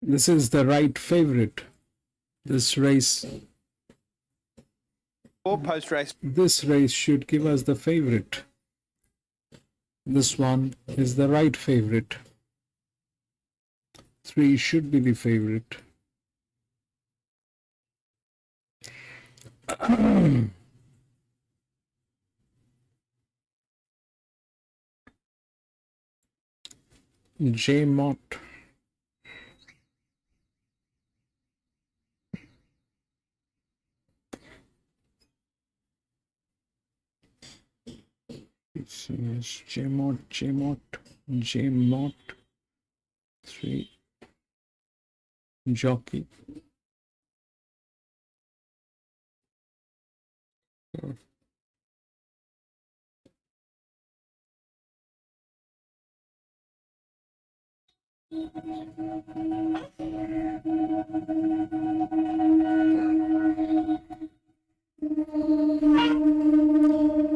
This is the right favorite. This race Or post-race. This race should give us the favorite. This one is the right favorite. 3 should be the favorite. J Mott. J Mott, 3 jockey.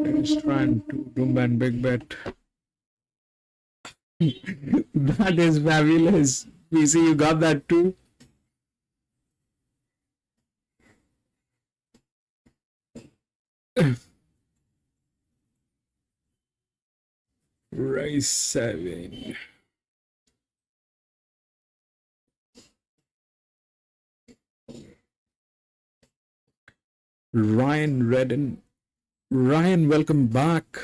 Let's try and do Doomben big bet. That is fabulous. PC, you got that too? Race 7. Ryan Redden. Ryan, welcome back.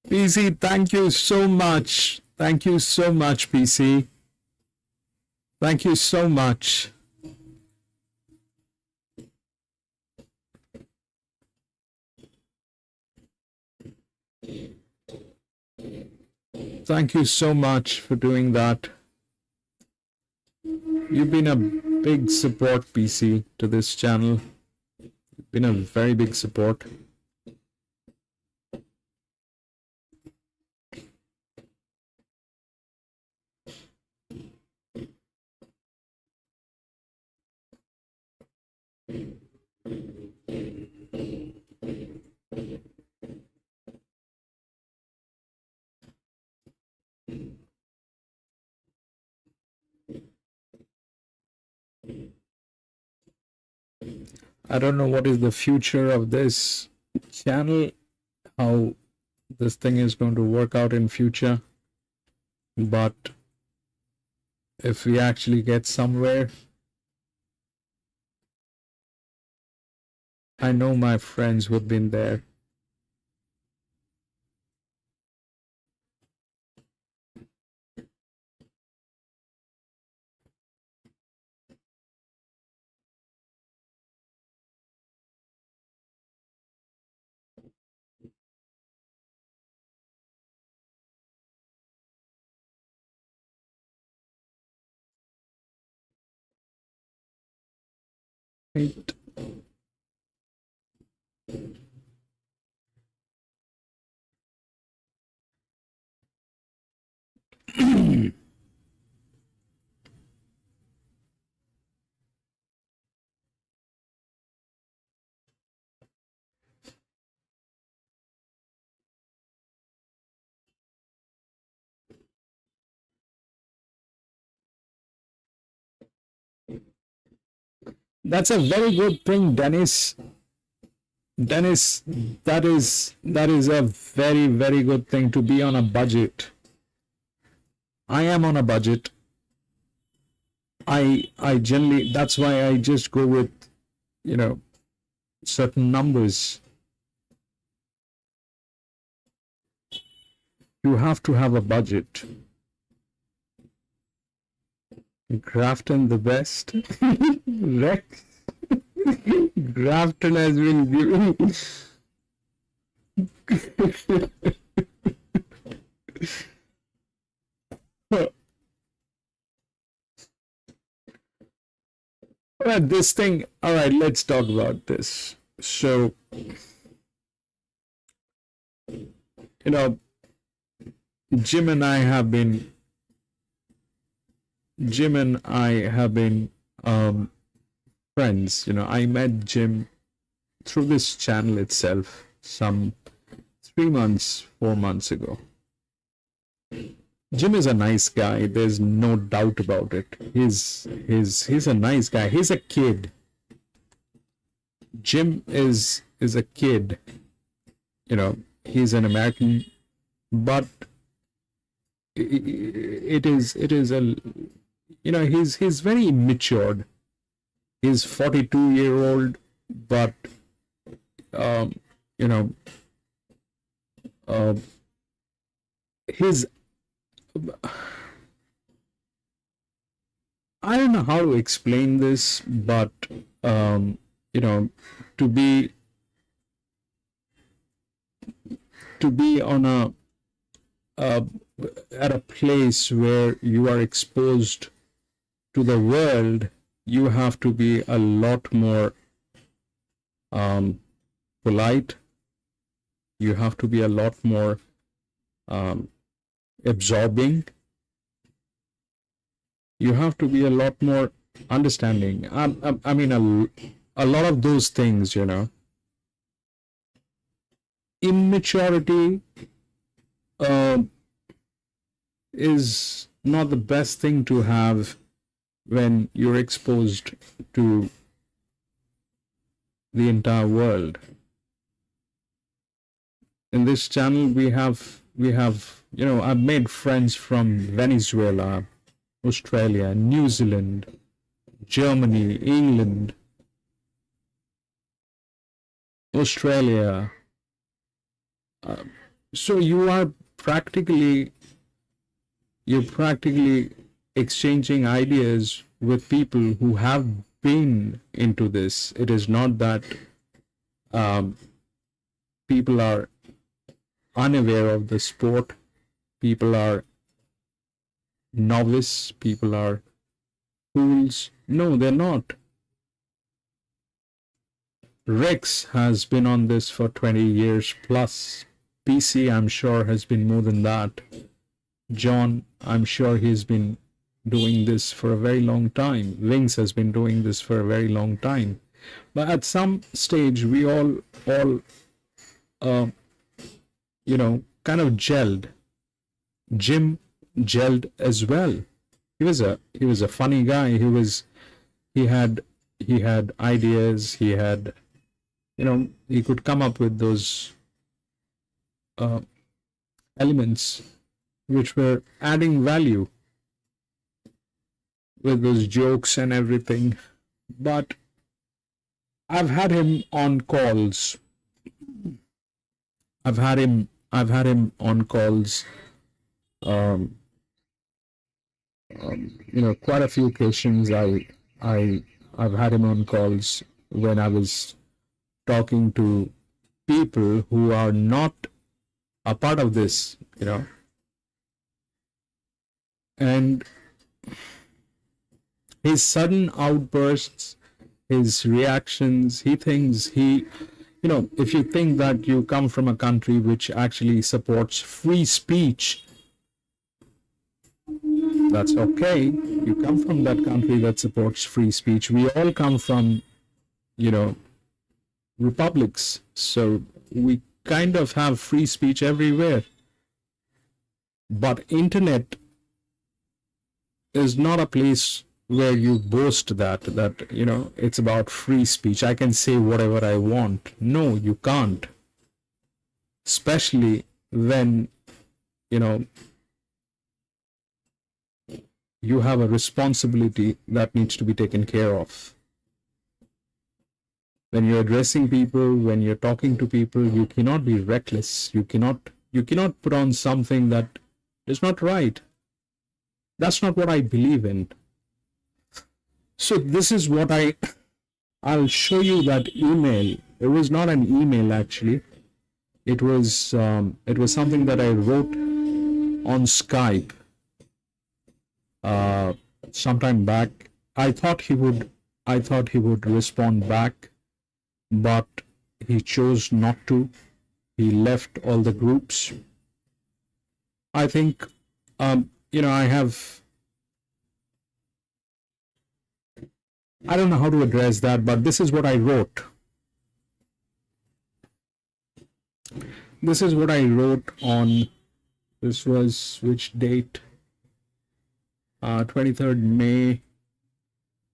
PC, thank you so much. Thank you so much, PC. Thank you so much. Thank you so much for doing that. You've been a big support, PC, to this channel. You've been a very big support. I don't know what is the future of this channel, how this thing is going to work out in future, but if we actually get somewhere, I know my friends who've been there. Right. That's a very good thing, Dennis. Dennis, that is a very, very good thing to be on a budget. I am on a budget. I generally, that's why I just go with, certain numbers. You have to have a budget. Grafton the best. Rex. Grafton has been given. But this thing, all right, let's talk about this. So, Jim and I have been friends. I met Jim through this channel itself some 3 months, 4 months ago. Jim is a nice guy. There's no doubt about it. He's a nice guy. He's a kid. Jim is a kid. He's an American, but it is a he's very matured. He's 42-year-old, but his I don't know how to explain this, but to be on at a place where you are exposed to the world, you have to be a lot more polite. You have to be a lot more absorbing. You have to be a lot more understanding. I mean, a lot of those things, Immaturity is not the best thing to have when you're exposed to the entire world. In this channel, we have I've made friends from Venezuela, Australia, New Zealand, Germany, England, Australia. So you're practically exchanging ideas with people who have been into this. It is not that people are unaware of the sport. People are novice. People are fools. No, they're not. Rex has been on this for 20 years plus. PC, I'm sure, has been more than that. John, I'm sure he's been doing this for a very long time. Wings has been doing this for a very long time. But at some stage, we all kind of gelled. Jim gelled as well. He was a funny guy. He had ideas. He had, he could come up with those elements which were adding value with those jokes and everything. But I've had him on calls. I've had him on calls quite a few occasions. I've had him on calls when I was talking to people who are not a part of this, and his sudden outbursts, his reactions, he thinks if you think that you come from a country which actually supports free speech, that's okay. You come from that country that supports free speech. We all come from, republics. So we kind of have free speech everywhere. But internet is not a place where you boast that it's about free speech. I can say whatever I want. No, you can't. Especially when, you have a responsibility that needs to be taken care of. When you're addressing people, when you're talking to people, you cannot be reckless. You cannot put on something that is not right. That's not what I believe in. So this is what I'll show you that email. It was not an email actually. It was something that I wrote on Skype sometime back. I thought he would respond back, but he chose not to. He left all the groups. I think I don't know how to address that, but this is what I wrote. This is what I wrote on, this was which date? 23rd May.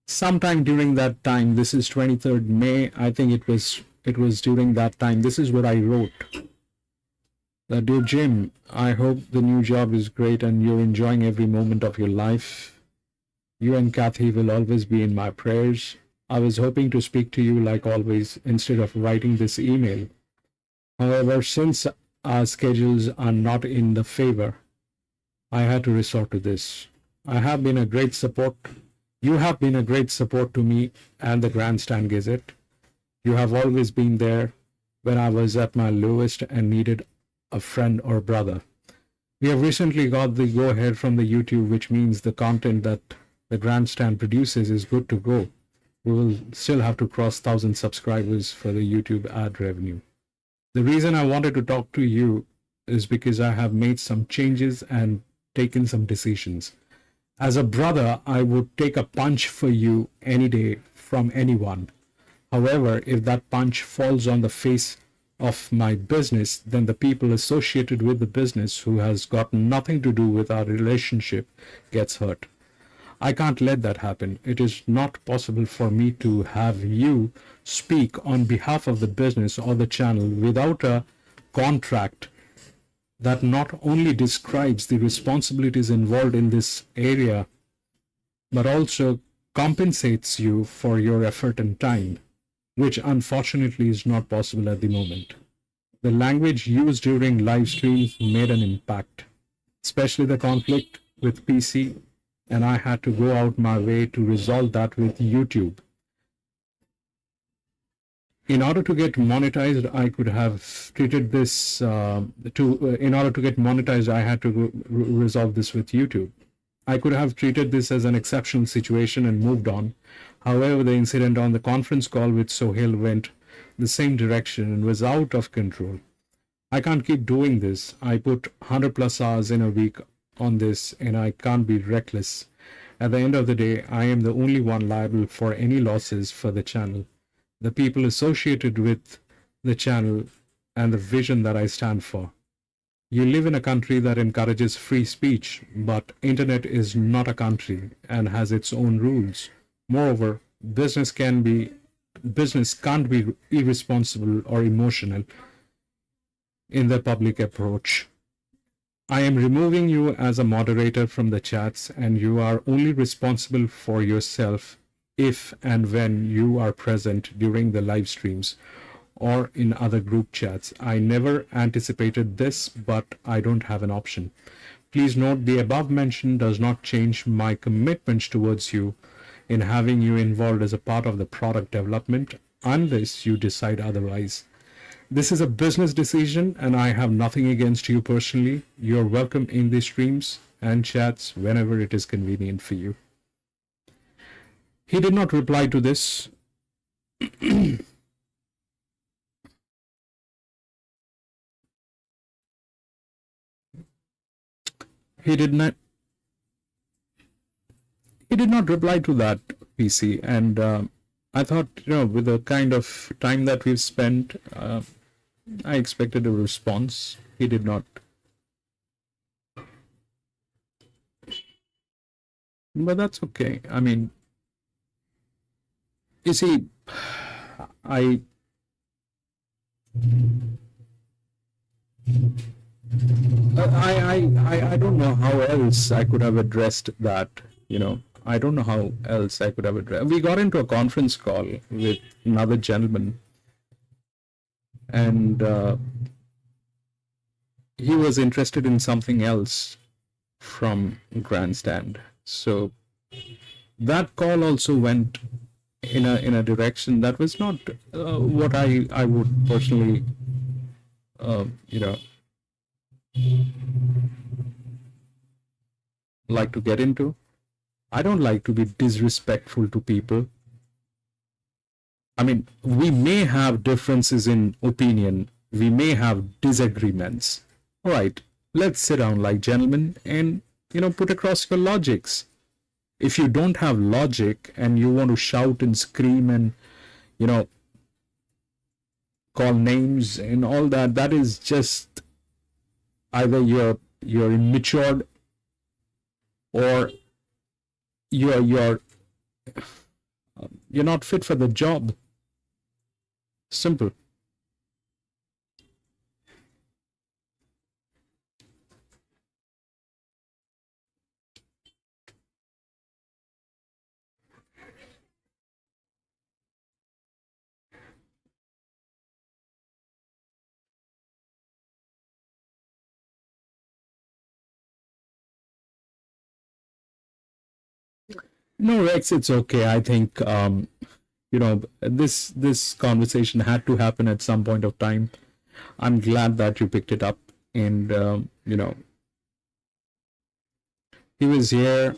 Sometime during that time, this is 23rd May. I think it was during that time. This is what I wrote. Dear Jim, I hope the new job is great and you're enjoying every moment of your life. You and Kathy will always be in my prayers. I was hoping to speak to you like always instead of writing this email. However, since our schedules are not in the favor, I had to resort to this. I have been a great support. You have been a great support to me and the Grandstand Gazette. You have always been there when I was at my lowest and needed a friend or brother. We have recently got the go-ahead from the YouTube, which means the content that the Grandstand produces is good to go. We will still have to cross 1,000 subscribers for the YouTube ad revenue. The reason I wanted to talk to you is because I have made some changes and taken some decisions. As a brother, I would take a punch for you any day from anyone. However, if that punch falls on the face of my business, then the people associated with the business who has got nothing to do with our relationship gets hurt. I can't let that happen. It is not possible for me to have you speak on behalf of the business or the channel without a contract that not only describes the responsibilities involved in this area, but also compensates you for your effort and time, which unfortunately is not possible at the moment. The language used during live streams made an impact, especially the conflict with PC, and I had to go out my way to resolve that with YouTube. In order to get monetized, I could have treated this, in order to get monetized, I had to resolve this with YouTube. I could have treated this as an exceptional situation and moved on. However, the incident on the conference call with Sohail went the same direction and was out of control. I can't keep doing this. I put 100 plus hours in a week on this and I can't be reckless. At the end of the day, I am the only one liable for any losses for the channel, the people associated with the channel, and the vision that I stand for. You live in a country that encourages free speech, but internet is not a country and has its own rules. Moreover, business can't be irresponsible or emotional in the public approach. I am removing you as a moderator from the chats, and you are only responsible for yourself if and when you are present during the live streams or in other group chats. I never anticipated this, but I don't have an option. Please note the above mention does not change my commitments towards you in having you involved as a part of the product development unless you decide otherwise. This is a business decision and I have nothing against you personally. You're welcome in the streams and chats whenever it is convenient for you. He did not reply to this. He did not reply to that, PC, and I thought, with the kind of time that we've spent, I expected a response. He did not. But that's okay. I mean, you see, I don't know how else I could have addressed that, I don't know how else I could have addressed. We got into a conference call with another gentleman, and he was interested in something else from Grandstand. So that call also went in a direction that was not what I would personally like to get into. I don't like to be disrespectful to people. I mean, we may have differences in opinion, we may have disagreements. All right, let's sit down like gentlemen and put across your logics. If you don't have logic and you want to shout and scream and call names and all that, that is just either you're immature or you're not fit for the job. Simple. No, Rex, it's okay. I think this conversation had to happen at some point of time. I'm glad that you picked it up, and he was here.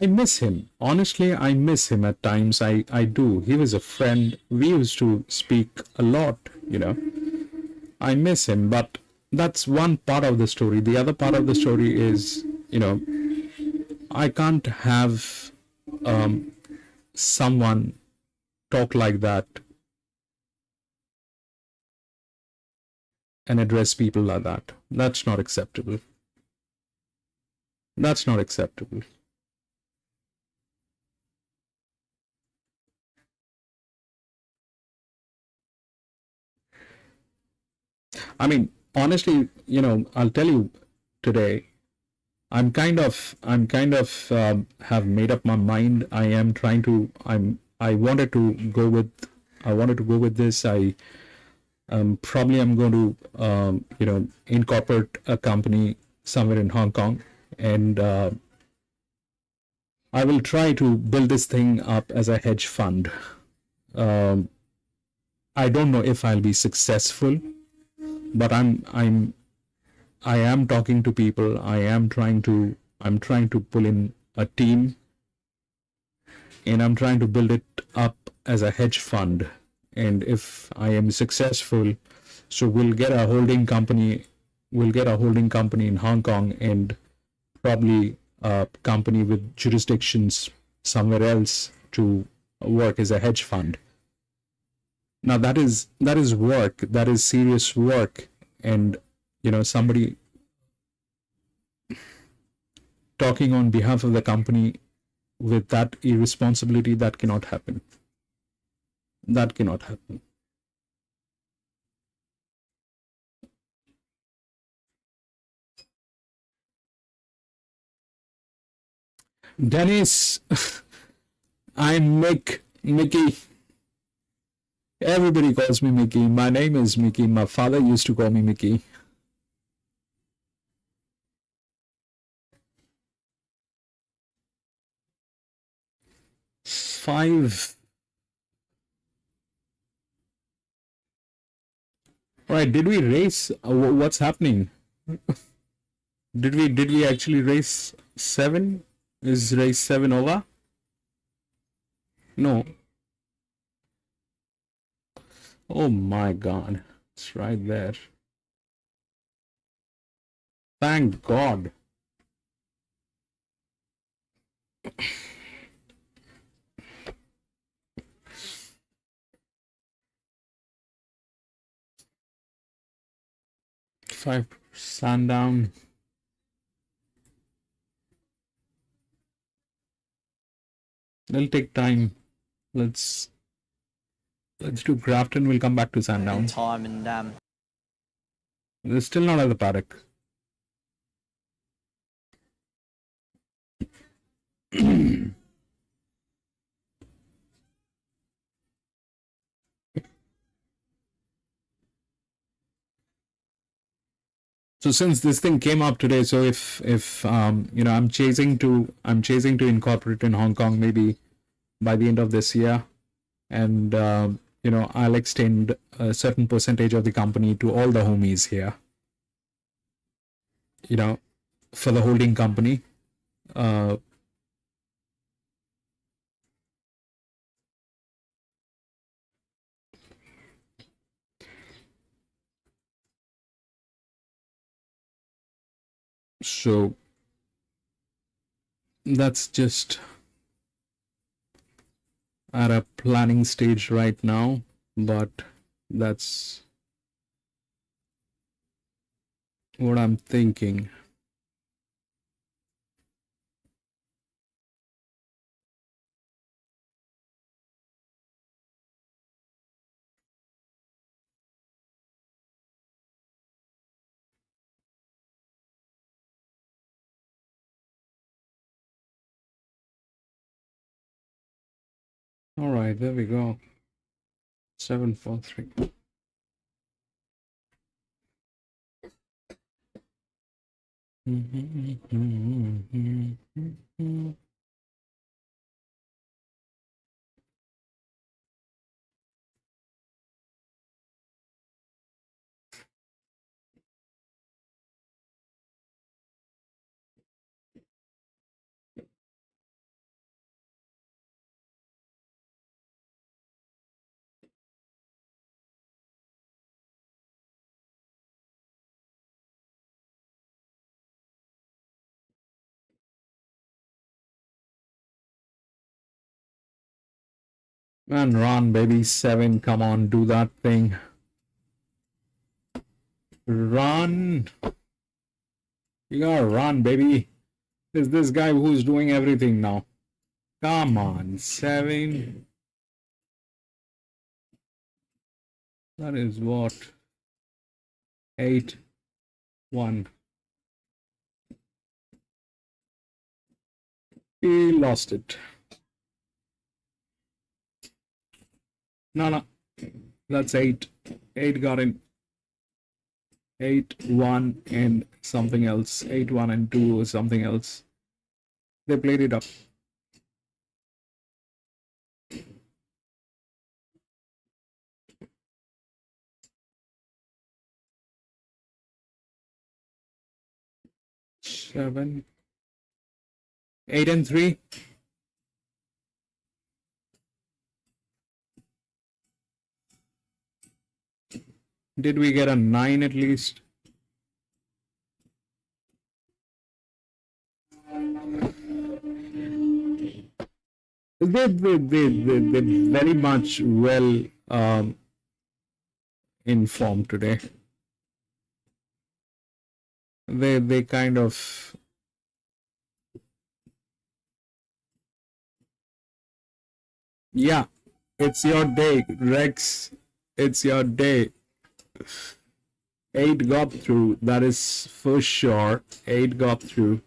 I miss him. Honestly, I miss him at times. I do. He was a friend. We used to speak a lot, I miss him, but that's one part of the story. The other part of the story is, I can't have someone talk like that and address people like that. That's not acceptable. That's not acceptable. I mean, honestly, I'll tell you today, I'm kind of have made up my mind. I wanted to go with this. I probably am going to incorporate a company somewhere in Hong Kong, and I will try to build this thing up as a hedge fund. I don't know if I'll be successful, but I am talking to people. I'm trying to pull in a team, and I'm trying to build it up as a hedge fund. And if I am successful, so we'll get a holding company in Hong Kong, and probably a company with jurisdictions somewhere else to work as a hedge fund. Now that is work, that is serious work, and somebody talking on behalf of the company with that irresponsibility, that cannot happen. That cannot happen. Dennis, I'm Mickey. Everybody calls me Mickey. My name is Mickey. My father used to call me Mickey. Five. All right, did we race? What's happening? Did we actually race 7? Is race 7 over? No. Oh my God, it's right there. Thank God. Five Sandown. It'll take time. Let's do Grafton. We'll come back to Sandown. Time and They're still not at the paddock. So since this thing came up today, so if I'm chasing to incorporate in Hong Kong, maybe by the end of this year, and I'll extend a certain percentage of the company to all the homies here, for the holding company. So that's just at a planning stage right now, but that's what I'm thinking. All right, there we go. 743. Man, run, baby. 7, come on, do that thing. Run. You gotta run, baby. There's this guy who's doing everything now. Come on, 7. That is what? 8, 1. He lost it. No. That's 8. 8 got in. 8, 1, and something else. 8, 1, and 2 or something else. They played it up. Seven, 8, and 3. Did we get a 9 at least? They're very much well informed today. They kind of it's your day, Rex. It's your day. 8 got through, that is for sure. 8 got through.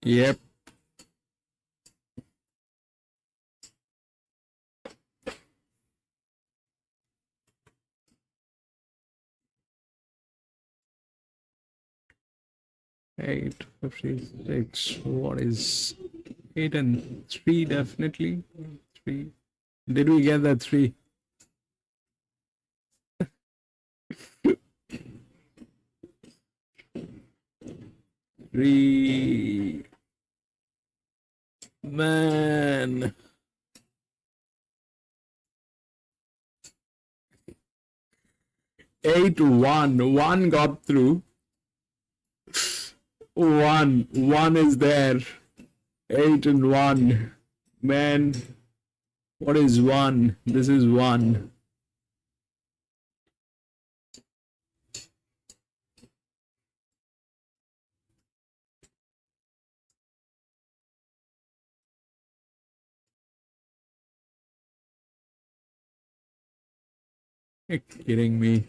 Yep. Eight 56. What is 8 and 3? Definitely 3. Did we get that 3? Three. Man. Eight, 1. 1 got through. 1. 1 is there. 8 and 1. Man. What is 1? This is 1. You're kidding me.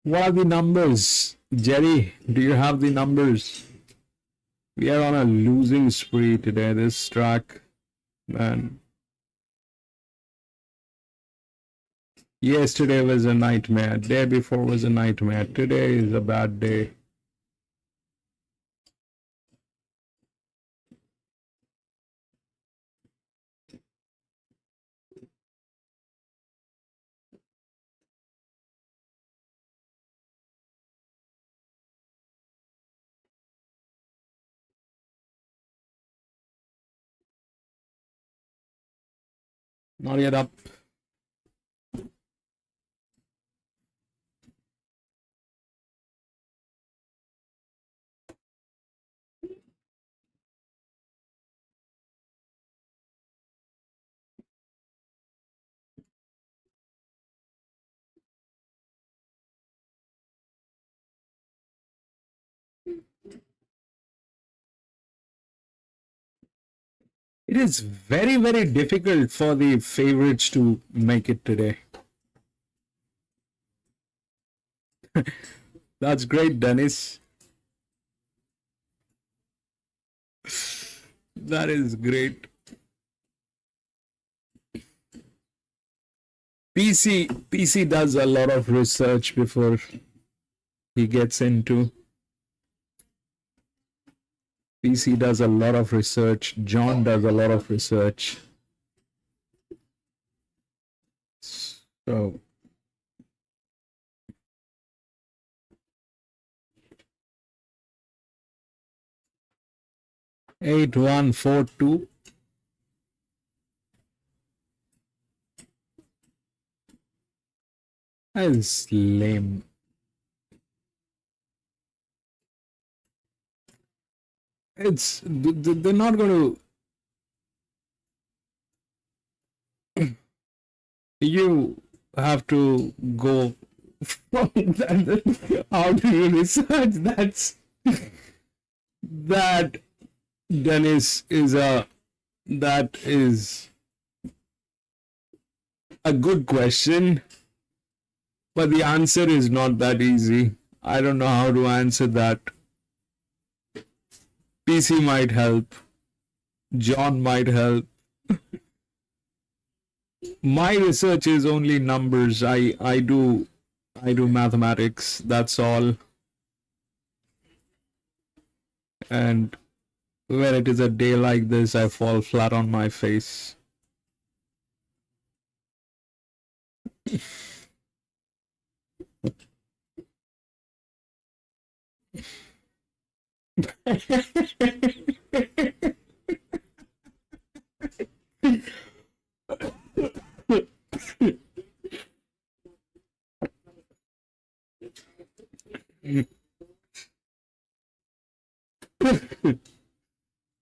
What are the numbers? Jerry, do you have the numbers? We are on a losing spree today, this track, man. Yesterday was a nightmare. Day before was a nightmare. Today is a bad day. Not yet up. It is very, very difficult for the favorites to make it today. That's great, Dennis. That is great. PC does a lot of research before he gets into. PC does a lot of research. John does a lot of research. So eight, 1, 4, 2. That is lame. They're not going to. You have to go from that. How do you research? That Dennis is that is a good question, but the answer is not that easy. I don't know how to answer that. PC might help. John might help. My research is only numbers. I do mathematics. That's all. And when it is a day like this, I fall flat on my face.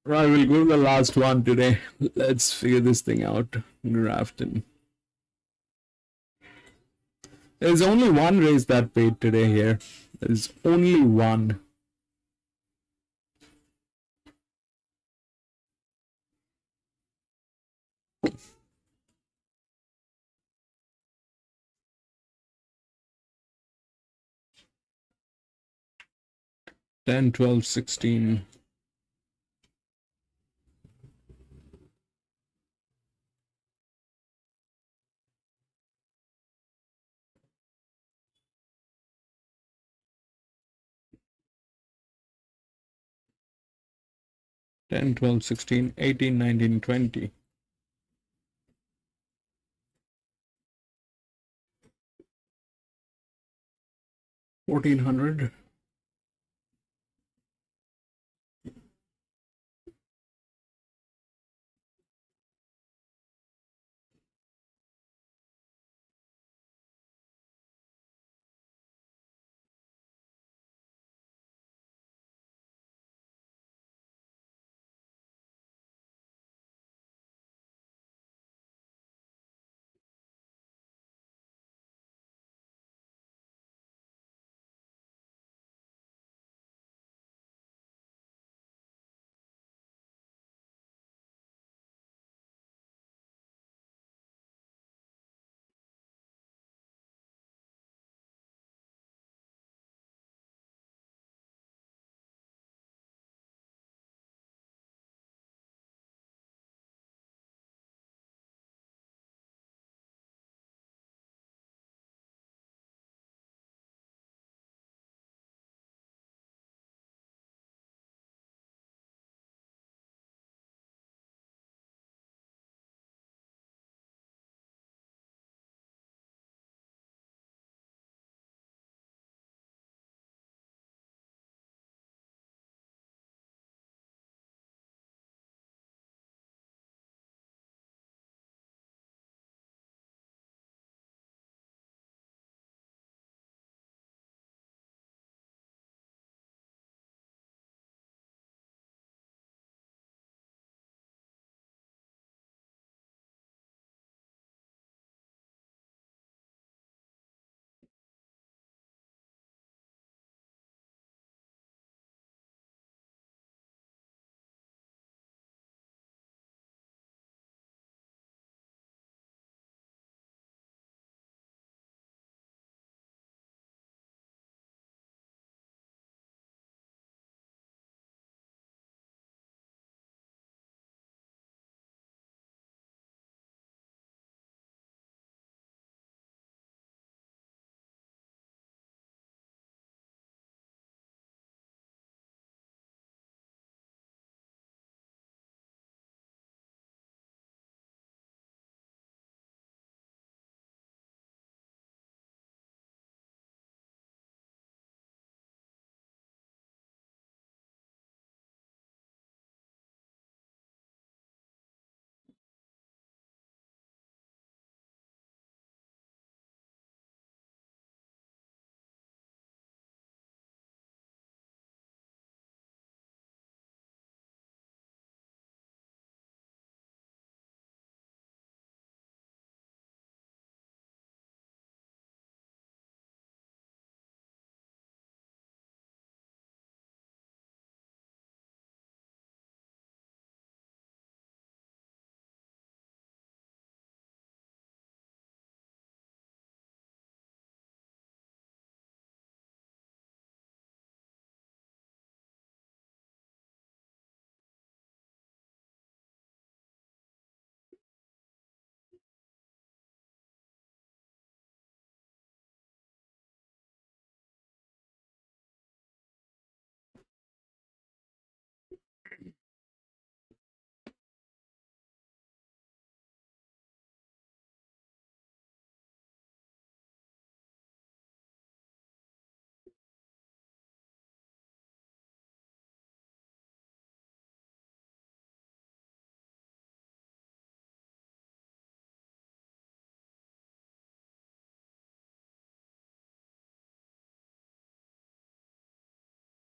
Right, we'll go to the last one today. Let's figure this thing out. Grafton. There's only one race that paid today here. There's only one. Ten, 12, 16. Ten, 12, 16, 18, 19, 20. 1400.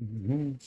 Mhm.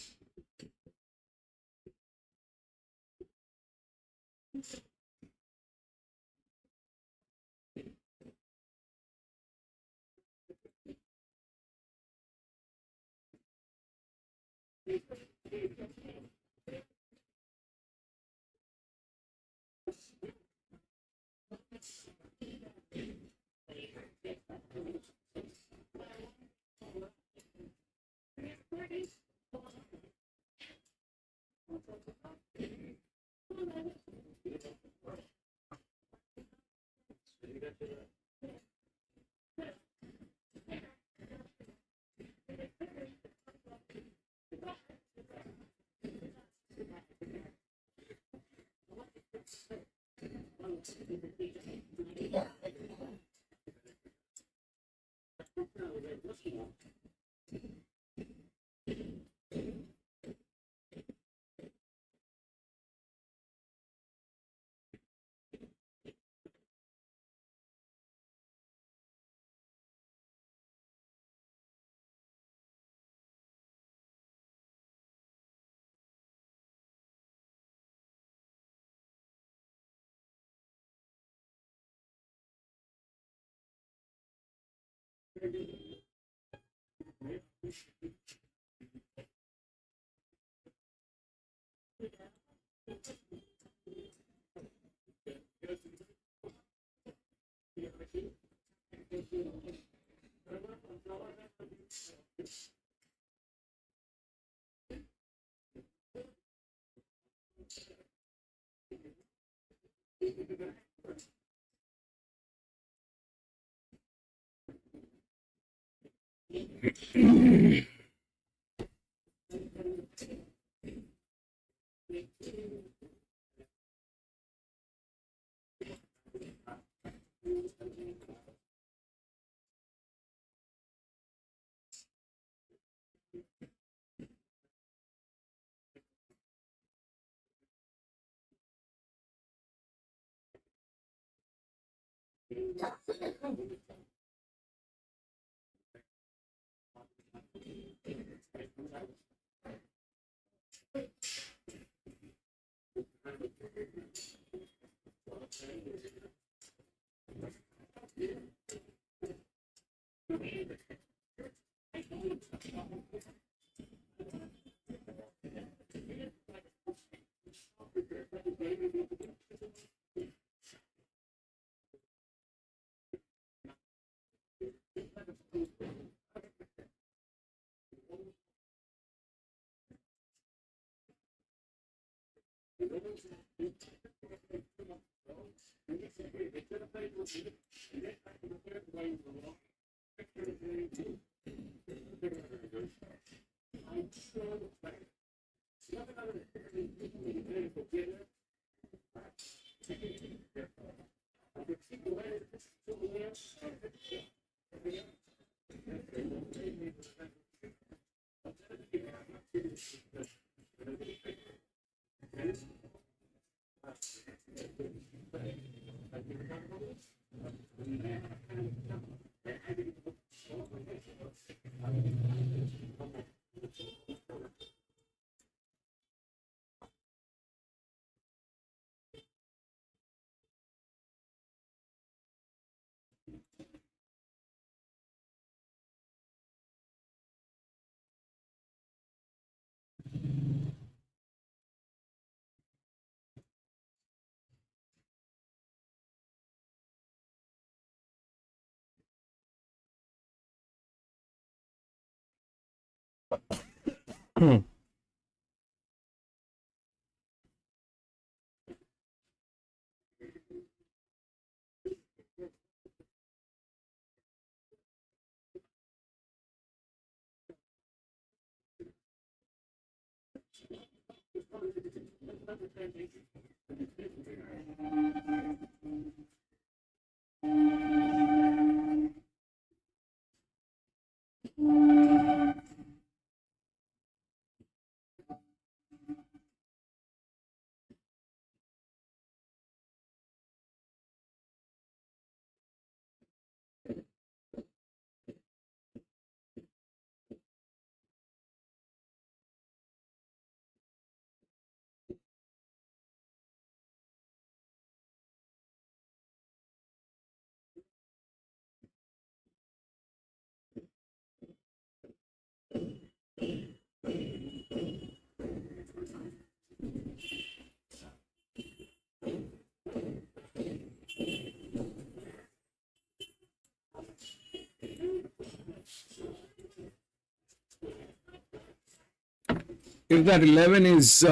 If that 11 is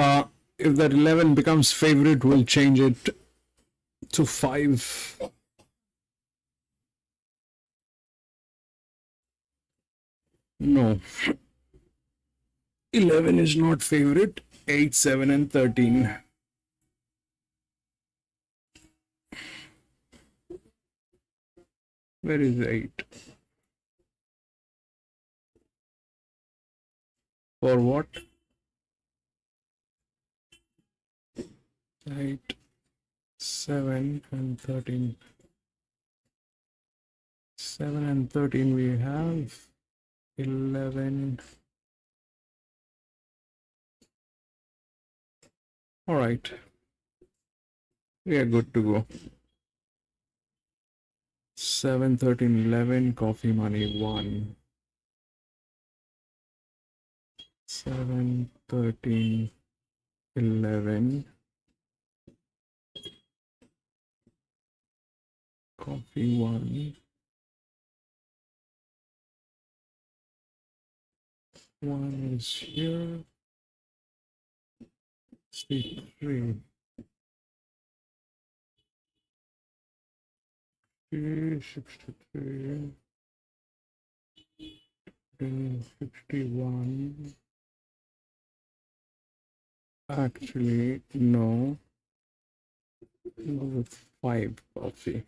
if that 11 becomes favorite, we'll change it to 5. No, 11 is not favorite. 8, 7 and 13. Where is 8? For what? 8, 7 and 13. 7 and 13 we have. 11. All right. We are good to go. 7, 13, 11. Coffee money 1. 7, 13, 11. Coffee 1. 1 is here. 63. 63. 61. Actually, no. Go with 5 coffee.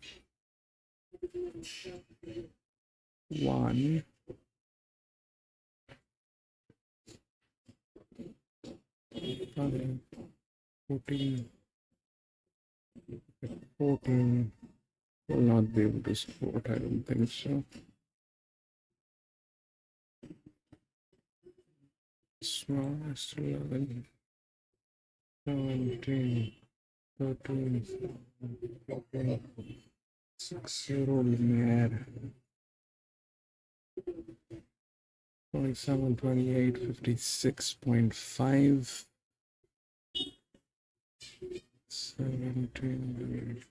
1. 14. 14. Will not be able to support, I don't think so. Smallest 11. 17. 13. 14. 6-year-old mare. 27, 28, 56.5. 17,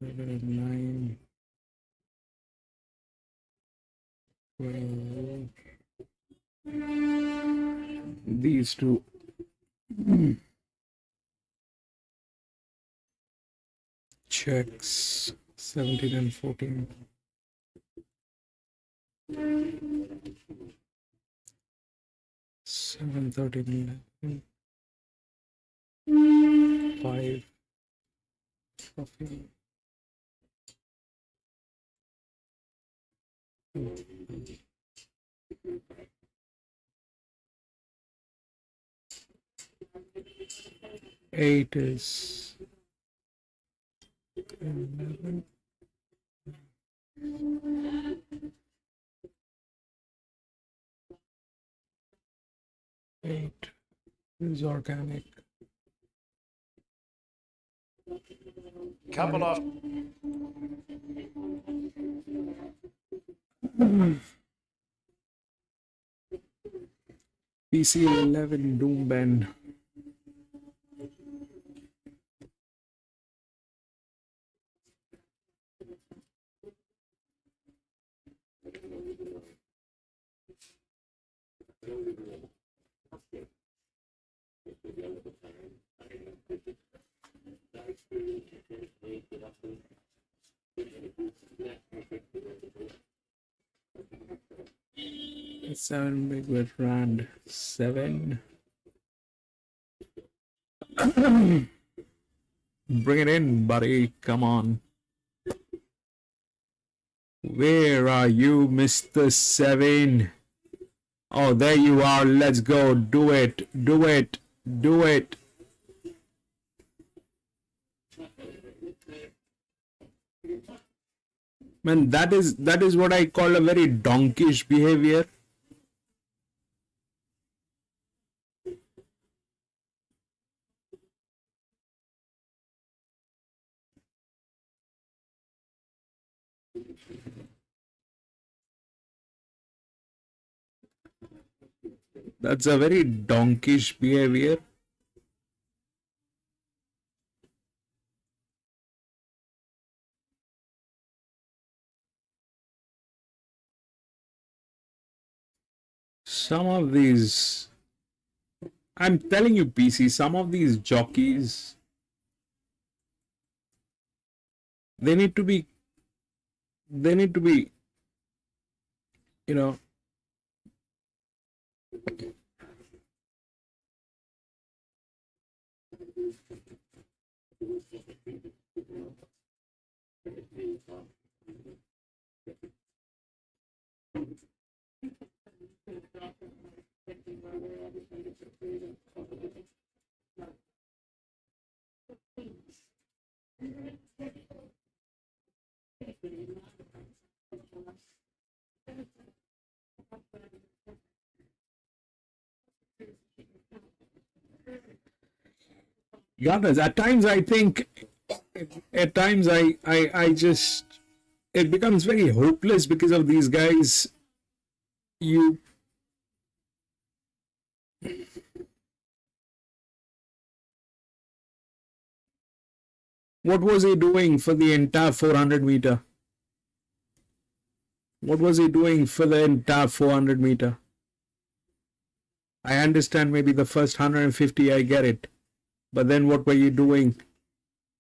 9, 12. These two. Checks 17 and 14. 7, 13, 11. 5. Coffee. 8 is 11. 8 is organic. Couple off. PC 11 Doomben. It's 7 big with Rand 7. Bring it in, buddy. Come on. Where are you, Mr. 7? Oh, there you are. Let's go. Do it. Do it. Do it. Man, that is what I call a very donkish behavior. That's a very donkish behavior. Some of these I'm telling you, PC, some of these jockeys, they need to be, you know, Gunners. At times, I think, at times, I just, it becomes very hopeless because of these guys. What was he doing for the entire 400 meter? What was he doing for the entire 400 meter? I understand maybe the first 150, I get it. But then what were you doing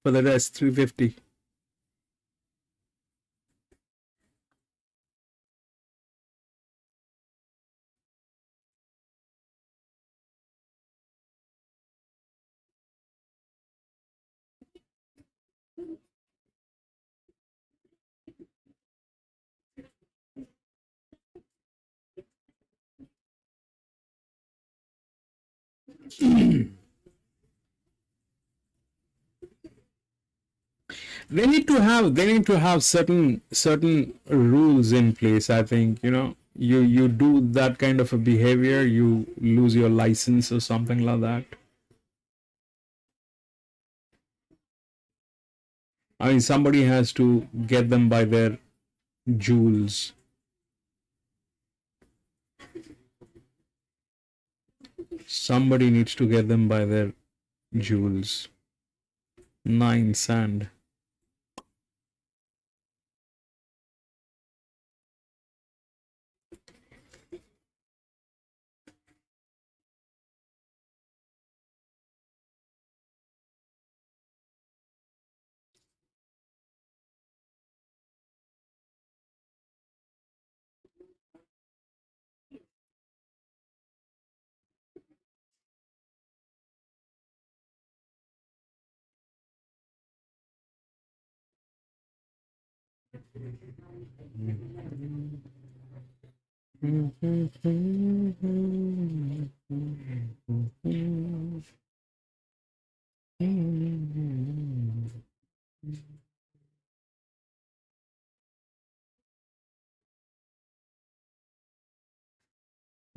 for the rest 350? They need to have certain rules in place. I think, you do that kind of a behavior, you lose your license or something like that. I mean, somebody has to get them by their jewels. Somebody needs to get them by their jewels. 9 sand.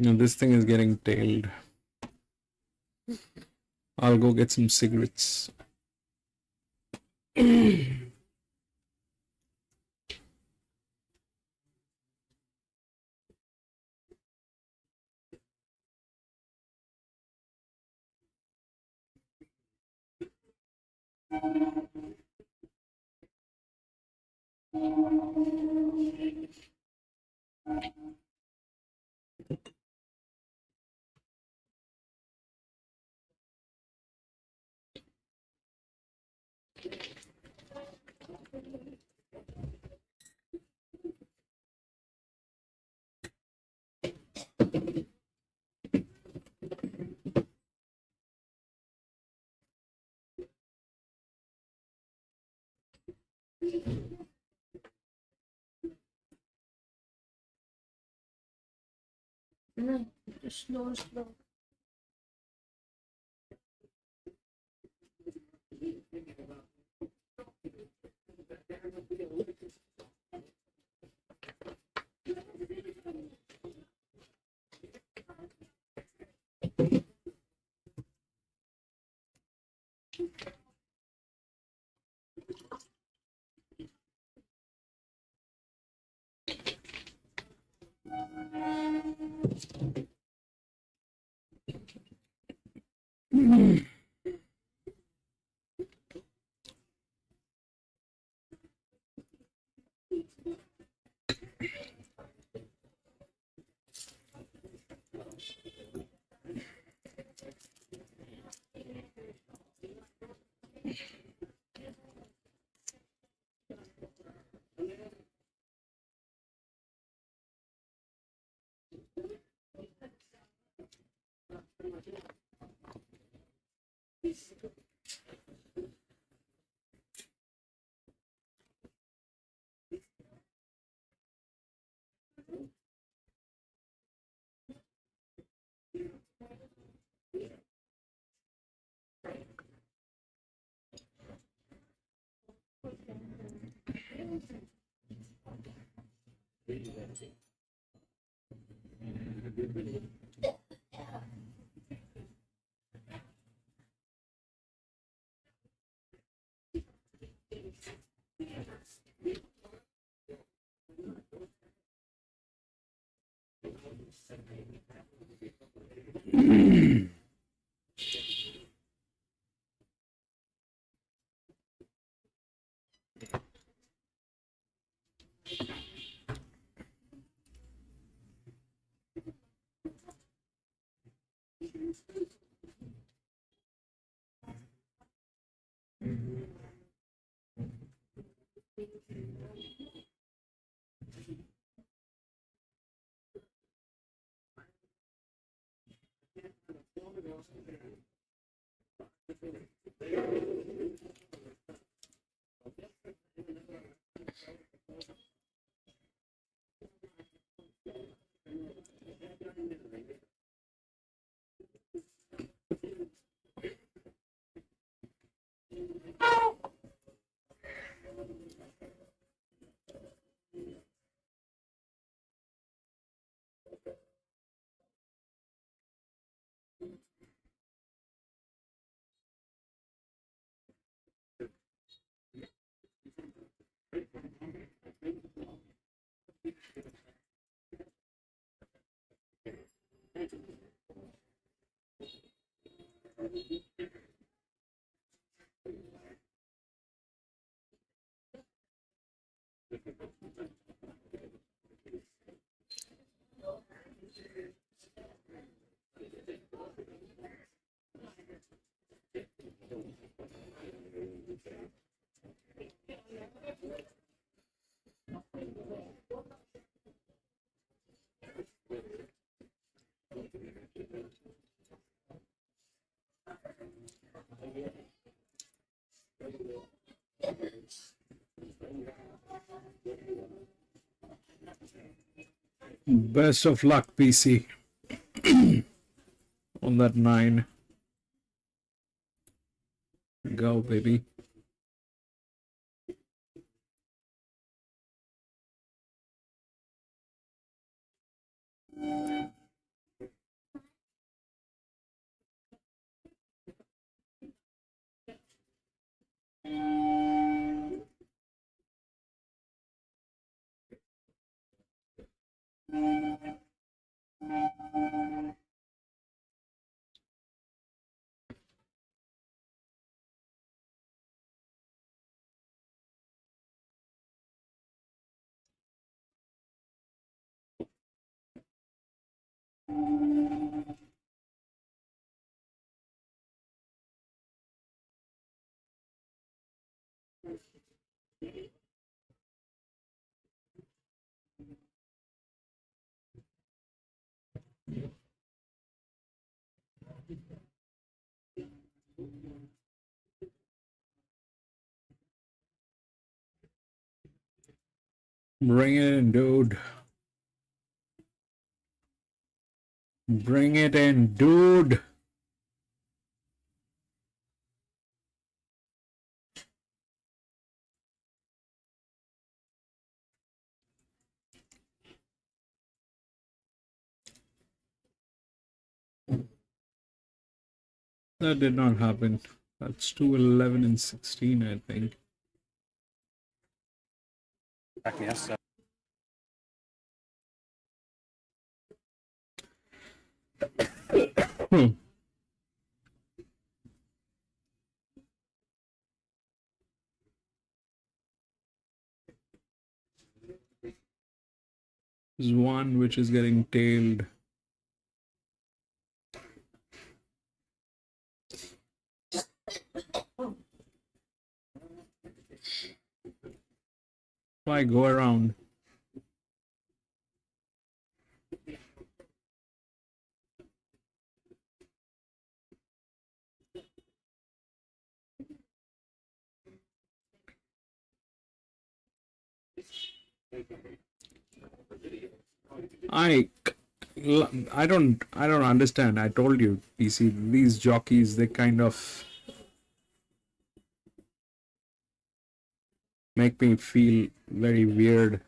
This thing is getting tailed. I'll go get some cigarettes. No, slow. Best of luck, PC, on that 9. Go, baby. Bring it in, dude. Bring it in, dude. That did not happen. That's 211 and 16, I think. There's one which is getting tailed. Why go around? I don't understand. I told you, PC, these jockeys, they kind of make me feel very weird.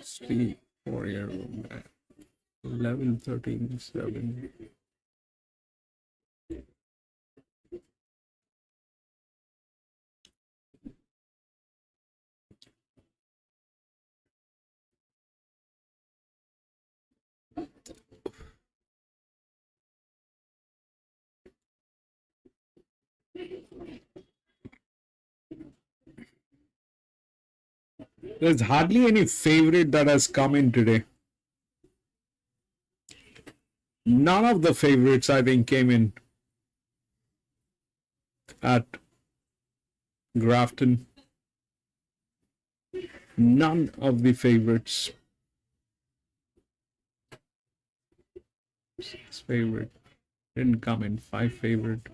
Three, 4-year, 11, 13, 7. There's hardly any favorite that has come in today. None of the favorites, I think, came in at Grafton. None of the favorites. 6 favorite didn't come in. 5 favorite.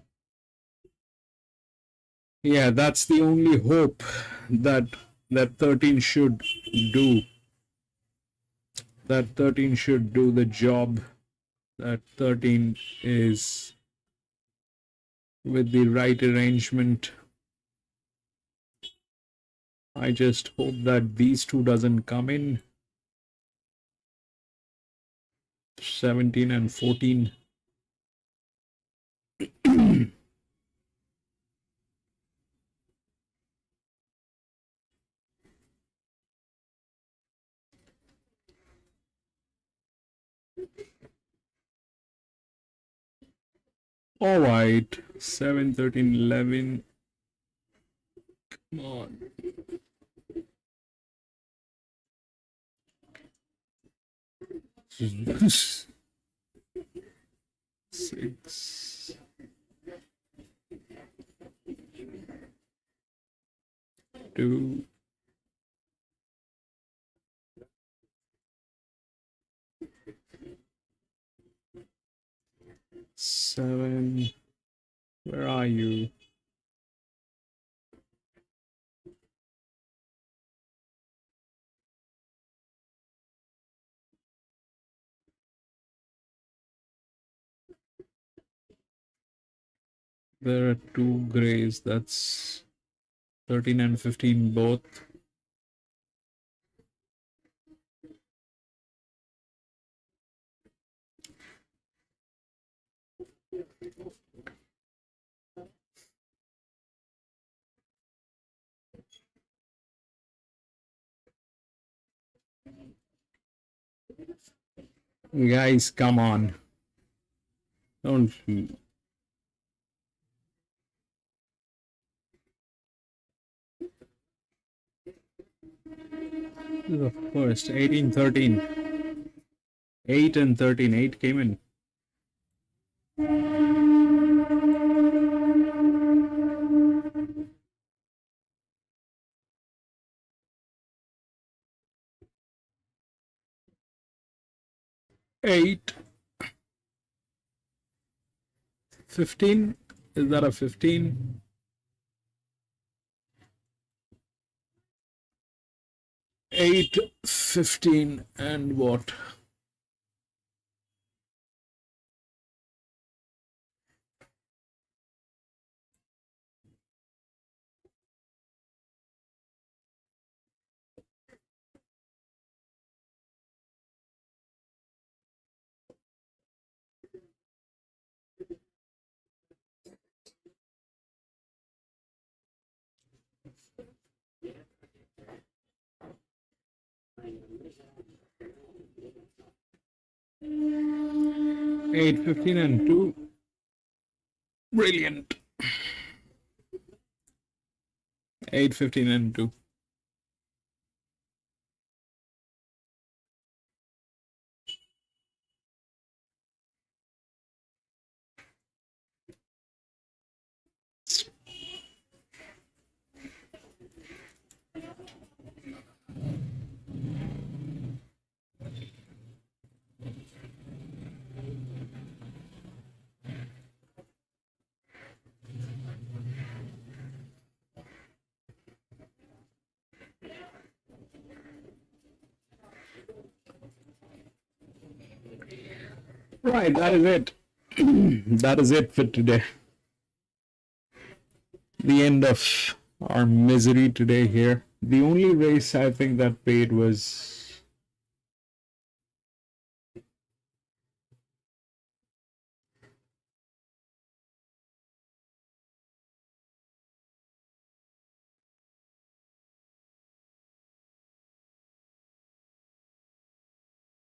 Yeah, that's the only hope that 13 should do. That 13 should do the job. That 13 is with the right arrangement. I just hope that these two doesn't come in. 17 and 14. All right, 7, 13, 11. Come on. Six. 2. 7. Where are you? There are 2 grays. That's 13 and 15 both. Guys, come on. Don't. The first 18, 13. 8 and 13. 8 came in. Eight. 15. Is that a 15? 8, 15, and what? Eight, 15, and 2. Brilliant. 8, 15, and 2. Right, that is it. That is it for today. The end of our misery today here. The only race I think that paid was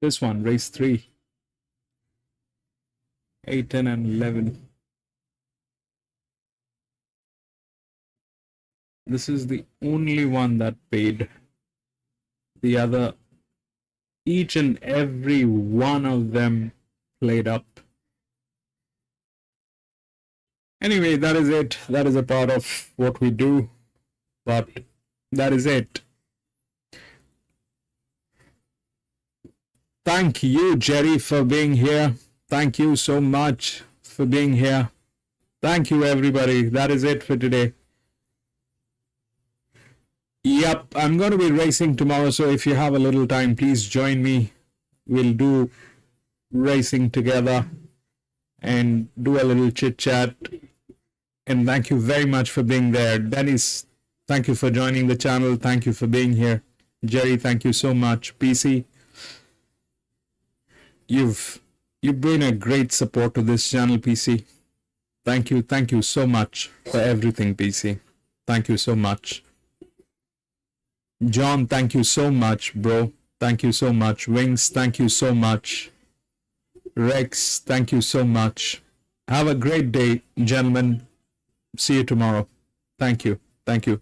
this one, race 3. 8, 10, and 11. This is the only one that paid. The other, each and every one of them played up. Anyway, that is it. That is a part of what we do. But that is it. Thank you, Jerry, for being here. Thank you so much for being here. Thank you, everybody. That is it for today. Yep, I'm going to be racing tomorrow, so if you have a little time, please join me. We'll do racing together and do a little chit-chat. And thank you very much for being there. Dennis, thank you for joining the channel. Thank you for being here. Jerry, thank you so much. PC, you've been a great support to this channel, PC. Thank you so much for everything, PC. Thank you so much. John, thank you so much, bro. Thank you so much. Wings, thank you so much. Rex, thank you so much. Have a great day, gentlemen. See you tomorrow. Thank you. Thank you.